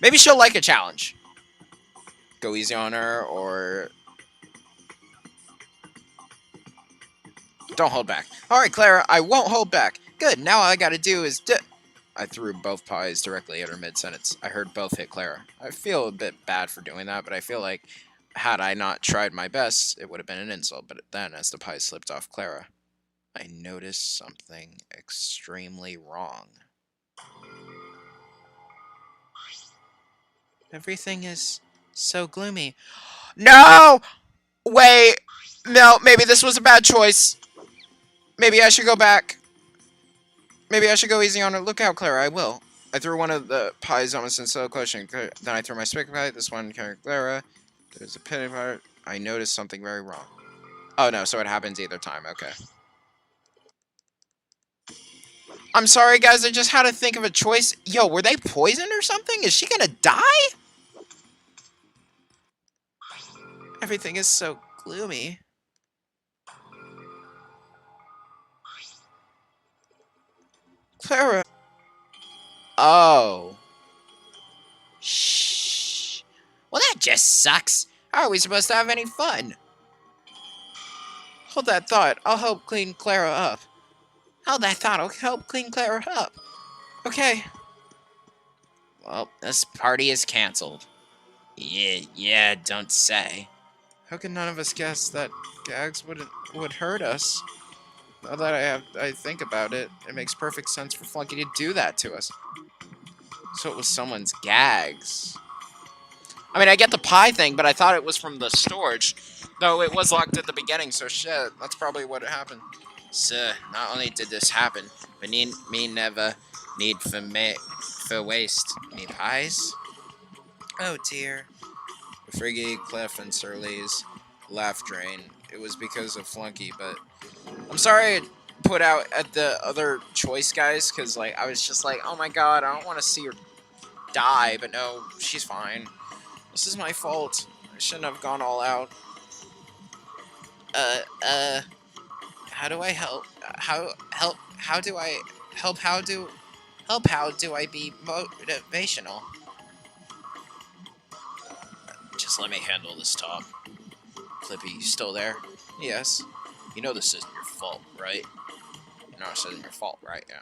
Maybe she'll like a challenge. Go easy on her, or don't hold back. Alright, Clara, I won't hold back. Good, now all I gotta do is I threw both pies directly at her mid-sentence. I heard both hit Clara. I feel a bit bad for doing that, but I feel like had I not tried my best, it would have been an insult. But then, as the pie slipped off Clara, I noticed something extremely wrong. Everything is so gloomy. No! Wait! No, maybe this was a bad choice. Maybe I should go back. Maybe I should go easy on her. Look out, Clara, I will. I threw one of the pies almost in slow motion. Then I threw my spigot pie. This one carried Clara. There's a penny part. I noticed something very wrong. Oh no, so it happens either time. Okay. I'm sorry, guys. I just had to think of a choice. Yo, were they poisoned or something? Is she gonna die? Everything is so gloomy. Clara. Oh. Shh. Well, that just sucks. How are we supposed to have any fun? Hold that thought. I'll help clean Clara up. Hold that thought. I'll help clean Clara up. Okay. Well, this party is canceled. Yeah, don't say. How could none of us guess that gags would hurt us? Now that I think about it, it makes perfect sense for Flunky to do that to us. So it was someone's gags. I mean, I get the pie thing, but I thought it was from the storage. Though it was locked at the beginning, so shit, that's probably what happened. Sir, not only did this happen, but me never need for waste. Me pies? Oh dear. Friggy, Cliff, and Surly's laugh drain. It was because of Flunky, but I'm sorry I put out at the other choice guys, because like I was just like, oh my god, I don't want to see her die, but no, she's fine. This is my fault. I shouldn't have gone all out. How do I help? How do I help? How do I be motivational? Just let me handle this, Tom. Flippy, you still there? Yes. You know this isn't your fault, right? No, this isn't your fault, right? Yeah.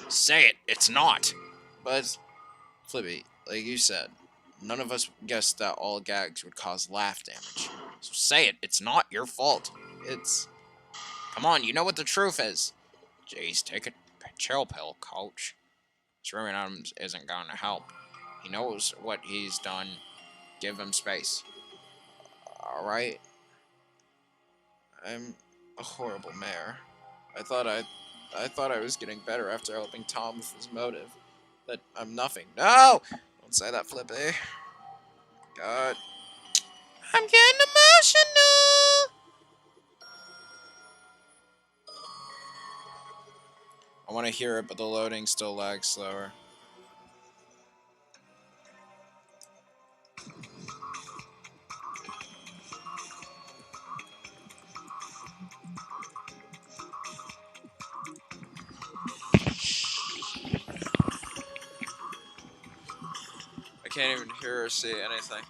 Say it, it's not. But, Flippy, like you said, none of us guessed that all gags would cause laugh damage. So say it, it's not your fault. It's... Come on, you know what the truth is. Jeez, take a chill pill, coach. Screaming at him isn't going to help. He knows what he's done. Give him space. Alright. I'm a horrible mayor. I thought I was getting better after helping Tom with his motive. But I'm nothing. No! Don't say that, Flippy. God. I'm getting emotional! I want to hear it, but the loading still lags slower. I can't even hear or see anything.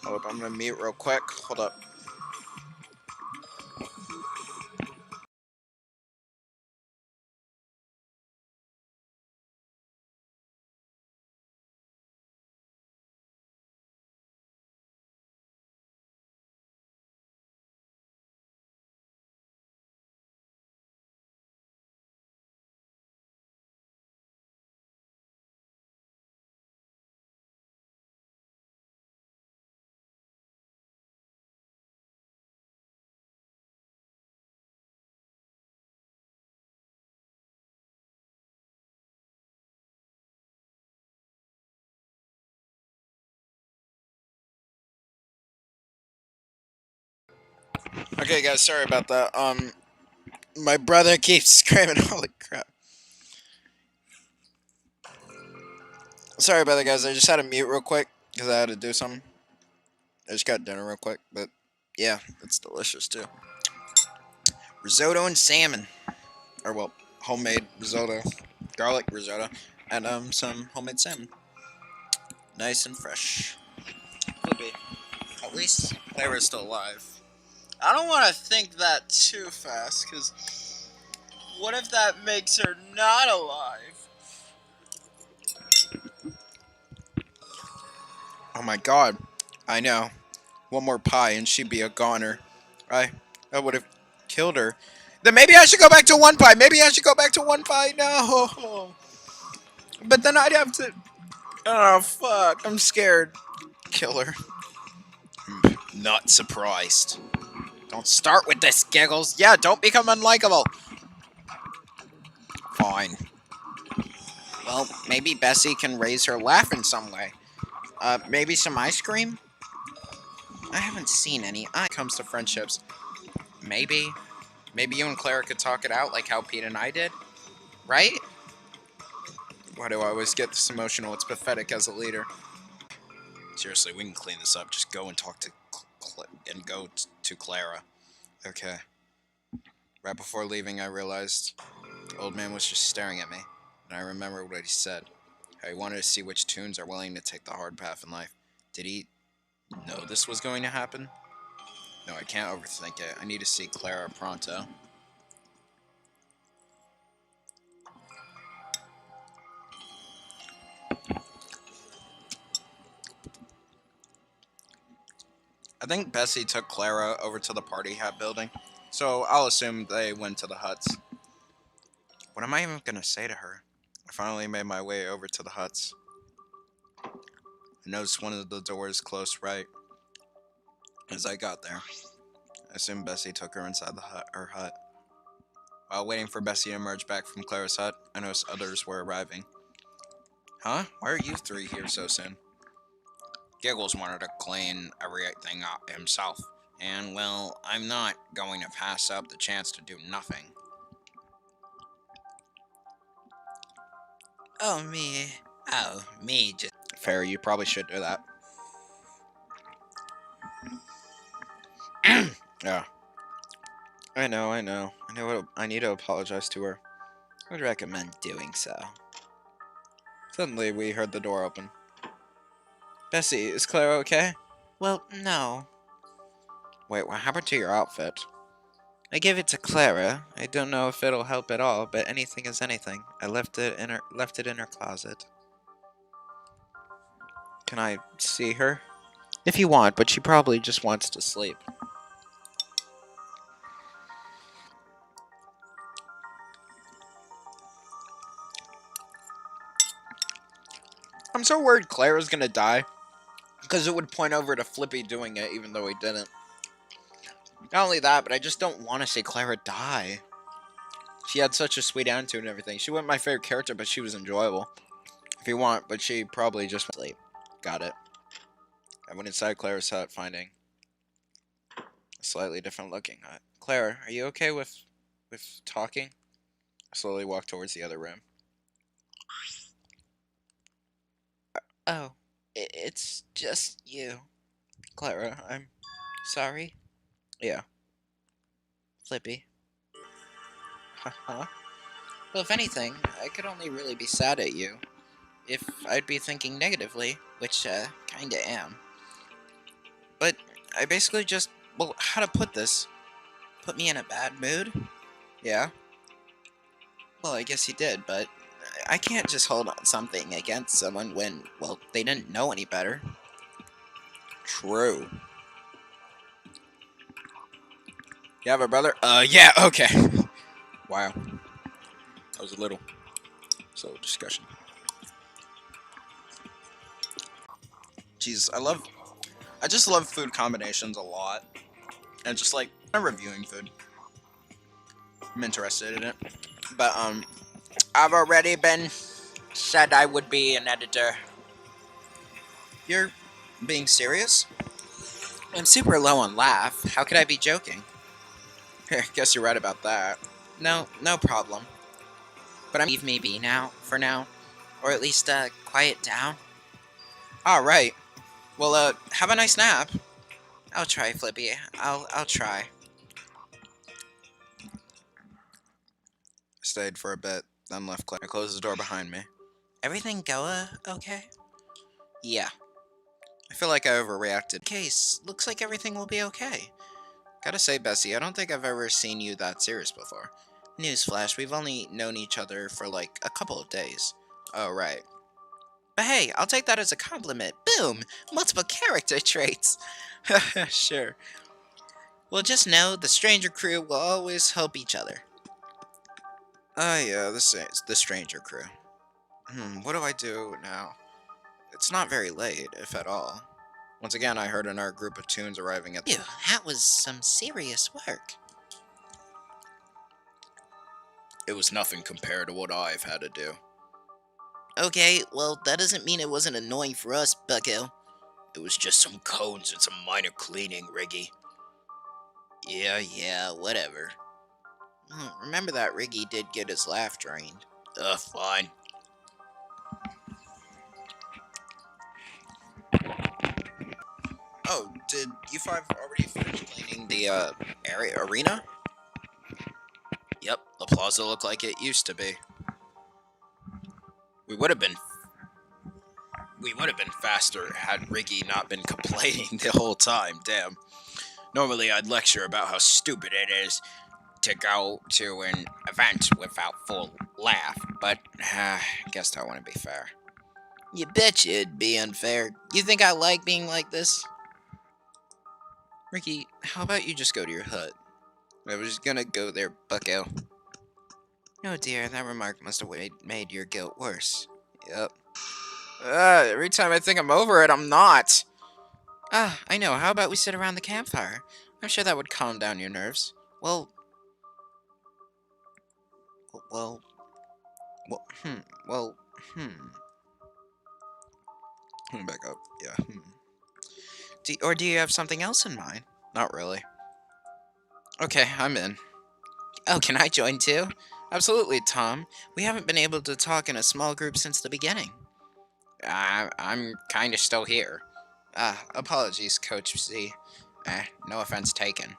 Hold up, I'm gonna mute real quick. Hold up. Okay, guys, sorry about that. My brother keeps screaming, holy crap. Sorry about that, guys. I just had to mute real quick because I had to do something. I just got dinner real quick, but yeah, it's delicious too. Risotto and salmon. Or, well, homemade risotto, garlic risotto, and some homemade salmon. Nice and fresh. Could be. At least Clara's still alive. I don't want to think that too fast, because what if that makes her not alive? Oh my god. I know. One more pie and she'd be a goner. I would have killed her. Then maybe I should go back to one pie. Maybe I should go back to one pie. No. But then I'd have to... Oh, fuck. I'm scared. Kill her. Not surprised. Don't start with this, Giggles. Yeah, don't become unlikable. Fine. Well, maybe Bessie can raise her laugh in some way. Maybe some ice cream? I haven't seen any. It comes to friendships. Maybe you and Clara could talk it out like how Pete and I did. Right? Why do I always get this emotional? It's pathetic as a leader. Seriously, we can clean this up. Just go and talk to to Clara. Okay. Right before leaving, I realized the old man was just staring at me, and I remembered what he said. How he wanted to see which toons are willing to take the hard path in life. Did he know this was going to happen? No, I can't overthink it. I need to see Clara pronto. I think Bessie took Clara over to the party hat building, so I'll assume they went to the huts. What am I even gonna say to her? I finally made my way over to the huts. I noticed one of the doors close right as I got there. I assume Bessie took her inside her hut. While waiting for Bessie to emerge back from Clara's hut, I noticed others were arriving. Huh? Why are you three here so soon? Giggles wanted to clean everything up himself, and, well, I'm not going to pass up the chance to do nothing. Me just... Fair, you probably should do that. Yeah. I know. I need to apologize to her. I would recommend doing so. Suddenly, we heard the door open. Bessie, is Clara okay? Well, no. Wait, what happened to your outfit? I gave it to Clara. I don't know if it'll help at all, but anything is anything. I left it in her closet. Can I see her? If you want, but she probably just wants to sleep. I'm so worried Clara's gonna die, because it would point over to Flippy doing it, even though he didn't. Not only that, but I just don't want to see Clara die. She had such a sweet attitude and everything. She wasn't my favorite character, but she was enjoyable. If you want, but she probably just sleep. Got it. I went inside Clara's hut, finding a slightly different looking hut. Clara, are you okay with talking? I slowly walked towards the other room. Oh, it's just you. Clara, I'm sorry. Yeah. Flippy. Huh? Well, if anything, I could only really be sad at you if I'd be thinking negatively, which, kinda am. But I basically just, well, how to put this? Put me in a bad mood? Yeah? Well, I guess he did, but I can't just hold on something against someone when, well, they didn't know any better. True. You have a brother? Yeah, okay. Wow. That was a little discussion. Jesus, I just love food combinations a lot. And just like, I'm reviewing food. I'm interested in it. But, I've already been said I would be an editor. You're being serious? I'm super low on laugh. How could I be joking? I guess you're right about that. No problem. But leave me be now, for now. Or at least, quiet down. Alright. Well, have a nice nap. I'll try, Flippy. I'll try. I stayed for a bit, then left. I closed the door behind me. Everything go okay? Yeah. I feel like I overreacted. Case, looks like everything will be okay. Gotta say, Bessie, I don't think I've ever seen you that serious before. Newsflash, we've only known each other for like a couple of days. Oh, right. But hey, I'll take that as a compliment. Boom! Multiple character traits. Sure. Well, just know the stranger crew will always help each other. Yeah, this is the stranger crew. What do I do now? It's not very late, if at all. Once again, I heard another group of tunes arriving at the... Ew, that was some serious work. It was nothing compared to what I've had to do. Okay, well, that doesn't mean it wasn't annoying for us, bucko. It was just some cones and some minor cleaning, Riggy. Yeah, whatever. Remember that Riggy did get his laugh drained. Fine. Oh, did you five already finish cleaning the, arena? Yep, the plaza looked like it used to be. We would have been faster had Riggy not been complaining the whole time, damn. Normally I'd lecture about how stupid it is to go to an event without full laugh, but I guess that wouldn't be fair. You betcha it'd be unfair. You think I like being like this? Ricky, how about you just go to your hut? I was gonna go there, bucko. Oh dear, that remark must have made your guilt worse. Yep. Every time I think I'm over it, I'm not. I know. How about we sit around the campfire? I'm sure that would calm down your nerves. Well... Let me back up. Yeah. Do you have something else in mind? Not really. Okay, I'm in. Oh, can I join too? Absolutely, Tom. We haven't been able to talk in a small group since the beginning. I'm kinda still here. Apologies, Coach C. No offense taken.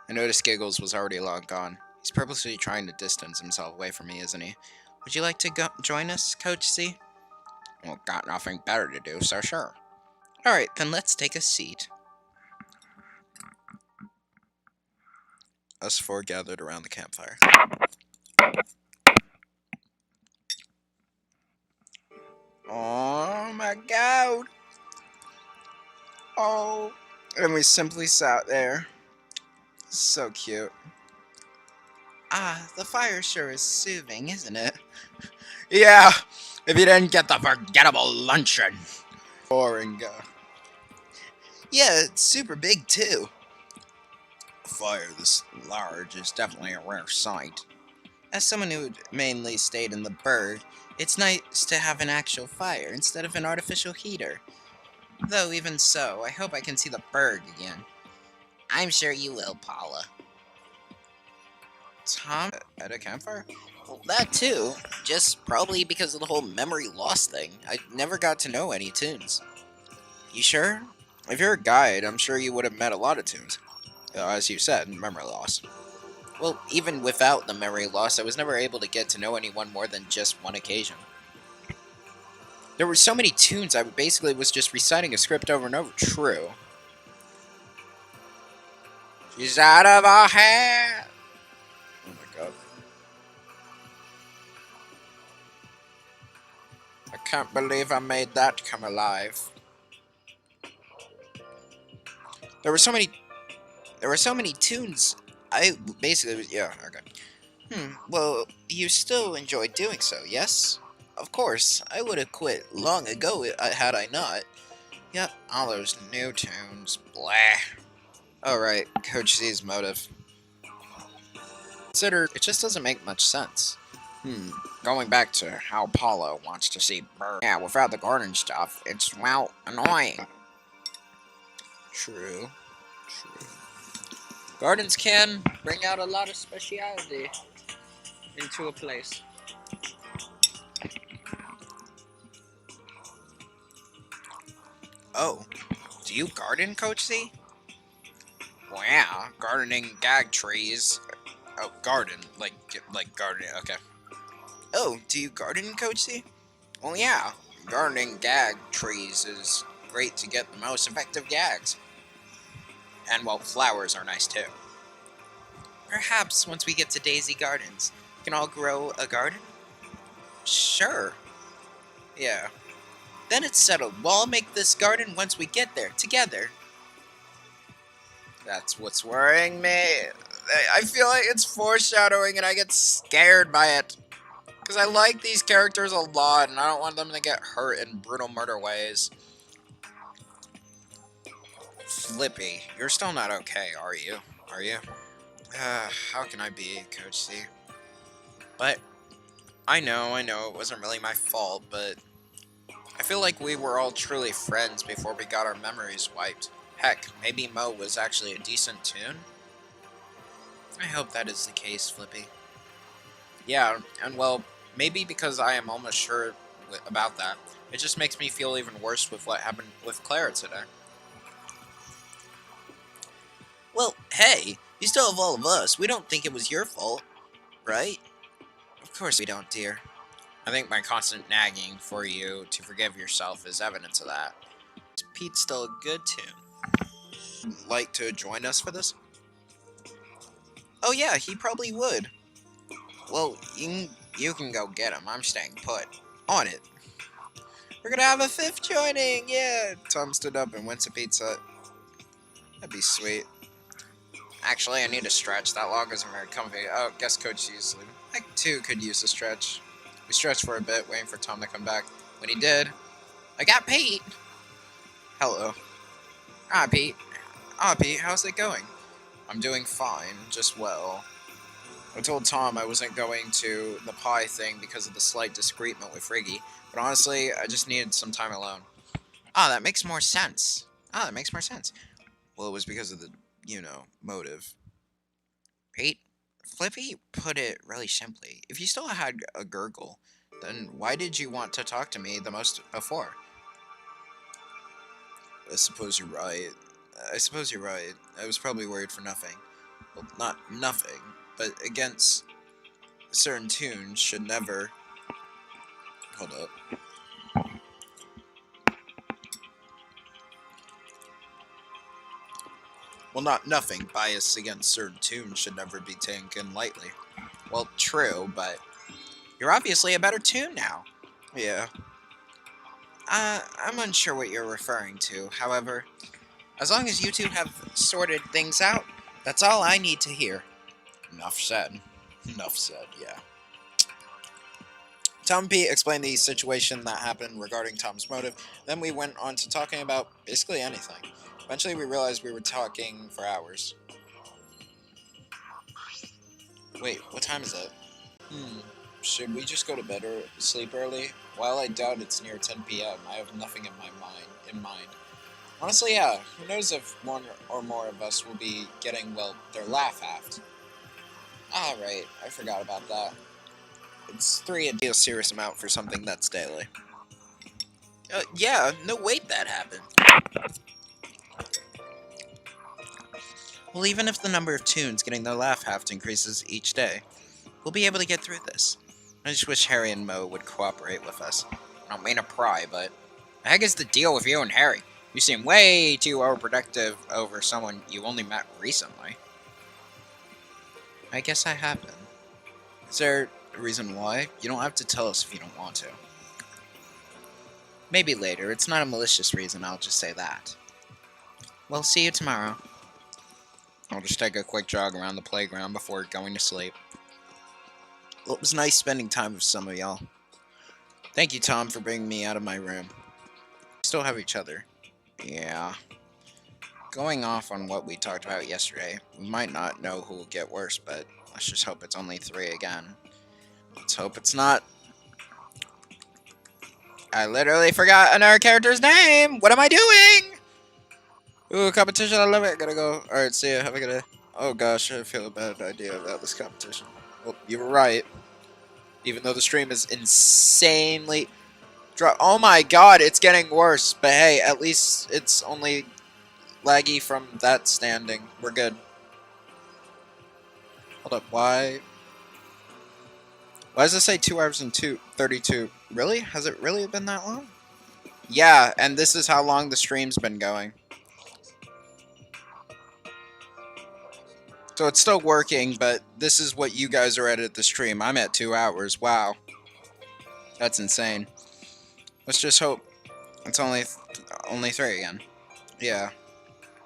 I noticed Giggles was already long gone. He's purposely trying to distance himself away from me, isn't he? Would you like to join us, Coach C? Well, got nothing better to do, so sure. Alright, then let's take a seat. Us four gathered around the campfire. Oh my god! Oh, and we simply sat there. So cute. The fire sure is soothing, isn't it? Yeah, if you didn't get the forgettable luncheon. Boring. Yeah, it's super big too. A fire this large is definitely a rare sight. As someone who mainly stayed in the burg, it's nice to have an actual fire instead of an artificial heater. Though even so, I hope I can see the burg again. I'm sure you will, Paula. Tom, at a campfire? Well, that too. Just probably because of the whole memory loss thing. I never got to know any tunes. You sure? If you're a guide, I'm sure you would have met a lot of tunes. As you said, memory loss. Well, even without the memory loss, I was never able to get to know anyone more than just one occasion. There were so many tunes, I basically was just reciting a script over and over. True. She's out of our hair. Oh my god. I can't believe I made that come alive. There were so many tunes. I basically, yeah, okay. Well, you still enjoyed doing so, yes? Of course, I would have quit long ago had I not. Yep, all those new tunes, blah. Alright, Coach C's motive. Consider, it just doesn't make much sense. Going back to how Paulo wants to see birds. Yeah, without the garden stuff, it's, well, annoying. True. Gardens can bring out a lot of speciality into a place. Oh, do you garden, Coach C? Well, yeah, gardening gag trees Oh, garden. Like gardening. Okay. Oh, do you garden, Coach C? Well, yeah. Gardening gag trees is great to get the most effective gags. And, well, flowers are nice too. Perhaps once we get to Daisy Gardens, we can all grow a garden? Sure. Yeah. Then it's settled. We'll all make this garden once we get there, together. That's what's worrying me. I feel like it's foreshadowing and I get scared by it. Because I like these characters a lot and I don't want them to get hurt in brutal murder ways. Flippy, you're still not okay, are you? Are you? How can I be, Coach C? But, I know, it wasn't really my fault, but I feel like we were all truly friends before we got our memories wiped. Heck, maybe Mo was actually a decent tune? I hope that is the case, Flippy. Yeah, and well, maybe because I am almost sure about that, it just makes me feel even worse with what happened with Clara today. Well, hey, you still have all of us. We don't think it was your fault, right? Of course we don't, dear. I think my constant nagging for you to forgive yourself is evidence of that. Is Pete still a good tune? Like to join us for this? Oh yeah, he probably would. Well, you can go get him. I'm staying put. On it. We're gonna have a fifth joining, yeah! Tom stood up and went to Pete's hut. That'd be sweet. Actually, I need a stretch. That log isn't very comfy. Oh, guess Coach C's leaving. I too could use a stretch. We stretched for a bit, waiting for Tom to come back. When he did, I got Pete! Hello. Ah, Pete. Ah, Pete, how's it going? I'm doing fine, just well. I told Tom I wasn't going to the pie thing because of the slight disagreement with Riggy, but honestly, I just needed some time alone. Ah, that makes more sense. Well, it was because of the, motive. Pete, Flippy put it really simply. If you still had a gurgle, then why did you want to talk to me the most before? I suppose you're right. I was probably worried for nothing. Well, not nothing, but against certain tunes should never... Hold up. Well, not nothing. Bias against certain tunes should never be taken lightly. Well, true, but you're obviously a better tune now. Yeah. I'm unsure what you're referring to. However, as long as you two have sorted things out, that's all I need to hear. Enough said. Enough said, yeah. Tom and Pete explained the situation that happened regarding Tom's motive. Then we went on to talking about basically anything. Eventually we realized we were talking for hours. Wait, what time is it? Should we just go to bed or sleep early? While I doubt it's near 10 p.m., I have nothing in mind. Honestly, yeah, who knows if one or more of us will be getting, well, their laugh halved. Ah, right, I forgot about that. It's 3 a serious amount for something that's daily. Yeah, no wait, that happened. Well, even if the number of tunes getting their laugh halved increases each day, we'll be able to get through this. I just wish Harry and Mo would cooperate with us. I don't mean to pry, but the heck is the deal with you and Harry? You seem way too overprotective over someone you only met recently. I guess I have been. Is there a reason why? You don't have to tell us if you don't want to. Maybe later. It's not a malicious reason, I'll just say that. Well, see you tomorrow. I'll just take a quick jog around the playground before going to sleep. Well, it was nice spending time with some of y'all. Thank you, Tom, for bringing me out of my room. We still have each other. Yeah. Going off on what we talked about yesterday, we might not know who will get worse, but let's just hope it's only 3 again. Let's hope it's not. I literally forgot another character's name! What am I doing? Ooh, competition, I love it. Gotta go. Alright, see ya. Have a good day. Oh gosh, I feel a bad idea about this competition. Well, you were right. Even though the stream is insanely... Oh my god, it's getting worse. But hey, at least it's only laggy from that standing. We're good. Hold up, why? Why does it say 2 hours and 32? Really? Has it really been that long? Yeah, and this is how long the stream's been going. So it's still working, but this is what you guys are at the stream. I'm at 2 hours. Wow. That's insane. Let's just hope it's only 3 again. Yeah.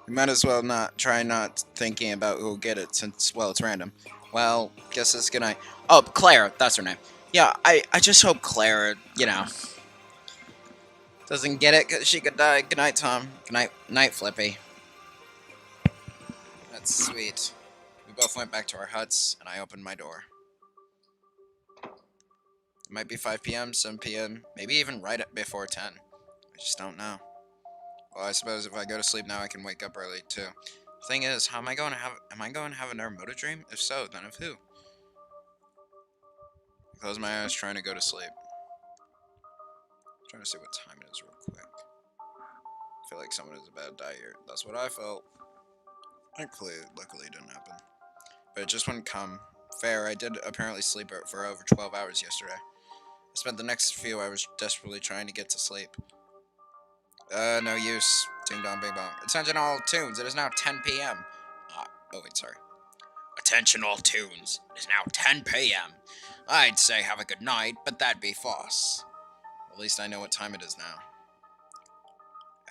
We might as well not thinking about who'll get it since, well, it's random. Well, guess it's gonna... Oh, Claire, that's her name. Yeah, I just hope Claire, doesn't get it because she could die. Good night, Tom. Good night, Flippy. That's sweet. We both went back to our huts, and I opened my door. It might be 5 p.m., 7 p.m., maybe even before 10. I just don't know. Well, I suppose if I go to sleep now, I can wake up early, too. The thing is, am I going to have another motor dream? If so, then of who? I close my eyes, trying to go to sleep. I'm trying to see what time it is real quick. I feel like someone is about to die here. That's what I felt. Luckily it didn't happen. But it just wouldn't come. Fair, I did apparently sleep for over 12 hours yesterday. I spent the next few hours desperately trying to get to sleep. No use. Ding dong, bing bong. Attention all tunes, it is now 10 p.m. Oh wait, sorry. Attention all tunes, it is now 10 p.m. I'd say have a good night, but that'd be false. At least I know what time it is now.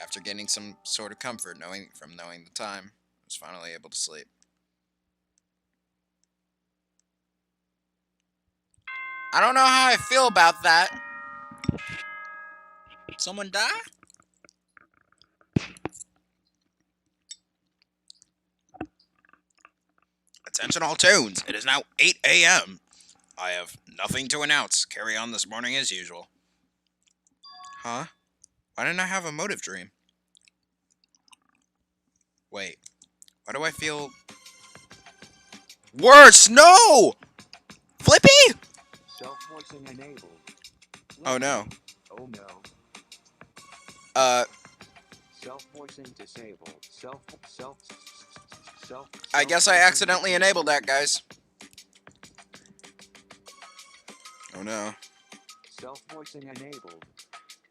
After getting some sort of comfort from knowing the time, I was finally able to sleep. I don't know how I feel about that. Someone die? Attention all tunes, it is now 8 a.m. I have nothing to announce. Carry on this morning as usual. Huh? Why didn't I have a motive dream? Wait. Why do I feel... Worse! No! Flippy? Self-voicing enabled. Oh no. Oh no. Self-voicing disabled. Self. I guess I accidentally enabled that, guys. Oh no. Self-voicing enabled.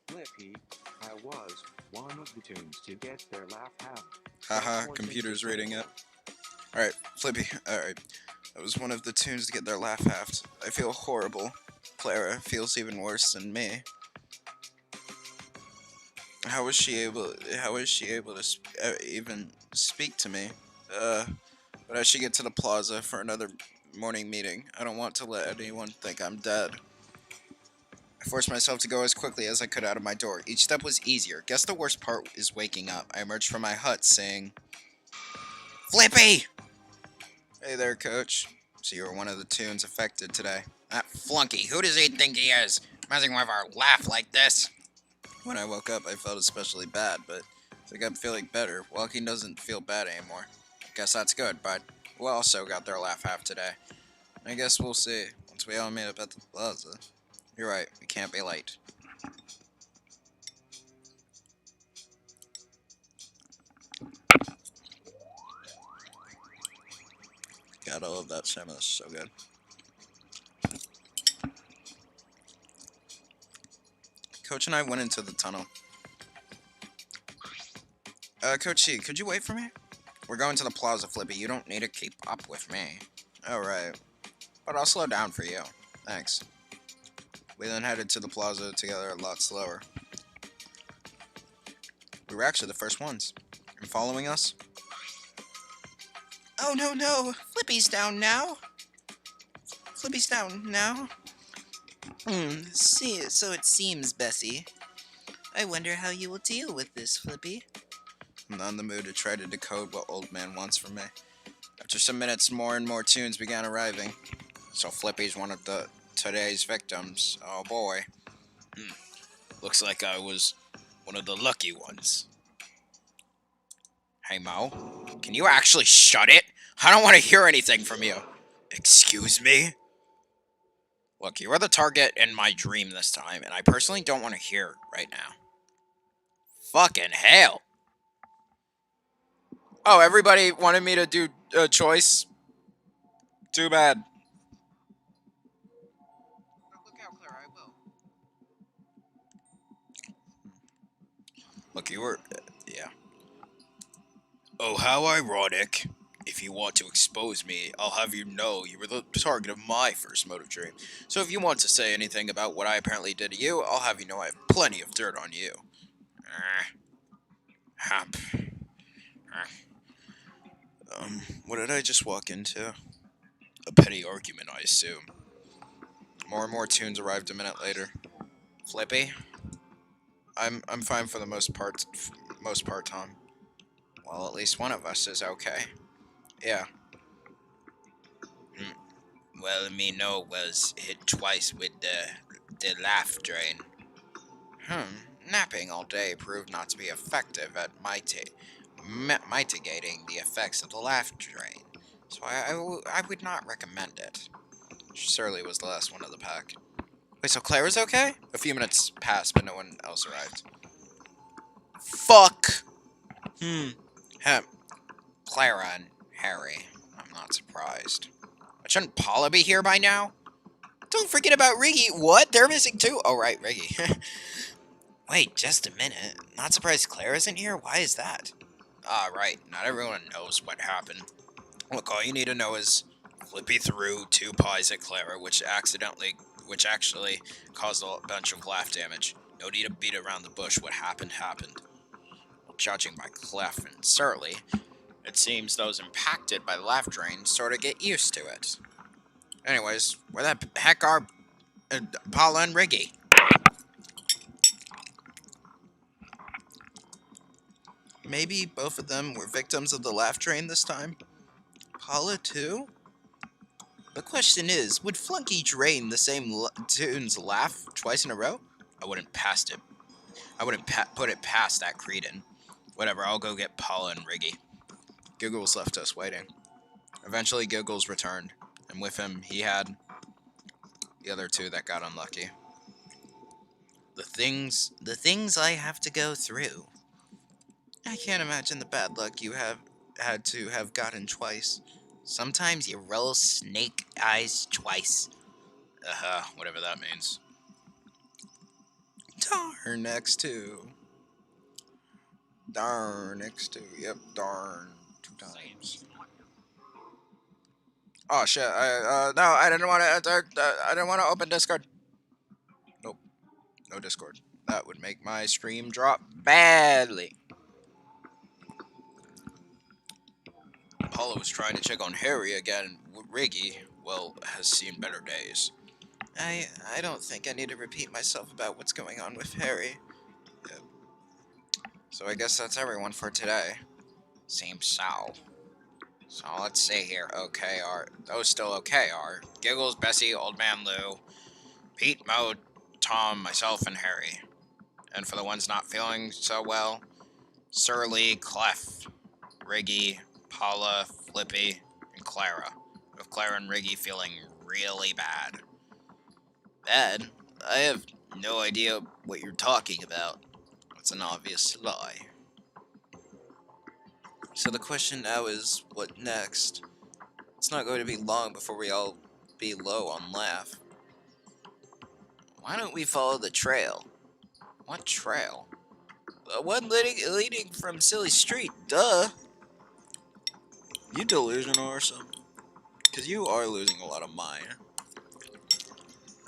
Flippy, I was one of the tunes to get their laugh half. Haha, computer's reading it. Alright, Flippy, alright. That was one of the tunes to get their laugh halved. I feel horrible. Clara feels even worse than me. How is she able to even speak to me? But I should get to the plaza for another morning meeting. I don't want to let anyone think I'm dead. I forced myself to go as quickly as I could out of my door. Each step was easier. Guess the worst part is waking up. I emerged from my hut saying, Flippy! Hey there, coach. So you were one of the tunes affected today. That flunky, who does he think he is? Messing with our laugh like this? When I woke up, I felt especially bad, but I think I'm feeling better. Walking doesn't feel bad anymore. Guess that's good, but we also got their laugh half today. I guess we'll see, once we all meet up at the plaza. You're right, we can't be late. God, I love that salmon, that's so good. Coach and I went into the tunnel. Coach C, could you wait for me? We're going to the plaza, Flippy. You don't need to keep up with me. Alright. But I'll slow down for you. Thanks. We then headed to the plaza together a lot slower. We were actually the first ones. And following us? Oh, no. Flippy's down now. Flippy's down now. See, so it seems, Bessie. I wonder how you will deal with this, Flippy. I'm not in the mood to try to decode what old man wants from me. After some minutes, more and more tunes began arriving. So Flippy's one of today's victims. Oh boy. Looks like I was one of the lucky ones. Hey Mo, can you actually shut it? I don't want to hear anything from you. Excuse me? Look, you are the target in my dream this time, and I personally don't want to hear right now. Fucking hell. Oh, everybody wanted me to do a choice? Too bad. Look out, Clara, I will. Look, you were. Yeah. Oh, how ironic. If you want to expose me, I'll have you know you were the target of my first motive dream. So if you want to say anything about what I apparently did to you, I'll have you know I have plenty of dirt on you. Hap. What did I just walk into? A petty argument, I assume. More and more tunes arrived a minute later. Flippy? I'm fine for the most part, Tom. Well, at least one of us is okay. Yeah. Well, me no was hit twice with the laugh drain. Napping all day proved not to be effective at mitigating the effects of the laugh drain, so I would not recommend it. She surely was the last one of the pack. Wait, so Clara's okay? A few minutes passed, but no one else arrived. Fuck! Heh. Clara and Harry. I'm not surprised. But shouldn't Paula be here by now? Don't forget about Riggy. What? They're missing too? Oh, right, Riggy. Wait, just a minute. Not surprised Claire isn't here? Why is that? Ah, right. Not everyone knows what happened. Look, all you need to know is Flippy threw 2 pies at Clara, which actually caused a bunch of laugh damage. No need to beat around the bush. What happened, happened. Well, judging by Clef and Surly, it seems those impacted by the laugh drain sort of get used to it. Anyways, where the heck are Paula and Riggy? Maybe both of them were victims of the laugh train this time? Paula too? The question is, would Flunky drain the same tune's laugh twice in a row? I wouldn't put it past that cretin. Whatever, I'll go get Paula and Riggy. Giggles left us waiting. Eventually Giggles returned, and with him he had the other 2 that got unlucky. The things I have to go through. I can't imagine the bad luck you have had to have gotten twice. Sometimes you roll snake eyes twice. Whatever that means. Darn next to. Darn next to. Yep, darn 2 times. Oh shit! No, I didn't want to. I didn't want to open Discord. Nope, no Discord. That would make my stream drop badly. Paula was trying to check on Harry again. Riggy, well, has seen better days. I don't think I need to repeat myself about what's going on with Harry. Yep. So I guess that's everyone for today. Seems so. So let's see here. Okay, those still okay are Giggles, Bessie, Old Man Lou, Pete, Mo, Tom, myself, and Harry. And for the ones not feeling so well, Surly, Clef, Riggy, Paula, Flippy, and Clara. With Clara and Riggy feeling really bad. Bad? I have no idea what you're talking about. It's an obvious lie. So the question now is, what next? It's not going to be long before we all be low on laugh. Why don't we follow the trail? What trail? The one leading from Silly Street, duh! You delusional or something? Because you are losing a lot of mine.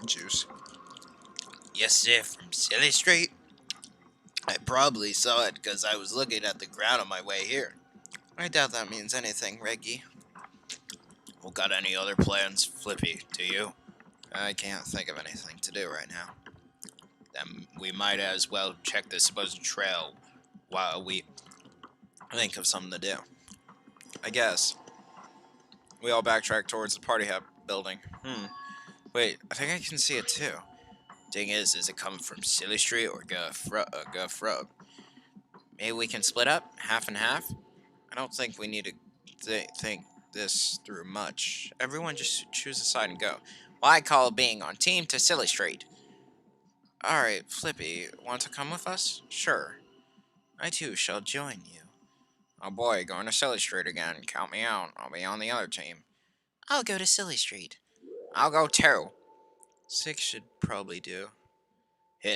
Juice. Yes, sir, from Silly Street? I probably saw it because I was looking at the ground on my way here. I doubt that means anything, Reggie. Well, got any other plans, Flippy, do you? I can't think of anything to do right now. Then we might as well check the supposed trail while we think of something to do. I guess. We all backtrack towards the party hub building. Wait, I think I can see it too. Thing is it coming from Silly Street or Guff Road? Maybe we can split up, half and half? I don't think we need to think this through much. Everyone just choose a side and go. Well, I call being on team to Silly Street. Alright, Flippy, want to come with us? Sure. I too shall join you. Oh boy, going to Silly Street again. Count me out. I'll be on the other team. I'll go to Silly Street. I'll go too. 6 should probably do.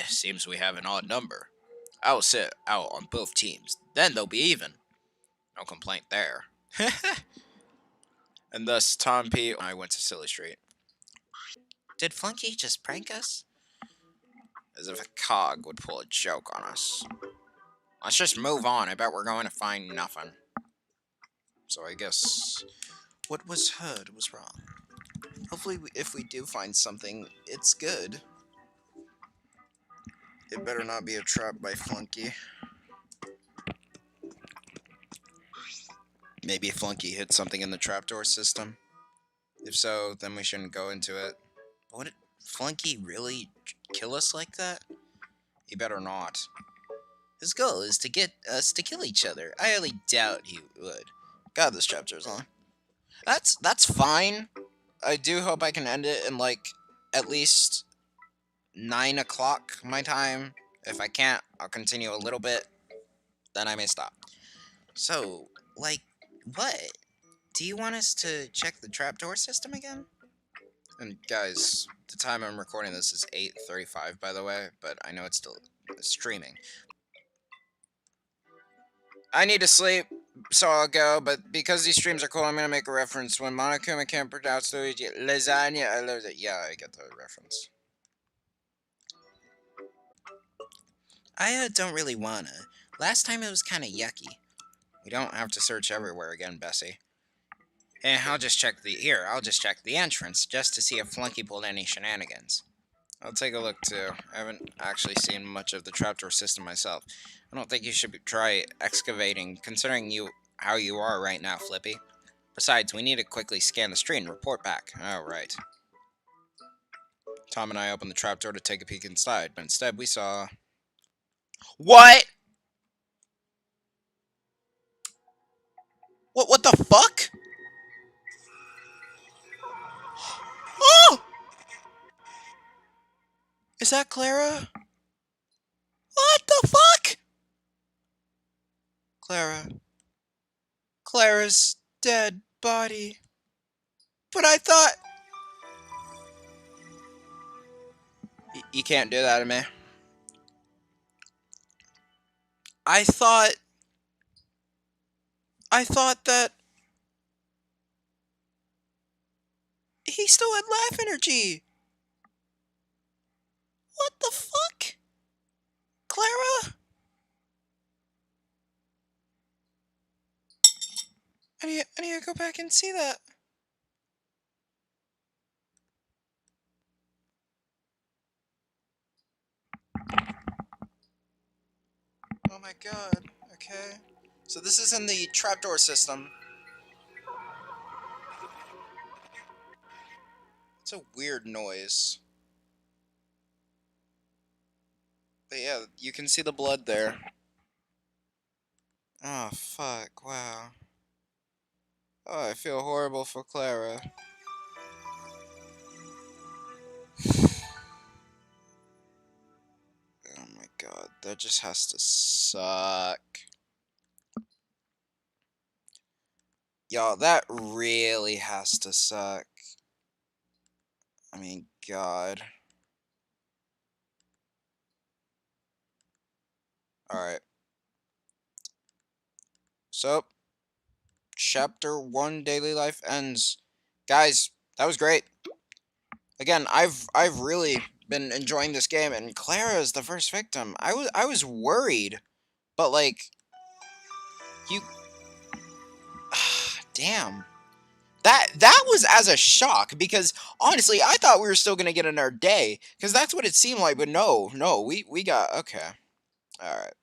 Seems we have an odd number. I'll sit out on both teams. Then they'll be even. No complaint there. And thus, Tom P. and I went to Silly Street. Did Flunky just prank us? As if a cog would pull a joke on us. Let's just move on. I bet we're going to find nothing. So I guess what was heard was wrong. Hopefully, if we do find something, it's good. It better not be a trap by Flunky. Maybe Flunky hit something in the trapdoor system. If so, then we shouldn't go into it. But would Flunky really kill us like that? He better not. His goal is to get us to kill each other. I highly doubt he would. God, this chapter's long. That's fine. I do hope I can end it in, like, at least 9 o'clock my time. If I can't, I'll continue a little bit. Then I may stop. So, like, what? Do you want us to check the trapdoor system again? And guys, the time I'm recording this is 8:35, by the way, but I know it's still streaming. I need to sleep, so I'll go, but because these streams are cool, I'm gonna make a reference. When Monokuma can't pronounce lasagna, I love it. Yeah, I get the reference. I don't really wanna. Last time it was kinda yucky. We don't have to search everywhere again, Bessie. And I'll just check the entrance, just to see if Flunky pulled any shenanigans. I'll take a look, too. I haven't actually seen much of the trapdoor system myself. I don't think you should try excavating, considering how you are right now, Flippy. Besides, we need to quickly scan the street and report back. Oh, right. Tom and I opened the trapdoor to take a peek inside, but instead we saw... What?! What the fuck?! Oh! Is that Clara? What the fuck?! Clara's dead body. But I thought... You can't do that to me. I thought that he still had laugh energy. What the fuck? Clara? I need to go back and see that. Oh my god. Okay. So this is in the trapdoor system. It's a weird noise. But yeah, you can see the blood there. Oh, fuck. Wow. Oh, I feel horrible for Clara. Oh my god, that just has to suck. Y'all, that really has to suck. I mean, god. Alright. So, Chapter 1 Daily Life ends. Guys, that was great. Again, I've really been enjoying this game, and Clara is the first victim. I was worried, but like, you... Damn. That was as a shock, because honestly, I thought we were still gonna get another day, because that's what it seemed like, but no, we got... Okay. Alright.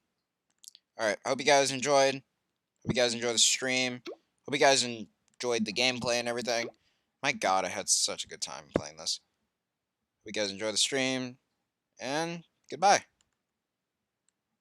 Alright, hope you guys enjoyed. Hope you guys enjoyed the stream. Hope you guys enjoyed the gameplay and everything. My god, I had such a good time playing this. Hope you guys enjoyed the stream, and goodbye.